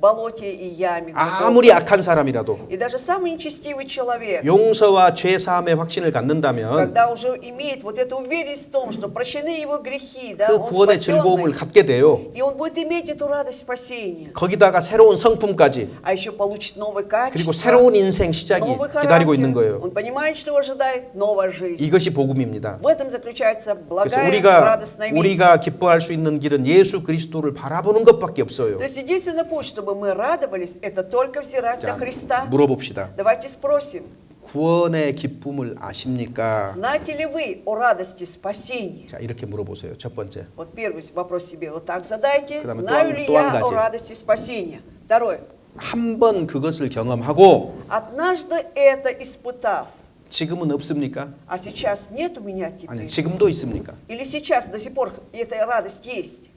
S2: болоте и яме.
S1: 아무리 악한 사람이라도
S2: И даже самый нечестивый человек,
S1: 용서와 죄 사함의 확신을 갖는다면
S2: когда уже имеет вот эту уверенность в том, что прощены его грехи, да,
S1: 그
S2: он
S1: 구원의 즐거움을
S2: спасенный,
S1: 갖게 돼요.
S2: и он будет иметь эту радость спасения,
S1: 거기다가 새로운 성품까지
S2: а еще получит новые
S1: 그리고
S2: качества,
S1: 새로운 인생 시작이
S2: новый
S1: 기다리고 있는
S2: характер.
S1: 거예요.
S2: Он понимает, что его ожидает новая жизнь.
S1: 이것이 복음입니다.
S2: В этом заключается
S1: 그래서
S2: благая,
S1: 우리가
S2: радостная весть.
S1: 우리가 기뻐할 수 있는 길은 예수 그리스도를 바라보는 것밖에 없어요.
S2: То есть единственный путь, чтобы мы радовались, это только взирать на
S1: 자,
S2: Христа.
S1: 물어봅시다.
S2: Давайте спросим,
S1: 구원의 기쁨을 아십니까?
S2: знаете ли вы о радости спасения?
S1: 자, 이렇게 물어보세요. 첫 번째.
S2: Вот первый вопрос себе вот так задайте.
S1: 그다음에
S2: Знаю ли
S1: 또 한
S2: я о
S1: 가지.
S2: радости спасения? Второе.
S1: 한 번 그것을 경험하고
S2: Однажды это испытав,
S1: 지금은 없습니까?
S2: а сейчас нет у меня
S1: 아니,
S2: теперь,
S1: 지금도 있습니까?
S2: или сейчас до сих пор эта радость есть?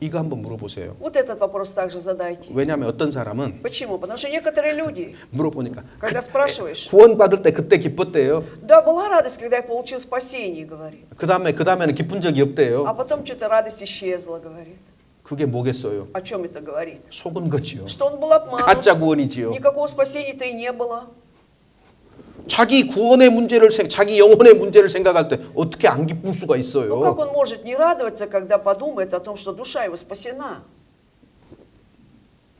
S1: 이거 한번 물어보세요.
S2: Вот этот вопрос также задайте.
S1: 왜냐하면 어떤 사람은
S2: Почему? Потому что некоторые люди,
S1: 물어보니까
S2: когда спрашиваешь,
S1: 구원받을 때 그때 기뻤대요.
S2: да, была радость, когда я получил спасение, говорит.
S1: 그 다음에는 기쁜 적이 없대요.
S2: А потом что-то радость исчезла, говорит.
S1: 그게 뭐겠어요?
S2: О чем это говорит?
S1: 속은 거지요.
S2: Что он был обманут,
S1: 가짜 구원이지요.
S2: никакого спасения-то и не было.
S1: 자기 구원의 문제를 자기 영혼의 문제를 생각할 때 어떻게 안 기쁠 수가
S2: Ну как
S1: 있어요?
S2: он может не радоваться, когда подумает о том, что душа его спасена?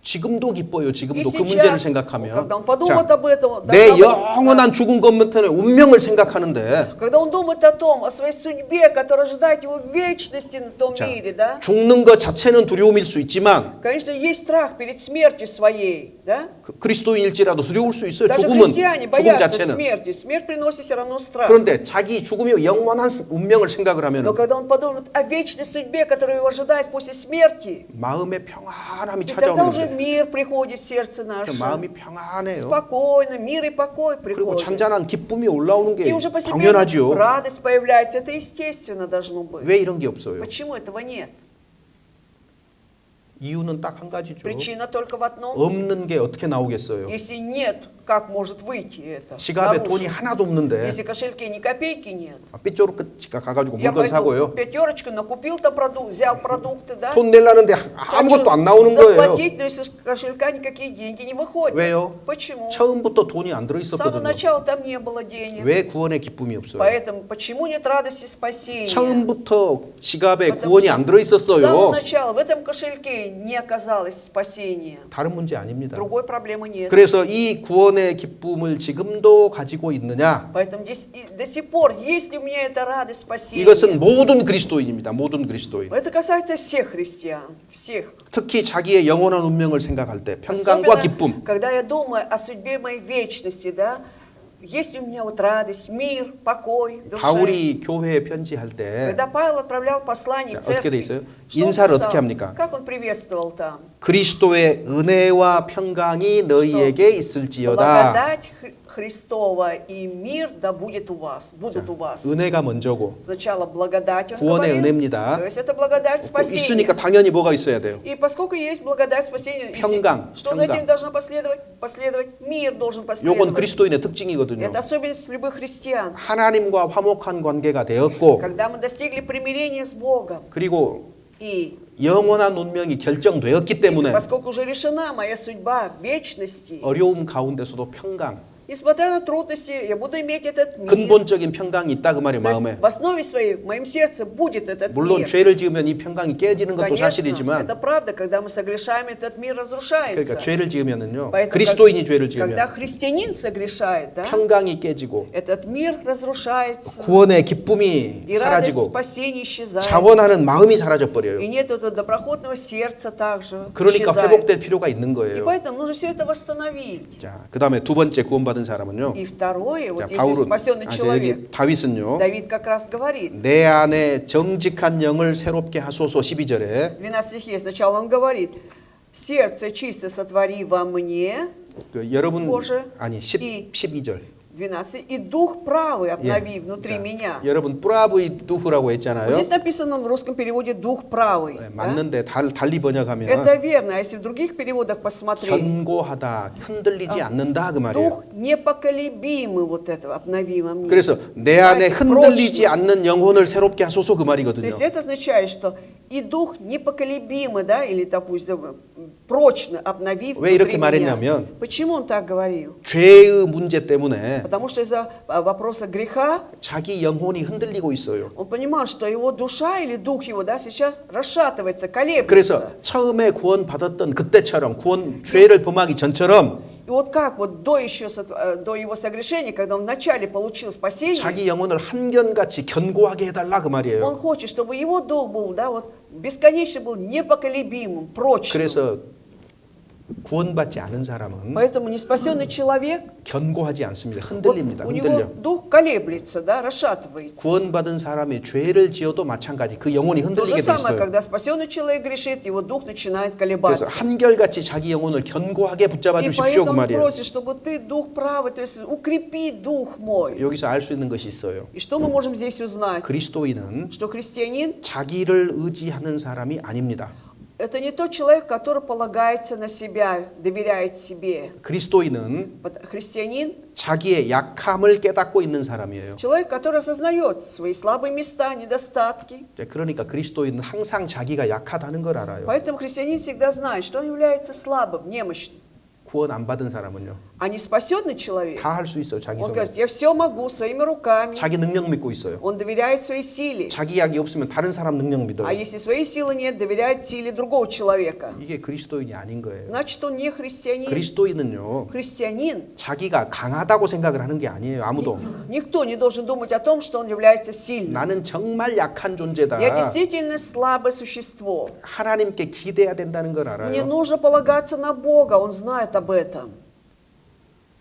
S1: 지금도 기뻐요. 지금도
S2: И
S1: 그 문제를
S2: сейчас,
S1: 생각하면.
S2: когда он подумает
S1: 자,
S2: об этом,
S1: 내 영원한 죽은 것부터는 운명을 생각하는데
S2: когда он думает о том, о своей судьбе, которая ожидает его в вечности на том
S1: 자,
S2: мире, да?
S1: 죽는 것 자체는 두려움일 수 있지만
S2: Конечно, есть страх перед смертью своей, да?
S1: 그리스도인일지라도 두려울 수 있어요.
S2: Даже
S1: 죽음은
S2: христиане
S1: 죽음
S2: боятся
S1: 자체는.
S2: смерти. Смерть приносит все равно страх.
S1: 그런데 자기 죽음이 영원한 운명을 생각을 하면
S2: Но когда он подумает о вечной судьбе, которая его ожидает после смерти,
S1: 마음의 평안함이
S2: и тогда
S1: 찾아오는
S2: уже
S1: 거예요.
S2: мир приходит в сердце наше.
S1: 마음이 평안해요.
S2: Спокойно, мир и покой
S1: 그리고
S2: приходит.
S1: 잔잔한 기쁨이 올라오는 게
S2: И уже постепенно
S1: 당연하죠.
S2: радость появляется. Это естественно должно быть.
S1: 왜 이런 게 없어요?
S2: Почему этого нет?
S1: 이유는 딱 한 가지죠.
S2: Причина только в одном.
S1: 없는 게 어떻게 나오겠어요?
S2: Если нет, как может выйти это?
S1: 지갑에
S2: наружу?
S1: 돈이 하나도 없는데
S2: Если в кошельке ни копейки нет.
S1: 삐쪼르까 가가지고
S2: Я
S1: 물건
S2: пойду
S1: 사고요.
S2: пятерочку, накупил там продукт, взял продукты, да?
S1: 돈 내려는데 아무것도 안 나오는 거예요.
S2: заплатить, но из кошелька никакие деньги не выходят.
S1: 왜요?
S2: Почему?
S1: 처음부터 돈이 안
S2: С самого
S1: 들어있었거든요.
S2: начала там не было денег.
S1: 왜 구원의 기쁨이 없어요?
S2: Поэтому почему нет радости спасения?
S1: 처음부터 지갑에
S2: Потому
S1: 구원이
S2: что
S1: 안
S2: С самого
S1: 들어있었어요.
S2: начала в этом кошельке не оказалось спасения.
S1: 다른 문제 아닙니다.
S2: Другой проблемы нет.
S1: 그래서 이 구원의 기쁨을 지금도 가지고 있느냐?
S2: Поэтому здесь до сих пор, есть ли у меня эта радость спасения?
S1: 이것은 모든 그리스도인입니다. 모든 그리스도인.
S2: Это касается всех христиан, всех.
S1: 특히 자기의 영원한 운명을 생각할 때 평강과
S2: Особенно,
S1: 기쁨.
S2: когда я думаю о судьбе моей вечности, да, есть ли у меня вот радость, мир, покой в душе.
S1: 바울이 교회에 편지할 때
S2: Когда Павел отправлял послание в
S1: 자, 어떻게 돼
S2: церковь,
S1: 있어요?
S2: что он
S1: 인사를
S2: писал?
S1: 어떻게 합니까?
S2: Как он приветствовал там?
S1: 그리스도의 은혜와 평강이 너희에게 있을지어다.
S2: Благодать Христова и мир да будет у вас, будут у вас.
S1: 은혜가 먼저고
S2: Сначала благодать он
S1: 구원의
S2: говорил,
S1: 은혜입니다.
S2: то есть это благодать спасения.
S1: 있으니까 당연히 뭐가 있어야 돼요?
S2: И поскольку есть благодать спасения,
S1: 평강,
S2: что за
S1: 평강.
S2: этим должно последовать? Мир должен
S1: 요건
S2: последовать.
S1: 그리스도인의 특징이거든요.
S2: Это особенность любых христиан.
S1: 하나님과 화목한 관계가 되었고
S2: Когда мы достигли примирения с Богом,
S1: 그리고
S2: и
S1: 영원한 운명이 결정되었기 때문에
S2: поскольку уже решена моя судьба вечности,
S1: 어려움 가운데서도 평강,
S2: несмотря на трудности, я буду иметь этот мир.
S1: 근본적인 평강이 있다 그 말이에요.
S2: То есть
S1: 마음에.
S2: в основе своей, в моем сердце будет этот
S1: 물론
S2: мир.
S1: 죄를 지으면 이 평강이 깨지는 것도
S2: Конечно,
S1: 사실이지만
S2: это правда, когда мы согрешаем, этот мир разрушается.
S1: 그러니까 죄를 지으면은요.
S2: Поэтому,
S1: 그리스도인이 죄를
S2: когда
S1: 지으면
S2: христианин согрешает, да,
S1: 평강이 깨지고
S2: этот мир разрушается,
S1: 구원의 기쁨이
S2: и радость
S1: 사라지고
S2: спасения исчезает,
S1: 자원하는 마음이 사라져 버려요.
S2: и нет этого доброходного сердца также
S1: 그러니까
S2: исчезает.
S1: 회복될 필요가 있는
S2: И
S1: 거예요.
S2: поэтому нужно все это восстановить.
S1: 자, 그다음에 두 번째 구원받은 사람은요.
S2: И второе,
S1: 자,
S2: вот если
S1: 바울은
S2: спасенный человек,
S1: 여기 다윗은요.
S2: Давид как раз говорит,
S1: 내 안에 정직한 영을 새롭게 하소서 12절에
S2: 12 стихе, сначала он говорит, сердце чисто сотвори во мне,
S1: 여러분
S2: Боже,
S1: 아니
S2: и
S1: 12절
S2: 12, и дух правый обнови внутри
S1: 자,
S2: меня.
S1: 여러분 브라브이 두후라고
S2: Вот
S1: 했잖아요.
S2: здесь написано в русском переводе дух правый.
S1: 네,
S2: да?
S1: 맞는데 달리 번역하면
S2: Это верно, а если в других переводах посмотреть,
S1: 견고하다, 흔들리지 않는다 그 말이에요.
S2: дух непоколебимый вот этого обнови во мне.
S1: 그래서 내 안에
S2: Знаете,
S1: 흔들리지
S2: прочный.
S1: 않는 영혼을 새롭게 하소서 그
S2: То
S1: 말이거든요.
S2: есть это означает, что и дух непоколебимый, да, или, допустим, прочно обновив
S1: 왜 이렇게
S2: внутри меня.
S1: 말했냐면
S2: Почему он так говорил?
S1: 죄의 문제 때문에
S2: Потому что из-за вопроса греха
S1: 자기 영혼이 흔들리고 있어요.
S2: он понимал, что его душа или дух его, да, сейчас расшатывается,
S1: 그래서
S2: колеблется.
S1: 처음에 구원받았던 그때처럼 죄를 범하기 전처럼
S2: И вот как вот до его согрешения, когда он вначале получил спасение,
S1: 자기 영혼을 한결같이 견고하게 해달라 그
S2: он
S1: 말이에요.
S2: хочет, чтобы его дух был, да, вот бесконечно был непоколебимым, прочным.
S1: 그래서 구원받지 않은 사람은
S2: Поэтому неспасенный человек,
S1: 견고하지 않습니다.
S2: вот
S1: 흔들립니다.
S2: у него
S1: 흔들려.
S2: дух колеблется, да, расшатывается.
S1: 구원받은 사람이 죄를 지어도 마찬가지. 그 영혼이
S2: То же
S1: 흔들리게 돼
S2: самое,
S1: 있어요.
S2: когда спасенный человек грешит, его дух начинает
S1: 그래서
S2: колебаться.
S1: 한결같이 자기 영혼을 견고하게 붙잡아
S2: И
S1: 주십시오 그
S2: поэтому он
S1: 말이에요.
S2: просит, чтобы ты дух правый, то есть укрепи дух мой.
S1: 여기서 알 수 있는 것이 있어요.
S2: И что мы можем здесь узнать?
S1: 그리스도인은
S2: Что христианин
S1: 자기를 의지하는 사람이 아닙니다.
S2: это не тот человек, который полагается на себя, доверяет себе.
S1: 그리스도인은
S2: Христианин
S1: 자기의 약함을 깨닫고 있는 사람이에요.
S2: человек, который осознает свои слабые места, недостатки.
S1: 그러니까 그리스도인은 항상 자기가 약하다는 걸 알아요.
S2: Поэтому христианин всегда знает, что он является слабым, немощным.
S1: 구원 안 받은 사람은요.
S2: А не спасенный человек,
S1: 다 할 수 있어요. 자기
S2: он
S1: 손으로.
S2: скажет, я все могу своими руками.
S1: 자기 능력 믿고 있어요.
S2: Он доверяет своей силе.
S1: 자기 약이 없으면 다른 사람 능력
S2: А
S1: 믿어요.
S2: если своей силы нет, доверяет силе другого человека.
S1: 이게 그리스도인이 아닌 거예요.
S2: Значит, он не христианин.
S1: 그리스도인은요.
S2: Христианин.
S1: 자기가 강하다고 생각을 하는 게 아니에요. 아무도.
S2: Никто не должен думать о том, что он является сильным.
S1: 나는 정말 약한 존재다.
S2: Я действительно слабое существо.
S1: 하나님께 기대야 된다는 걸
S2: Мне
S1: 알아요.
S2: нужно полагаться на Бога, он знает об этом.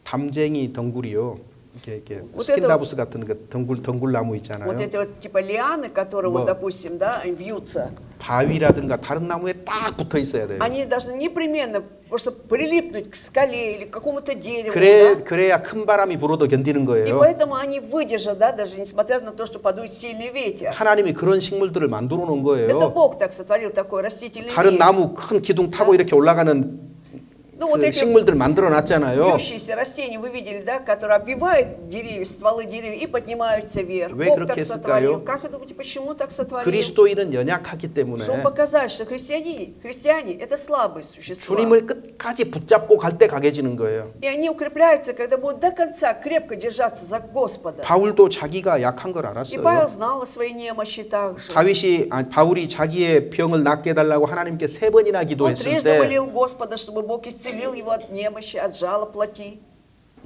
S1: 담쟁이 덩굴이요. 이렇게
S2: Вот
S1: 스킨다부스 같은 그 덩굴나무 있잖아요.
S2: Вот эти вот типа лианы, которые, вот,
S1: Вот.
S2: допустим, да, вьются,
S1: 바위라든가 다른 나무에 딱 붙어 있어야 돼요.
S2: они должны непременно просто прилипнуть к скале или к какому-то дереву. Да?
S1: 그래야 큰 바람이 불어도 견디는
S2: И
S1: 거예요.
S2: поэтому они выдержат, да, даже несмотря на то, что подует сильный ветер.
S1: 하나님이 그런 식물들을 만들어 놓은
S2: Это
S1: 거예요.
S2: Бог так сотворил такой растительный
S1: 다른
S2: мир.
S1: 나무 큰 기둥 타고 이렇게 올라가는
S2: Ну вот
S1: 그
S2: эти
S1: 식물들 만들어 놨잖아요.
S2: вьющиеся растения, вы видели, да, которые обвивают деревья, стволы деревьев и поднимаются вверх.
S1: 왜
S2: Бог
S1: 그렇게
S2: так сотворил.
S1: 했을까요?
S2: Как вы думаете, почему так сотворил?
S1: 그리스도인은 연약하기 때문에
S2: Чтобы показать, что христиане это слабые существа.
S1: 주님을 끝까지 붙잡고 갈 때 강해지는 거예요.
S2: И они укрепляются, когда будут до конца крепко держаться за Господа.
S1: 바울도 자기가 약한 걸
S2: И
S1: 알았어요.
S2: Павел знал о своей немощи также.
S1: 바울이 자기의 병을 낫게 해달라고 하나님께 3번이나
S2: Он
S1: 기도했을
S2: трижды
S1: 때
S2: молил Господа, чтобы Бог исцелил его от немощи, от жала плоти.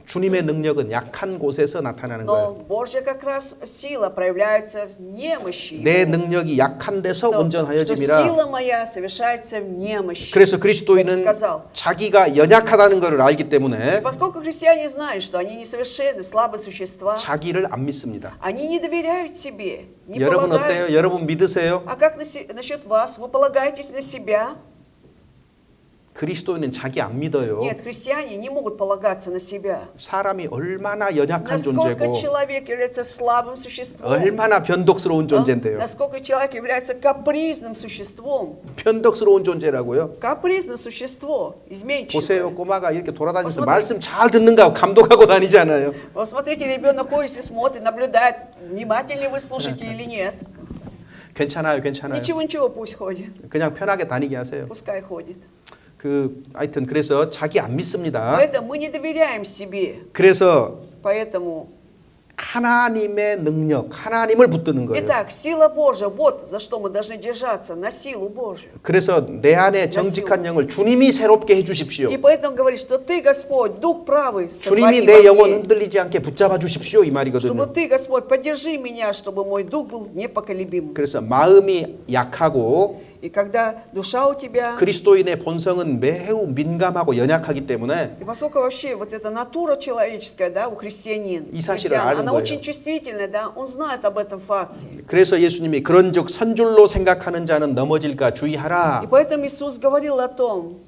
S1: 주님의 능력은 약한 곳에서 나타나는
S2: Но
S1: 거예요.
S2: Божья как раз сила проявляется в немощи.
S1: 내 능력이 약한 데서
S2: Что
S1: 온전하여짐이라.
S2: сила моя совершается в немощи.
S1: 그래서
S2: Бог
S1: 그리스도인은
S2: сказал.
S1: 자기가 연약하다는 것을 알기
S2: И
S1: 때문에
S2: поскольку христиане знают, что они несовершенны, слабые существа,
S1: 자기를 안 믿습니다.
S2: они не доверяют себе, не
S1: 여러분 어때요?
S2: полагаются.
S1: 여러분 믿으세요?
S2: А как насчет вас? Вы полагаетесь на себя?
S1: 그리스도인은 자기 안 믿어요.
S2: Нет, христиане не могут полагаться на себя.
S1: 사람이 얼마나 연약한
S2: Насколько
S1: 존재고
S2: человек является слабым существом,
S1: 얼마나 변덕스러운
S2: а?
S1: 존재인데요.
S2: Насколько человек является капризным существом.
S1: 변덕스러운 존재라고요.
S2: Капризное существо, изменчивое.
S1: 보세요, 꼬마가 이렇게 돌아다니면서
S2: посмотри.
S1: 말씀 잘 듣는가 감독하고 다니잖아요.
S2: Вот смотрите, ребенок ходит и смотрит, наблюдает, внимательно вы слушаете или нет.
S1: 괜찮아요, 괜찮아요.
S2: Ничего, пусть ходит.
S1: 그냥 편하게 다니게 하세요.
S2: Пускай ходит.
S1: 하여튼 그래서 자기 안 믿습니다.
S2: Поэтому мы не доверяем себе.
S1: 그래서
S2: Поэтому,
S1: 하나님의 능력, 하나님을 붙드는 거예요.
S2: итак, сила Божья, вот за что мы должны держаться, на силу Божью.
S1: 그래서 내 안에 정직한 영을 주님이 새롭게 해주십시오.
S2: И поэтому говорит, что ты, Господь, Дух правый,
S1: 주님이
S2: сотвори
S1: 내
S2: во
S1: 영혼
S2: мне.
S1: 흔들리지 않게 붙잡아 주십시오 이
S2: Чтобы
S1: 말이거든요.
S2: ты, Господь, поддержи меня, чтобы мой дух был непоколебим.
S1: 그래서 마음이 약하고
S2: И когда душа у тебя,
S1: 그리스도인의 본성은 매우 민감하고 연약하기 때문에
S2: и поскольку вообще вот эта натура человеческая, да, у христианин,
S1: 이 사실을
S2: христиан,
S1: 아는
S2: она
S1: 거예요.
S2: очень чувствительная, да, он знает об этом факте.
S1: 그래서 예수님이 그런즉 선줄로 생각하는 자는 넘어질까
S2: И
S1: 주의하라.
S2: поэтому Иисус говорил о том,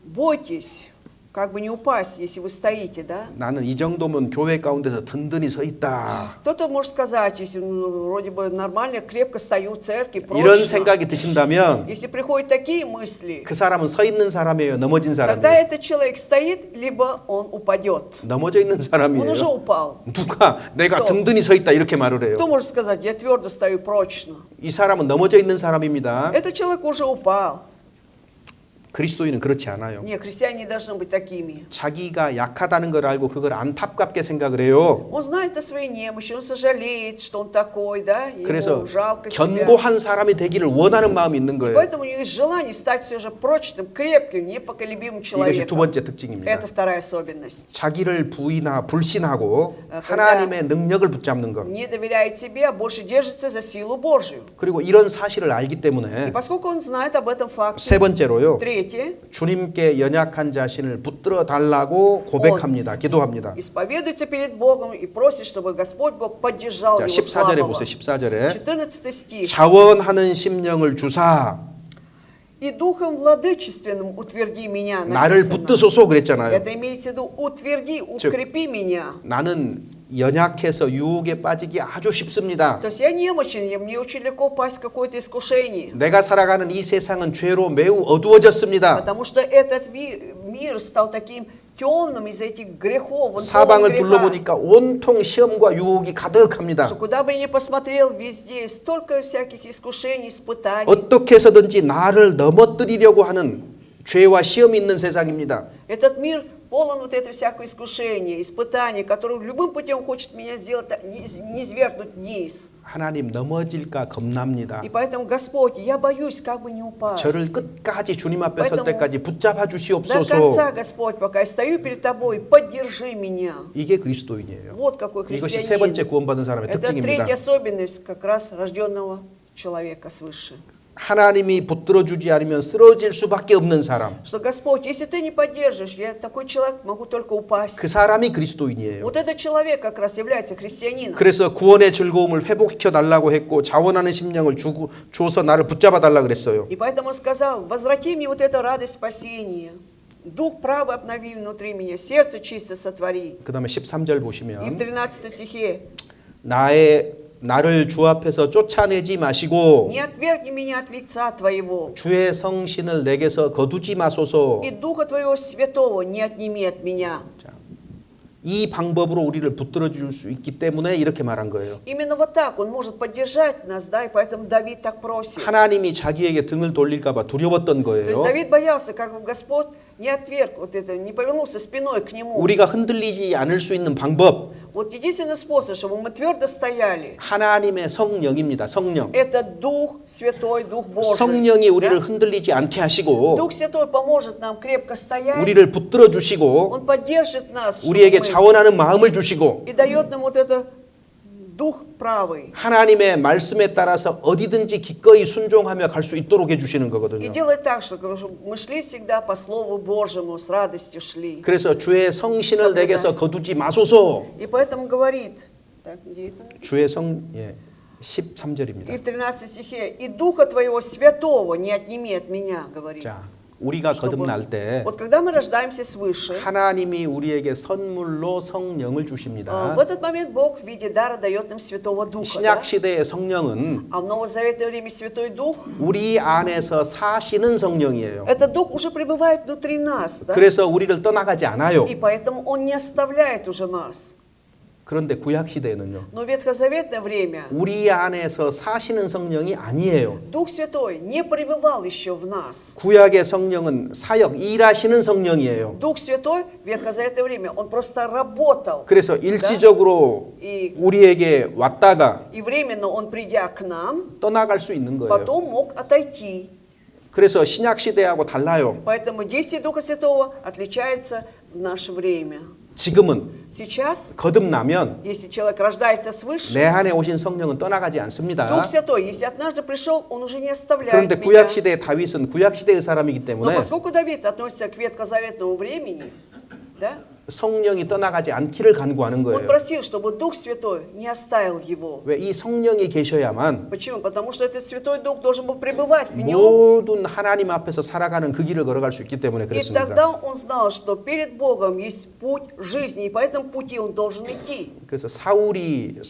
S2: бойтесь, как бы не упасть, если вы стоите, да.
S1: 나는 이 정도면 교회 가운데서 든든히 서 있다.
S2: Кто-то может сказать, если вроде бы нормально, крепко стою в церкви,
S1: 이런
S2: прочно.
S1: 생각이 드신다면
S2: Если приходят такие мысли,
S1: 그 사람은 서 있는 사람이에요. 넘어진
S2: тогда
S1: 사람이에요.
S2: этот человек стоит, либо он упадет.
S1: 넘어져 있는
S2: Он
S1: 사람이에요.
S2: уже упал.
S1: 누가 내가
S2: 또.
S1: 든든히 서 있다 이렇게 말을 해요.
S2: Кто может сказать, я твердо стою прочно?
S1: 이 사람은 넘어져 있는 사람입니다.
S2: Этот человек уже упал.
S1: 그리스도인은 그렇지 않아요.
S2: Нет, христиане не должны быть такими.
S1: 자기가 약하다는 걸 알고 그걸 안타깝게 생각을 해요.
S2: Он знает о своей немощи, он сожалеет, что он такой, да,
S1: 그래서
S2: ему жалко себя.
S1: 견고한 사람이 되기를 원하는 마음이 있는 거예요.
S2: Поэтому у него есть желание стать все же прочным, крепким, непоколебимым
S1: 이것이 두
S2: человеком.
S1: 번째 특징입니다.
S2: Это вторая особенность.
S1: 자기를 불신하고
S2: когда-
S1: 하나님의 능력을 붙잡는 것.
S2: Не доверяет себе, а больше держится за силу Божию.
S1: 그리고 이런 사실을 알기
S2: И
S1: 때문에
S2: поскольку он знает об этом факте,
S1: 세 번째로요.
S2: третье,
S1: 주님께 연약한 자신을 붙들어 달라고 고백합니다. 기도합니다.
S2: исповедуется перед Богом и просит, чтобы Господь Бог поддержал
S1: 자,
S2: его
S1: 14절에
S2: слабого.
S1: 보세요. 14절에
S2: 14 стих.
S1: 자원하는 심령을 주사
S2: «И духом владычественным утверди меня»,
S1: 나를
S2: написано.
S1: 붙드소서 그랬잖아요.
S2: Это имеется в виду «утверди», «укрепи меня».
S1: 나는 연약해서 유혹에 빠지기 아주 쉽습니다.
S2: То есть я немощен, мне очень легко упасть в какое-то искушение.
S1: 내가 살아가는 이 세상은 죄로 매우 어두워졌습니다.
S2: Потому что этот мир стал таким темным из-за этих грехов. Он полон
S1: 사방을
S2: греха.
S1: 둘러보니까 온통 시험과 유혹이 가득합니다.
S2: Что куда бы я ни посмотрел, везде столько всяких искушений, испытаний.
S1: 어떻게 해서든지 나를 넘어뜨리려고 하는 죄와 시험이 있는 세상입니다.
S2: Этот мир полон вот этого всякого искушения, испытаний, которые любым путем хочет меня сделать, низвергнуть вниз.
S1: 하나님 넘어질까 겁납니다.
S2: И поэтому, Господь, я боюсь, как бы не упасть.
S1: 저를 끝까지 주님 앞에 설
S2: поэтому
S1: 때까지 붙잡아
S2: До
S1: 주시옵소서.
S2: конца, Господь, пока я стою перед Тобой, поддержи меня.
S1: 이게 그리스도인이에요.
S2: Вот какой
S1: 이것이 세 번째
S2: христианин.
S1: 구원받은 사람의
S2: Это
S1: 특징입니다.
S2: третья особенность как раз рожденного человека свыше.
S1: 하나님이 붙들어 주지 않으면 쓰러질 수밖에 없는 사람.
S2: Что, Господь, если Ты не поддержишь, я такой человек, могу только упасть.
S1: 그 사람이 그리스도인이에요.
S2: Вот этот человек как раз является христианином.
S1: 그래서 구원의 즐거움을 회복시켜 달라고 했고 자원하는 심령을 줘서 나를 붙잡아 달라 그랬어요.
S2: И поэтому он сказал, возврати мне вот эту радость спасения. Дух правый обнови внутри меня, сердце чисто сотвори.
S1: 그다음에 13절
S2: И в
S1: 보시면
S2: 13 стихе.
S1: 나를 주 앞에서 쫓아내지 마시고
S2: Не отвергни меня от лица Твоего.
S1: 주의 성신을 내게서 거두지 마소서.
S2: И Духа Твоего Святого не отними от меня.
S1: 이 방법으로 우리를 붙들어 줄 수 있기 때문에 이렇게 말한 거예요.
S2: Именно вот так он может поддержать нас, да, и поэтому Давид так просит.
S1: 하나님이 자기에게 등을 돌릴까 봐 두려웠던
S2: То есть
S1: 거예요.
S2: Давид боялся, как бы Господь не отверг вот это, не повернулся спиной к нему.
S1: 우리가 흔들리지 않을 수 있는 방법
S2: Вот единственный способ, чтобы мы твердо стояли,
S1: 하나님의 성령입니다. 성령.
S2: это Дух Святой, Дух Божий.
S1: 성령이 우리를
S2: да?
S1: 흔들리지 않게 하시고
S2: Дух Святой поможет нам крепко стоять.
S1: 우리를 붙들어 주시고
S2: Он поддержит нас, чтобы
S1: 우리에게
S2: мы-
S1: 자원하는 마음을 주시고
S2: и дает нам вот это Дух правый.
S1: 하나님의 말씀에 따라서 어디든지 기꺼이 순종하며 갈 수 있도록 해주시는
S2: И
S1: 거거든요.
S2: делает так, чтобы мы шли всегда по Слову Божьему, с радостью шли.
S1: 그래서 주의 성신을 내게서 거두지 마소서.
S2: И поэтому говорит, так, где это?
S1: 주의 13절입니다.
S2: И в 13 стихе, «И Духа Твоего Святого не отними от меня», говорит.
S1: 자, 우리가
S2: Чтобы-
S1: 거듭날 때
S2: Вот когда мы рождаемся свыше,
S1: 하나님이 우리에게 선물로 성령을 주십니다.
S2: в этот момент Бог в виде дара дает нам Святого Духа.
S1: 신약
S2: да?
S1: 시대의 성령은
S2: А в Новозаветное время Святой Дух,
S1: 우리 안에서 사시는 성령이에요.
S2: этот Дух уже пребывает внутри нас. Да?
S1: 그래서 우리를 떠나가지 않아요.
S2: И поэтому Он не оставляет уже нас.
S1: 그런데 구약 시대에는요.
S2: Но в Ветхозаветное время
S1: 우리 안에서 사시는 성령이 아니에요.
S2: Дух Святой не пребывал еще в нас.
S1: 구약의 성령은 사역, 일하시는 성령이에요.
S2: Дух Святой в Ветхозаветное время, Он просто работал.
S1: 그래서 일시적으로
S2: И,
S1: 우리에게 왔다가
S2: и временно Он, придя к нам,
S1: 떠나갈 수 있는 거예요.
S2: потом мог отойти.
S1: 그래서 신약 시대하고 달라요.
S2: Поэтому действие Духа Святого отличается в наше время.
S1: 지금은
S2: Сейчас,
S1: 거듭나면
S2: если человек рождается свыше,
S1: 내 안에 오신 성령은 떠나가지 않습니다.
S2: Дух Святой, если однажды пришел, Он уже не оставляет
S1: 그런데
S2: меня.
S1: 구약 시대의 다윗은 구약 시대의 사람이기
S2: Но
S1: 때문에
S2: поскольку Давид относится к ветхозаветному времени, да,
S1: 성령이 떠나가지 않기를 간구하는
S2: он
S1: 거예요.
S2: просил, чтобы Дух Святой не оставил его.
S1: 왜 이 성령이 계셔야만
S2: Почему? Потому что этот Святой Дух должен был пребывать в нем.
S1: 모든 하나님 앞에서 살아가는 그 길을 걸어갈 수 있기 때문에
S2: И
S1: 그렇습니다.
S2: тогда он знал, что перед Богом есть путь жизни, и по этому пути он должен идти.
S1: 그래서 사울이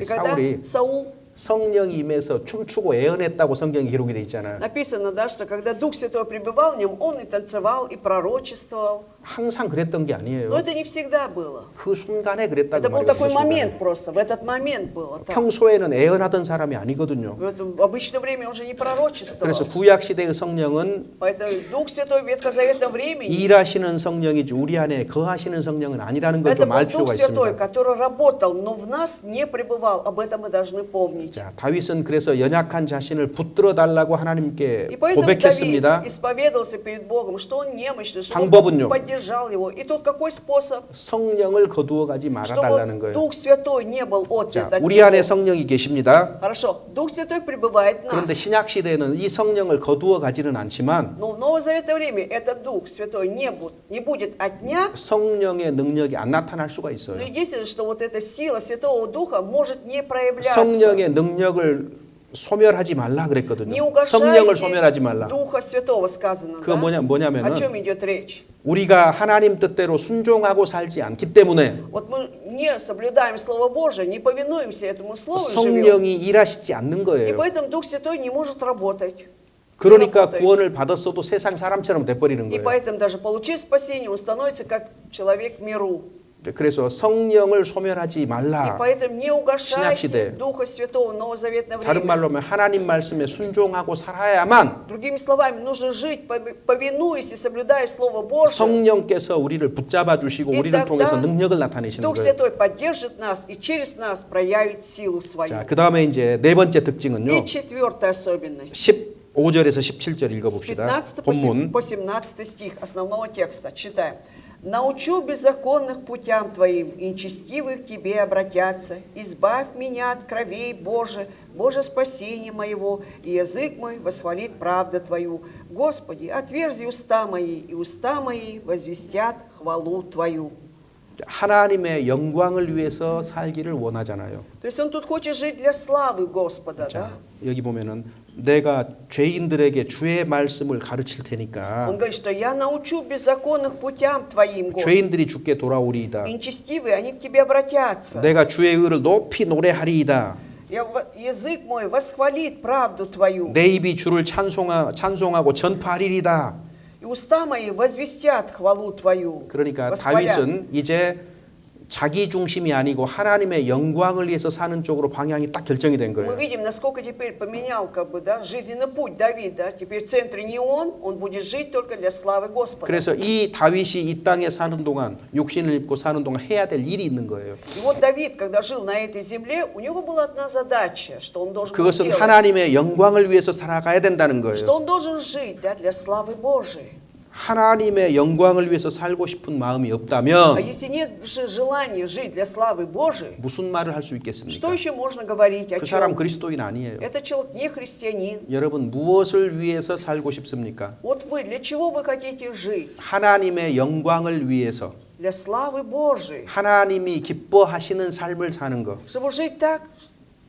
S2: И когда Саул,
S1: 성령이 임해서 춤추고 애언했다고 성경에 기록이 돼 있잖아요.
S2: написано, да, что когда Дух Святой пребывал в нем, он и танцевал, и пророчествовал.
S1: 항상 그랬던 게 아니에요.
S2: Но это не всегда было.
S1: 그 순간에 그랬다고
S2: Это был
S1: 말해요.
S2: такой
S1: 그 순간에.
S2: момент просто. В этот момент было так.
S1: 평소에는 애언하던 사람이 아니거든요.
S2: В это обычное время он же не пророчествовал.
S1: 그래서 구약 시대의 성령은
S2: Поэтому Дух Святой в ветхозаветном времени
S1: 일하시는 성령이지 우리 안에 거하시는 성령은 아니라는 걸
S2: это
S1: 좀
S2: был
S1: 알
S2: Дух
S1: 필요가
S2: Святой,
S1: 있습니다.
S2: который работал, но в нас не пребывал. Об этом мы должны помнить.
S1: 자, 다윗은 그래서 연약한 자신을 붙들어 달라고 하나님께
S2: И поэтому
S1: 고백했습니다.
S2: Давид исповедовался перед Богом, что он немощный, что
S1: 방법은요?
S2: он поддержал его. И тут какой способ?
S1: 성령을 거두어 가지 말아 달라는
S2: Чтобы
S1: 거예요.
S2: Дух Святой не был
S1: 자,
S2: отнят от
S1: 우리 안에
S2: него.
S1: 성령이 계십니다.
S2: Хорошо, Дух Святой пребывает в
S1: 그런데
S2: нас.
S1: 신약 시대에는 이 성령을 거두어 가지는 않지만
S2: Но в новозаветное время этот Дух Святой не будет отнят.
S1: 성령의 능력이 안 나타날 수가
S2: Но
S1: 있어요.
S2: единственное, что вот эта сила Святого Духа может не проявляться.
S1: 성령의 능력을 소멸하지 말라 그랬거든요.
S2: Не
S1: 성령을 소멸하지
S2: угошайте
S1: 말라.
S2: Духа Святого сказано.
S1: 그거
S2: Да?
S1: 뭐냐면은
S2: О чем идет речь?
S1: 우리가 하나님 뜻대로 순종하고 살지 않기 때문에
S2: Вот мы не соблюдаем Слово Божие, не повинуемся этому Слову, живем.
S1: 성령이 일하시지 않는
S2: И
S1: 거예요.
S2: поэтому Дух Святой не может работать.
S1: 그러니까
S2: работает.
S1: 구원을 받았어도 세상 사람처럼 돼버리는
S2: И
S1: 거예요.
S2: поэтому даже получив спасение, он становится как человек в миру.
S1: 그래서 성령을 소멸하지
S2: И
S1: 말라.
S2: поэтому не
S1: 신약시대.
S2: угошайте Духа Святого в новозаветное
S1: 다른
S2: время.
S1: 말로 하면 하나님 말씀에 순종하고 살아야만
S2: Другими словами, нужно жить, повинуясь и соблюдая Слово Божие.
S1: 성령께서 우리를 붙잡아 주시고
S2: И
S1: 우리를 통해서
S2: тогда
S1: 능력을 나타내시는
S2: Дух
S1: 거예요.
S2: Святой поддержит нас и через нас проявит силу свою.
S1: 자, 그 다음에 이제 네 번째 특징은요.
S2: И четвертая особенность.
S1: 15절에서 17절
S2: С
S1: 읽어봅시다.
S2: 15
S1: 본문.
S2: по 17 стих основного текста. Читаем. «Научу беззаконных путям Твоим, и нечестивые к Тебе обратятся. Избавь меня от кровей Божия, Боже спасение моего, и язык мой восхвалит правду Твою. Господи, отверзи уста мои, и уста мои возвестят хвалу Твою».
S1: 하나님의 영광을 위해서 살기를 원하잖아요.
S2: То есть он тут хочет жить для славы Господа. Да?
S1: 자, 여기 보면은 내가 죄인들에게 주의 말씀을 가르칠 테니까
S2: Он говорит, что я научу беззаконных путям Твоим, Господи.
S1: 죄인들이 주께 돌아오리이다.
S2: И нечестивые, они к Тебе обратятся.
S1: 내가 주의 의를 높이 노래하리이다.
S2: Язык мой восхвалит правду Твою.
S1: 내 입이 주를 찬송하고 전파하리이다.
S2: И уста мои возвестят хвалу Твою.
S1: 그러니까
S2: восхвалят.
S1: 다윗은 이제 자기 중심이 아니고 하나님의 영광을 위해서 사는 쪽으로 방향이 딱 결정이 된
S2: Мы
S1: 거예요.
S2: видим, насколько теперь поменял да, жизненный путь Давида. Теперь в центре не он будет жить только для славы Господа.
S1: 그래서 이 다윗이 이 땅에 사는 동안 육신을 입고 사는 동안 해야 될 일이 있는 거예요.
S2: И вот Давид, когда жил на этой земле, у него была одна задача, что он должен был
S1: 그것은
S2: делать.
S1: 하나님의 영광을 위해서 살아가야 된다는
S2: Что
S1: 거예요.
S2: он должен жить да, для славы Божией.
S1: 하나님의 영광을 위해서 살고 싶은 마음이
S2: А
S1: 없다면
S2: если нет желания жить для славы Божией,
S1: 무슨 말을 할 수
S2: что
S1: 있겠습니까?
S2: еще можно говорить о
S1: 그 사람
S2: чем?
S1: 그리스도인 아니에요.
S2: Это человек не христианин.
S1: 여러분 무엇을 위해서 살고 싶습니까?
S2: Вот вы, для чего вы хотите жить?
S1: 하나님의 영광을 위해서
S2: Для славы Божией.
S1: 하나님이 기뻐하시는 삶을 사는 것.
S2: Чтобы жить так,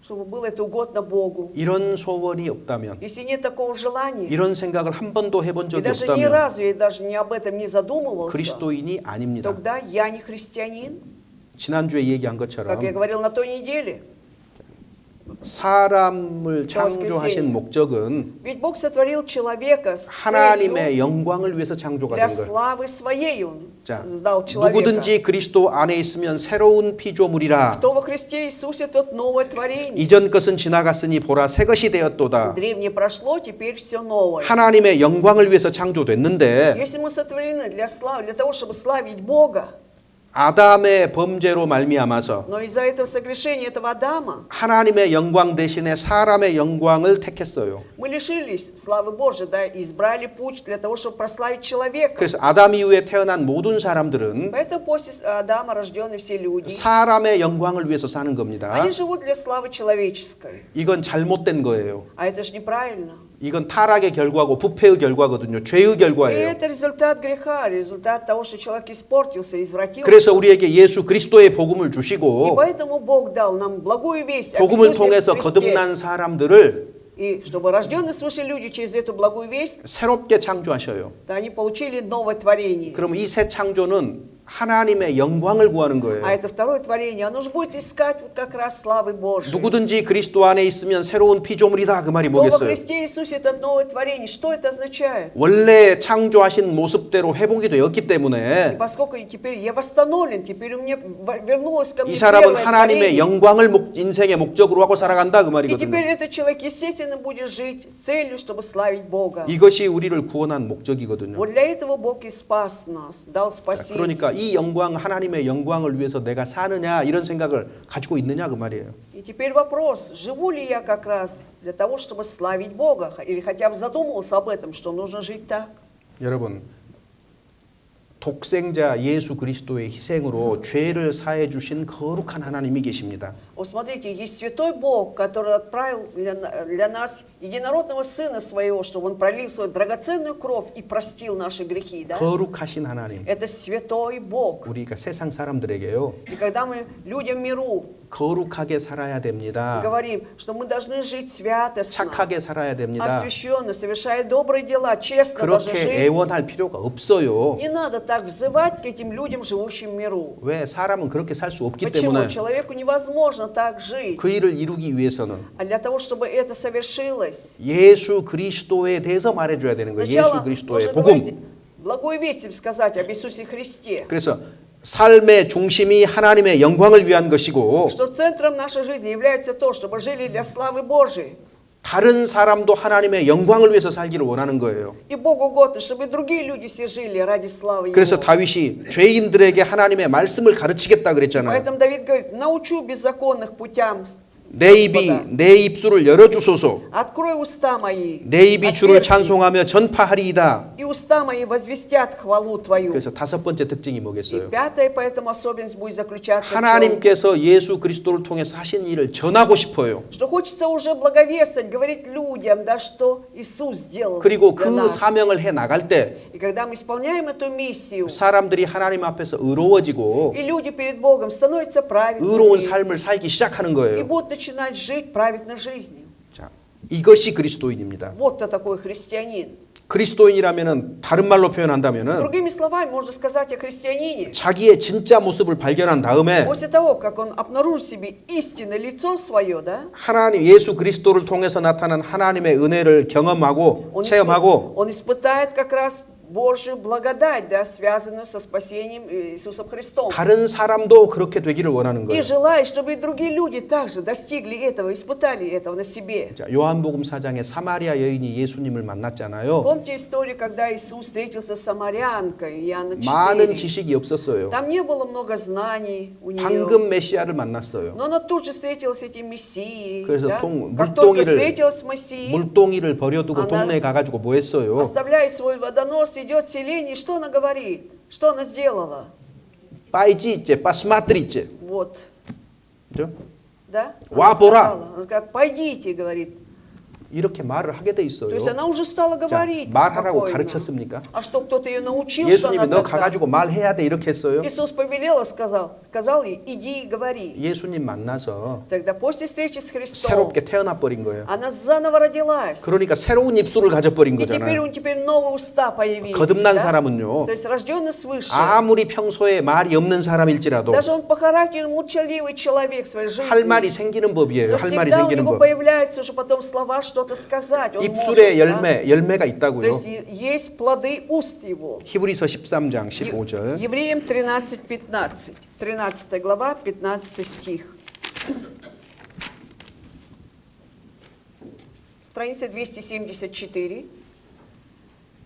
S2: чтобы было это угодно Богу.
S1: 이런 소원이 없다면
S2: Если нет такого желания,
S1: 이런 생각을 한 번도 해본
S2: и
S1: 적이
S2: даже ни
S1: 없다면
S2: разу я даже не об этом не задумывался,
S1: 그리스도인이 아닙니다.
S2: тогда я не христианин.
S1: 지난주에 얘기한
S2: Как
S1: 것처럼
S2: я говорил на той неделе.
S1: 사람을
S2: 저
S1: 창조하신
S2: воскресенье.
S1: 목적은
S2: Ведь Бог сотворил человека с целью
S1: 하나님의 영광을 위해서 창조가
S2: для
S1: 된 거예요.
S2: славы своей. Он
S1: 자,
S2: создал человека.
S1: 누구든지 그리스도 안에 있으면 새로운 피조물이라.
S2: Кто во Христе Иисусе, тот новое творение.
S1: 이전 것은 지나갔으니 보라 새 것이 되었도다.
S2: Древнее прошло, теперь все новое.
S1: 하나님의 영광을 위해서 창조됐는데
S2: Если мы сотворены для славы, для того, чтобы славить Бога,
S1: 아담의 범죄로 말미암아서
S2: но из-за этого согрешения этого Адама
S1: 하나님의 영광 대신에 사람의 영광을 택했어요.
S2: мы лишились славы Божией, да, и избрали путь для того, чтобы прославить человека.
S1: 그래서 아담 이후에 태어난 모든 사람들은
S2: Поэтому после Адама рождены все люди.
S1: 사람의 영광을 위해서 사는 겁니다.
S2: Они живут для славы человеческой.
S1: 이건 잘못된 거예요.
S2: А это же неправильно.
S1: 이건 타락의 결과고 부패의 결과거든요. 죄의
S2: И
S1: 결과예요.
S2: это результат греха, результат того, что человек испортился, извратился.
S1: 그래서 우리에게 예수 그리스도의 복음을
S2: И
S1: 주시고
S2: поэтому Бог дал нам благую весть о
S1: 복음을
S2: Иисусе
S1: 통해서
S2: Христе.
S1: 거듭난 사람들을
S2: И чтобы рожденные свыше люди через эту благую весть,
S1: 새롭게 창조하셔요.
S2: да, они получили новое творение.
S1: 그럼 이 새 창조는 하나님의 영광을 구하는
S2: А
S1: 거예요.
S2: это второе творение, оно же будет искать вот как раз славы Божьей.
S1: 누구든지 그리스도 안에 있으면 새로운 피조물이다 그 말이
S2: Кто во
S1: 뭐겠어요?
S2: Христе Иисусе это новое творение, что это означает?
S1: 원래 창조하신 모습대로 회복이 되었기
S2: И
S1: 때문에
S2: поскольку теперь я восстановлен, теперь у меня вернулось ко мне
S1: 이 사람은
S2: первое
S1: 하나님의
S2: творение.
S1: 영광을 인생의 목적으로 하고 살아간다 그
S2: И
S1: 말이거든요.
S2: теперь этот человек, естественно, будет жить с целью, чтобы славить Бога.
S1: 이것이 우리를 구원한 목적이거든요.
S2: Вот для этого Бог и спас нас, дал
S1: 자,
S2: спасение.
S1: 그러니까 이 영광 하나님의 영광을 위해서 내가 사느냐 이런 생각을 가지고 있느냐 그 말이에요.
S2: И теперь вопрос, живу ли я как раз для того, чтобы славить Бога, или хотя бы задумывался об этом, что нужно жить так?
S1: 여러분 독생자 예수 그리스도의 희생으로 죄를 사해 주신 거룩한 하나님이 계십니다.
S2: Вот смотрите, есть святой Бог, который отправил для нас единородного Сына Своего, чтобы Он пролил свою драгоценную кровь и простил наши грехи. Да?
S1: 거룩하신 하나님.
S2: Это святой Бог.
S1: 우리가 세상 사람들에게요.
S2: И когда мы людям миру
S1: 거룩하게 살아야 됩니다.
S2: говорим, что мы должны жить святостно,
S1: 착하게 살아야 됩니다.
S2: освященно, совершая добрые дела, честно должны
S1: 그렇게
S2: жить.
S1: 애원할 필요가 없어요.
S2: Не надо так взывать к этим людям, живущим в миру.
S1: 왜 사람은 그렇게 살 수 없기
S2: Почему?
S1: 때문에
S2: Человеку невозможно так жить.
S1: 그 일을 이루기 위해서는
S2: А для того, чтобы это совершилось,
S1: 예수 그리스도에 대해서 말해줘야 되는 거예요. 예수
S2: сначала
S1: 그리스도의
S2: нужно говорить,
S1: 복음.
S2: благую весть им сказать об Иисусе Христе,
S1: 그래서 삶의 중심이 하나님의 영광을 위한 것이고
S2: что центром нашей жизни является то, чтобы жили для славы Божией.
S1: 다른 사람도 하나님의 영광을 위해서 살기를 원하는 거예요.
S2: И Богу угодно, чтобы другие люди все жили ради славы
S1: 그래서
S2: Его.
S1: 다윗이 죄인들에게 하나님의 말씀을 가르치겠다 그랬잖아요.
S2: Поэтому Давид говорит, научу беззаконных путям,
S1: 내 입이 내 입술을 열어주소서.
S2: открой уста мои,
S1: 내 입이 주를
S2: отверзи,
S1: 찬송하며 전파하리이다.
S2: и уста мои возвестят хвалу Твою.
S1: 그래서 다섯 번째 특징이
S2: И
S1: 뭐겠어요?
S2: пятая, поэтому особенность будет заключаться в чем?
S1: 하나님께서 예수 그리스도를 통해서 하신 일을 전하고 싶어요.
S2: Что хочется уже благовествовать, говорить людям, да, что Иисус сделал
S1: 그리고
S2: для
S1: 그
S2: нас.
S1: 사명을 해 나갈 때
S2: И когда мы исполняем эту миссию,
S1: 사람들이 하나님 앞에서 의로워지고
S2: и люди перед Богом становятся
S1: 의로운
S2: праведными,
S1: 삶을 살기 시작하는
S2: и
S1: 거예요.
S2: будут начинать жить праведной жизнью.
S1: 자, 이것이 그리스도인입니다.
S2: Вот кто такой христианин.
S1: 그리스도인이라면은 다른 말로 표현한다면은
S2: Другими словами, можно сказать о христианине.
S1: 자기의 진짜 모습을 발견한 다음에
S2: После того, как он обнаружит в себе истинное лицо свое, да,
S1: 하나님 예수 그리스도를 통해서 나타난 하나님의 은혜를 경험하고 체험하고
S2: он испытает как раз Божью благодать, да, связанную со спасением Иисусом Христом.
S1: 다른 사람도 그렇게 되기를 원하는
S2: И
S1: 거예요.
S2: желает, чтобы и другие люди также достигли этого, испытали этого на себе.
S1: 자, 요한복음 4장에 사마리아 여인이 예수님을 만났잖아요.
S2: Помните историю, когда Иисус встретился с самарянкой, Иоанна 4?
S1: 많은 지식이 없었어요.
S2: Там не было много знаний у нее.
S1: 방금 메시아를 만났어요.
S2: Но она тут же встретилась с этим Мессией.
S1: 그래서
S2: Да? Как только встретилась с Мессией,
S1: 물동이를 버려두고
S2: она-
S1: 동네에 가가지고 뭐 했어요?
S2: оставляет свой водонос, идет в селение. Что она говорит? Что она сделала?
S1: 빠이지째, 빠스마트리째.
S2: Вот,
S1: 그죠?
S2: да?
S1: 와,
S2: Она
S1: 보라.
S2: сказала, она сказала, пойдите, говорит.
S1: 이렇게 말을 하게 돼 있어요.
S2: То есть она уже стала говорить
S1: 말하라고
S2: спокойно.
S1: 가르쳤습니까?
S2: А что, кто-то ее научил, что
S1: 예수님이
S2: она
S1: 너
S2: тогда?
S1: 가가지고 말해야 돼 이렇게 했어요.
S2: Иисус повелел и сказал ей, иди и говори.
S1: 예수님 만나서
S2: Тогда после встречи с Христом
S1: 새롭게 태어나 버린 거예요.
S2: она заново родилась.
S1: 그러니까 새로운 입술을 가져버린
S2: И теперь
S1: 거잖아요.
S2: теперь новые уста появились.
S1: 거듭난
S2: да?
S1: 사람은요.
S2: То есть рожденный свыше.
S1: 아무리 평소에 말이 없는 사람일지라도
S2: Даже он по характеру молчаливый человек в своей жизни.
S1: 할 말이 생기는 법이에요.
S2: Но
S1: 할 말이
S2: всегда у
S1: 생기는
S2: него
S1: 법.
S2: появляются уже потом слова, что-то сказать. Он
S1: 입술에
S2: может, да?
S1: 열매가
S2: То
S1: 있다고요.
S2: есть есть плоды уст его.
S1: 히브리서 13장 15절.
S2: Евреям 13:15. 13 глава, 15 стих. Страница 274.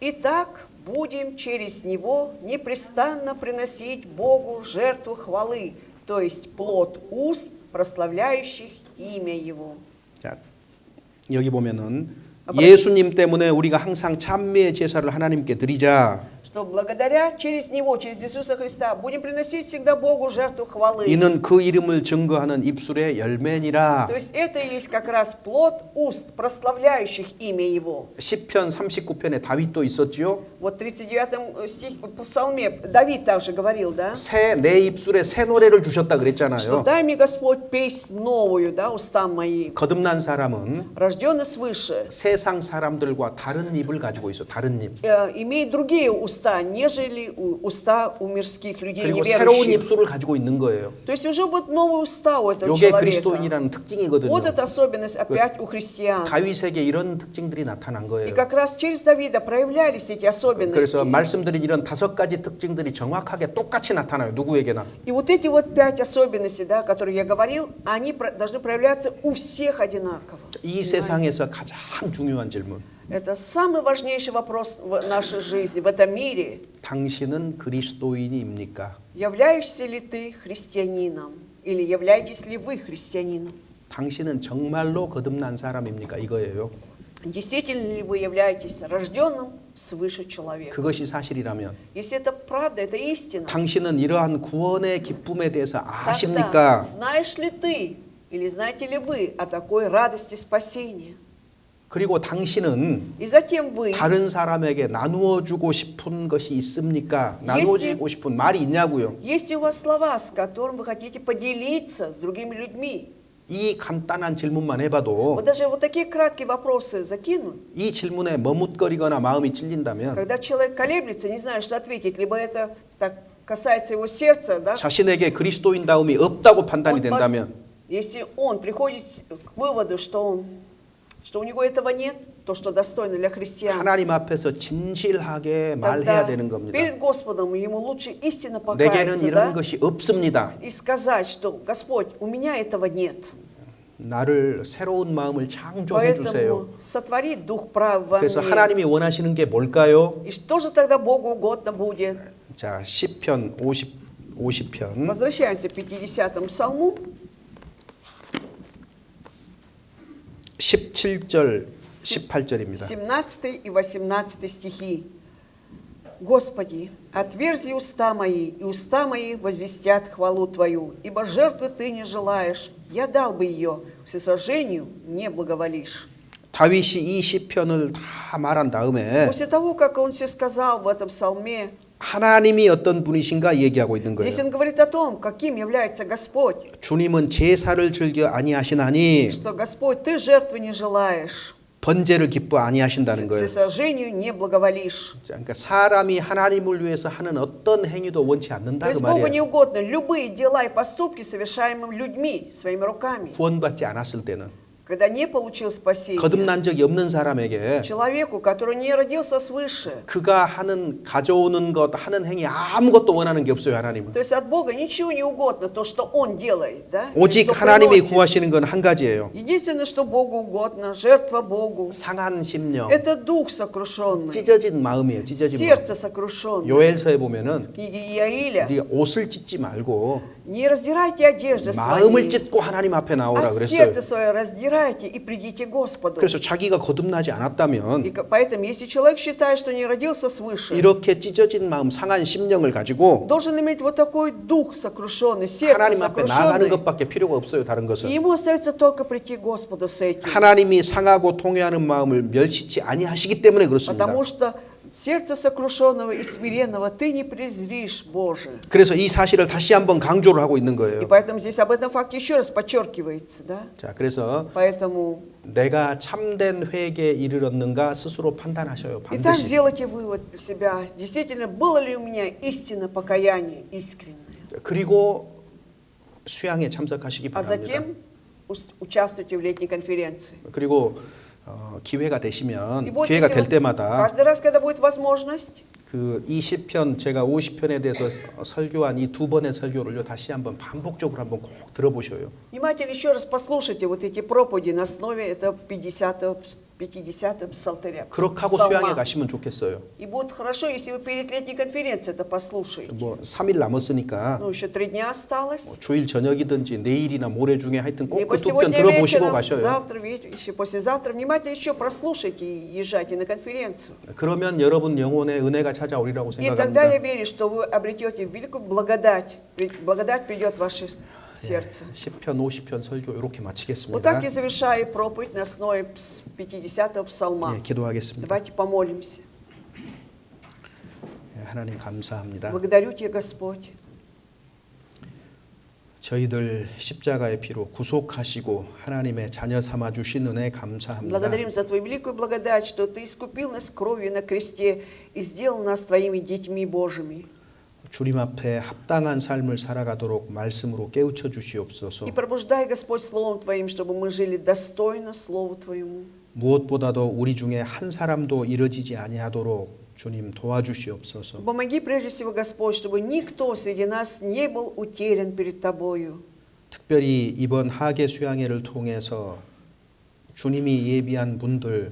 S2: Итак, будем через него непрестанно приносить Богу жертву хвалы, то есть плод уст, прославляющих имя Его.
S1: 자, 여기 보면은 예수님 때문에 우리가 항상 찬미의 제사를 하나님께 드리자.
S2: Что благодаря через Него, через Иисуса Христа, будем приносить всегда Богу жертву хвалы.
S1: 이는 그 이름을 증거하는 입술의 열매니라.
S2: То есть это и есть как раз плод уст, прославляющих имя Его.
S1: 시편 39편에 다윗도 있었지요.
S2: Вот в 39 стих в Псалме Давид также говорил, да?
S1: 내 입술에 새 노래를 주셨다
S2: Что
S1: 그랬잖아요.
S2: дай мне Господь песнь новую, да, устам моим.
S1: 거듭난 사람은
S2: Рожденный свыше,
S1: 새 세상 사람들과 다른 입을 가지고 있어. 다른 입.
S2: имеет другие уста, нежели уста у мирских людей,
S1: 그리고 새로운
S2: неверующих.
S1: 입술을 가지고 있는 거예요.
S2: То есть уже будут новые уста у этого
S1: 이게
S2: человека.
S1: 그리스도인이라는 특징이거든요.
S2: Вот эта особенность опять у христиан.
S1: 다윗에게 이런 특징들이 나타난
S2: И
S1: 거예요.
S2: как раз через Давида проявлялись эти особенности.
S1: 그래서 말씀드린 이런 5가지 특징들이 정확하게 똑같이 나타나요. 누구에게나.
S2: И вот эти вот 5 особенностей, да, которые я говорил, они должны проявляться у всех одинаково.
S1: 이 세상에서 가장 중요한 질문.
S2: Это самый важнейший вопрос в нашей жизни, в этом мире.
S1: 당신은 그리스도인입니까?
S2: Являешься ли ты христианином? Или являетесь ли вы христианином?
S1: 당신은 정말로 거듭난 사람입니까? 이거예요.
S2: Действительно ли вы являетесь рожденным свыше человеком?
S1: 그것이 사실이라면
S2: Если это правда, это истина,
S1: 당신은 이러한 구원의 기쁨에 대해서
S2: тогда
S1: 아십니까?
S2: знаешь ли ты или знаете ли вы о такой радости спасения?
S1: 그리고 당신은
S2: И затем вы,
S1: 다른 사람에게 나누어 주고 싶은 것이 있습니까? 나누어 주고 싶은 말이 있냐고요.
S2: есть ли у вас слова, с которым вы хотите поделиться с другими людьми?
S1: 이 간단한 질문만 해봐도
S2: Вот даже вот такие краткие вопросы закинуть,
S1: 이 질문에 머뭇거리거나 마음이 찔린다면
S2: когда человек колеблется, не знает, что ответить, либо это так касается его сердца, да?
S1: 자신에게 그리스도인다움이 없다고 판단이
S2: Вот
S1: 된다면
S2: если он приходит к выводу, что у него этого нет, то, что достойно для христиан,
S1: 하나님 앞에서 진실하게 말해야
S2: тогда
S1: 되는 겁니다.
S2: перед Господом ему лучше истинно
S1: 내게는
S2: покаяться,
S1: 이런
S2: да?
S1: 것이 없습니다.
S2: И сказать, что Господь, у меня этого нет.
S1: 나를 새로운 마음을 창조해 주세요.
S2: Поэтому сотвори Дух прав во
S1: 그래서
S2: мне.
S1: 하나님이 원하시는 게 뭘까요?
S2: И что же тогда Богу угодно будет?
S1: 자, 시편 50편
S2: Возвращаемся к 50-му псалму,
S1: 17절 18절입니다.
S2: 17 и 18 стихи. «Господи, отверзи уста мои, и уста мои возвестят хвалу Твою, ибо жертвы Ты не желаешь, я дал бы ее, всесожжению не благоволишь».
S1: 다윗이 이 시편을 다 말한 다음에
S2: После того, как он все сказал в этом псалме,
S1: 하나님이 어떤 분이신가 얘기하고 있는 거예요.
S2: здесь он говорит о том, каким является Господь,
S1: 주님은 제사를 즐겨 아니하시나니
S2: что Господь, Ты жертвы не желаешь,
S1: 번제를 기뻐 아니하신다는 거예요.
S2: всесожжению не благоволишь.
S1: 자, 그러니까 사람이 하나님을 위해서 하는 어떤 행위도 원치
S2: То
S1: 않는다 그
S2: есть Богу не
S1: 말이에요.
S2: угодно любые дела и поступки, совершаемые людьми, своими руками.
S1: 구원받지 않았을 때는
S2: Когда не получил спасения,
S1: 거듭난 적이 없는 사람에게
S2: человеку, который не родился свыше,
S1: 그가 하는 가져오는 것 하는 행위 아무것도 원하는 게 없어요. 하나님은.
S2: то есть от Бога ничего не угодно, то, что Он делает, да?
S1: 오직
S2: что
S1: 하나님이
S2: приносит.
S1: 구하시는 건 한 가지예요.
S2: Единственное, что Богу угодно, жертва Богу,
S1: 상한 심령,
S2: это дух сокрушенный,
S1: 찢어진 마음이에요. 찢어진 마음.
S2: сердце сокрушенное.
S1: 요엘서에 보면은
S2: В книге Иаиля:
S1: 우리가 옷을 찢지 말고
S2: не раздирайте одежды
S1: 마음을
S2: свои,
S1: 찢고 하나님 앞에 나오라
S2: а
S1: 그랬어요.
S2: сердце свое раздирайте и придите к Господу.
S1: 그래서 자기가 거듭나지 않았다면
S2: И поэтому, если человек считает, что не родился свыше,
S1: 이렇게 찢어진 마음, 상한 심령을 가지고
S2: должен иметь вот такой дух сокрушенный, сердце
S1: 하나님 앞에 나가는
S2: сокрушенный.
S1: 것밖에 필요가 없어요. 다른
S2: И
S1: 것은.
S2: ему остается только прийти к Господу с этим.
S1: 하나님이 상하고 통회하는 마음을 멸시치 아니하시기 때문에 그렇습니다.
S2: Потому что сердце сокрушенного и смиренного ты не презришь, Боже.
S1: 그래서 이 사실을 다시 한번 강조를 하고 있는
S2: И
S1: 거예요.
S2: поэтому здесь об этом факте еще раз подчеркивается, да?
S1: 자, 그래서
S2: Поэтому
S1: 내가 참된 회개에 이르렀는가 스스로 판단하셔요.
S2: итак,
S1: 반드시.
S2: сделайте вывод для себя. Действительно, было ли у меня истинно покаяние искреннее?
S1: 그리고 수양에 참석하시기
S2: А
S1: 바랍니다.
S2: затем участвуйте в летней конференции.
S1: 그리고 기회가 되시면
S2: И будете
S1: 기회가 될
S2: сегодня-
S1: 때마다
S2: каждый раз, когда будет возможность,
S1: 이 시편 제가 50편에 대해서 설교한 이 2번의 설교를요 다시 한번 반복적으로 한번 꼭 들어보셔요.
S2: внимательно еще раз послушайте вот эти проповеди на основе этого 50-го псалтыря.
S1: 그렇게 하고
S2: псалма.
S1: 수양에 가시면 좋겠어요.
S2: И будет хорошо, если вы перед летней конференцией это послушаете.
S1: 뭐 3일 남았으니까
S2: Ну, еще 3 дня осталось.
S1: 주일 저녁이든지 내일이나 모레 중에 하여튼 꼭
S2: Либо
S1: 그 두 편
S2: сегодня
S1: 들어보시고
S2: вечером,
S1: 가셔요.
S2: завтра вечером, еще послезавтра. Внимательно еще прослушайте и езжайте на конференцию.
S1: 그러면 여러분 영혼의 은혜가 찾아오리라고
S2: И тогда я
S1: 생각합니다.
S2: верю, что вы обретете великую благодать. Благодать придет в ваше сердце.
S1: 10편, 50편 설교 이렇게
S2: Вот
S1: 마치겠습니다.
S2: так я завершаю проповедь на основе 50-го псалма.
S1: 예, 기도하겠습니다.
S2: Давайте помолимся.
S1: 예, 하나님 감사합니다.
S2: Благодарю Тебя, Господь.
S1: 저희들 십자가의 피로 구속하시고 하나님의 자녀 삼아 주신 은혜 감사합니다.
S2: Благодарим за Твою великую благодать, что Ты искупил нас кровью на кресте и сделал нас Твоими детьми Божьими.
S1: 주님 앞에 합당한 삶을 살아가도록 말씀으로 깨우쳐 주시옵소서.
S2: И пробуждай, Господь, Словом Твоим, чтобы мы жили достойно Слову Твоему.
S1: 무엇보다도 우리 중에 한 사람도 이뤄지지 아니하도록 주님 도와주시옵소서.
S2: Помоги прежде всего, Господь, чтобы никто среди нас не был утерян перед Тобою.
S1: 특별히 이번 하계 수양회를 통해서 주님이 예비한 분들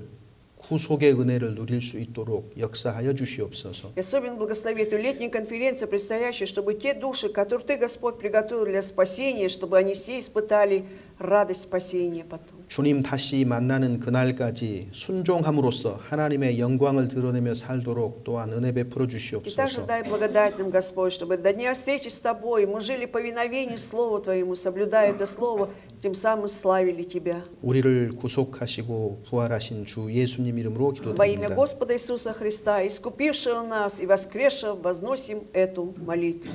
S1: 구속의 은혜를 누릴 수 있도록 역사하여 주시옵소서.
S2: И особенно благослови эту летнюю конференцию, предстоящую, чтобы те души, которые Ты, Господь, приготовил для спасения, чтобы они все испытали радость спасения потом.
S1: 주님 다시 만나는 그날까지 순종함으로써 하나님의 영광을 드러내며 살도록 또한 은혜 베풀어
S2: И также
S1: 주시옵소서.
S2: дай благодать нам, Господь, чтобы до дня встречи с Тобой мы жили по повиновению Слову Твоему, соблюдая это Слово, тем самым славили Тебя.
S1: 우리를 구속하시고 부활하신 주 예수님 이름으로
S2: Во имя
S1: 기도드립니다.
S2: Господа Иисуса Христа, искупившего нас и воскресшего, возносим эту молитву.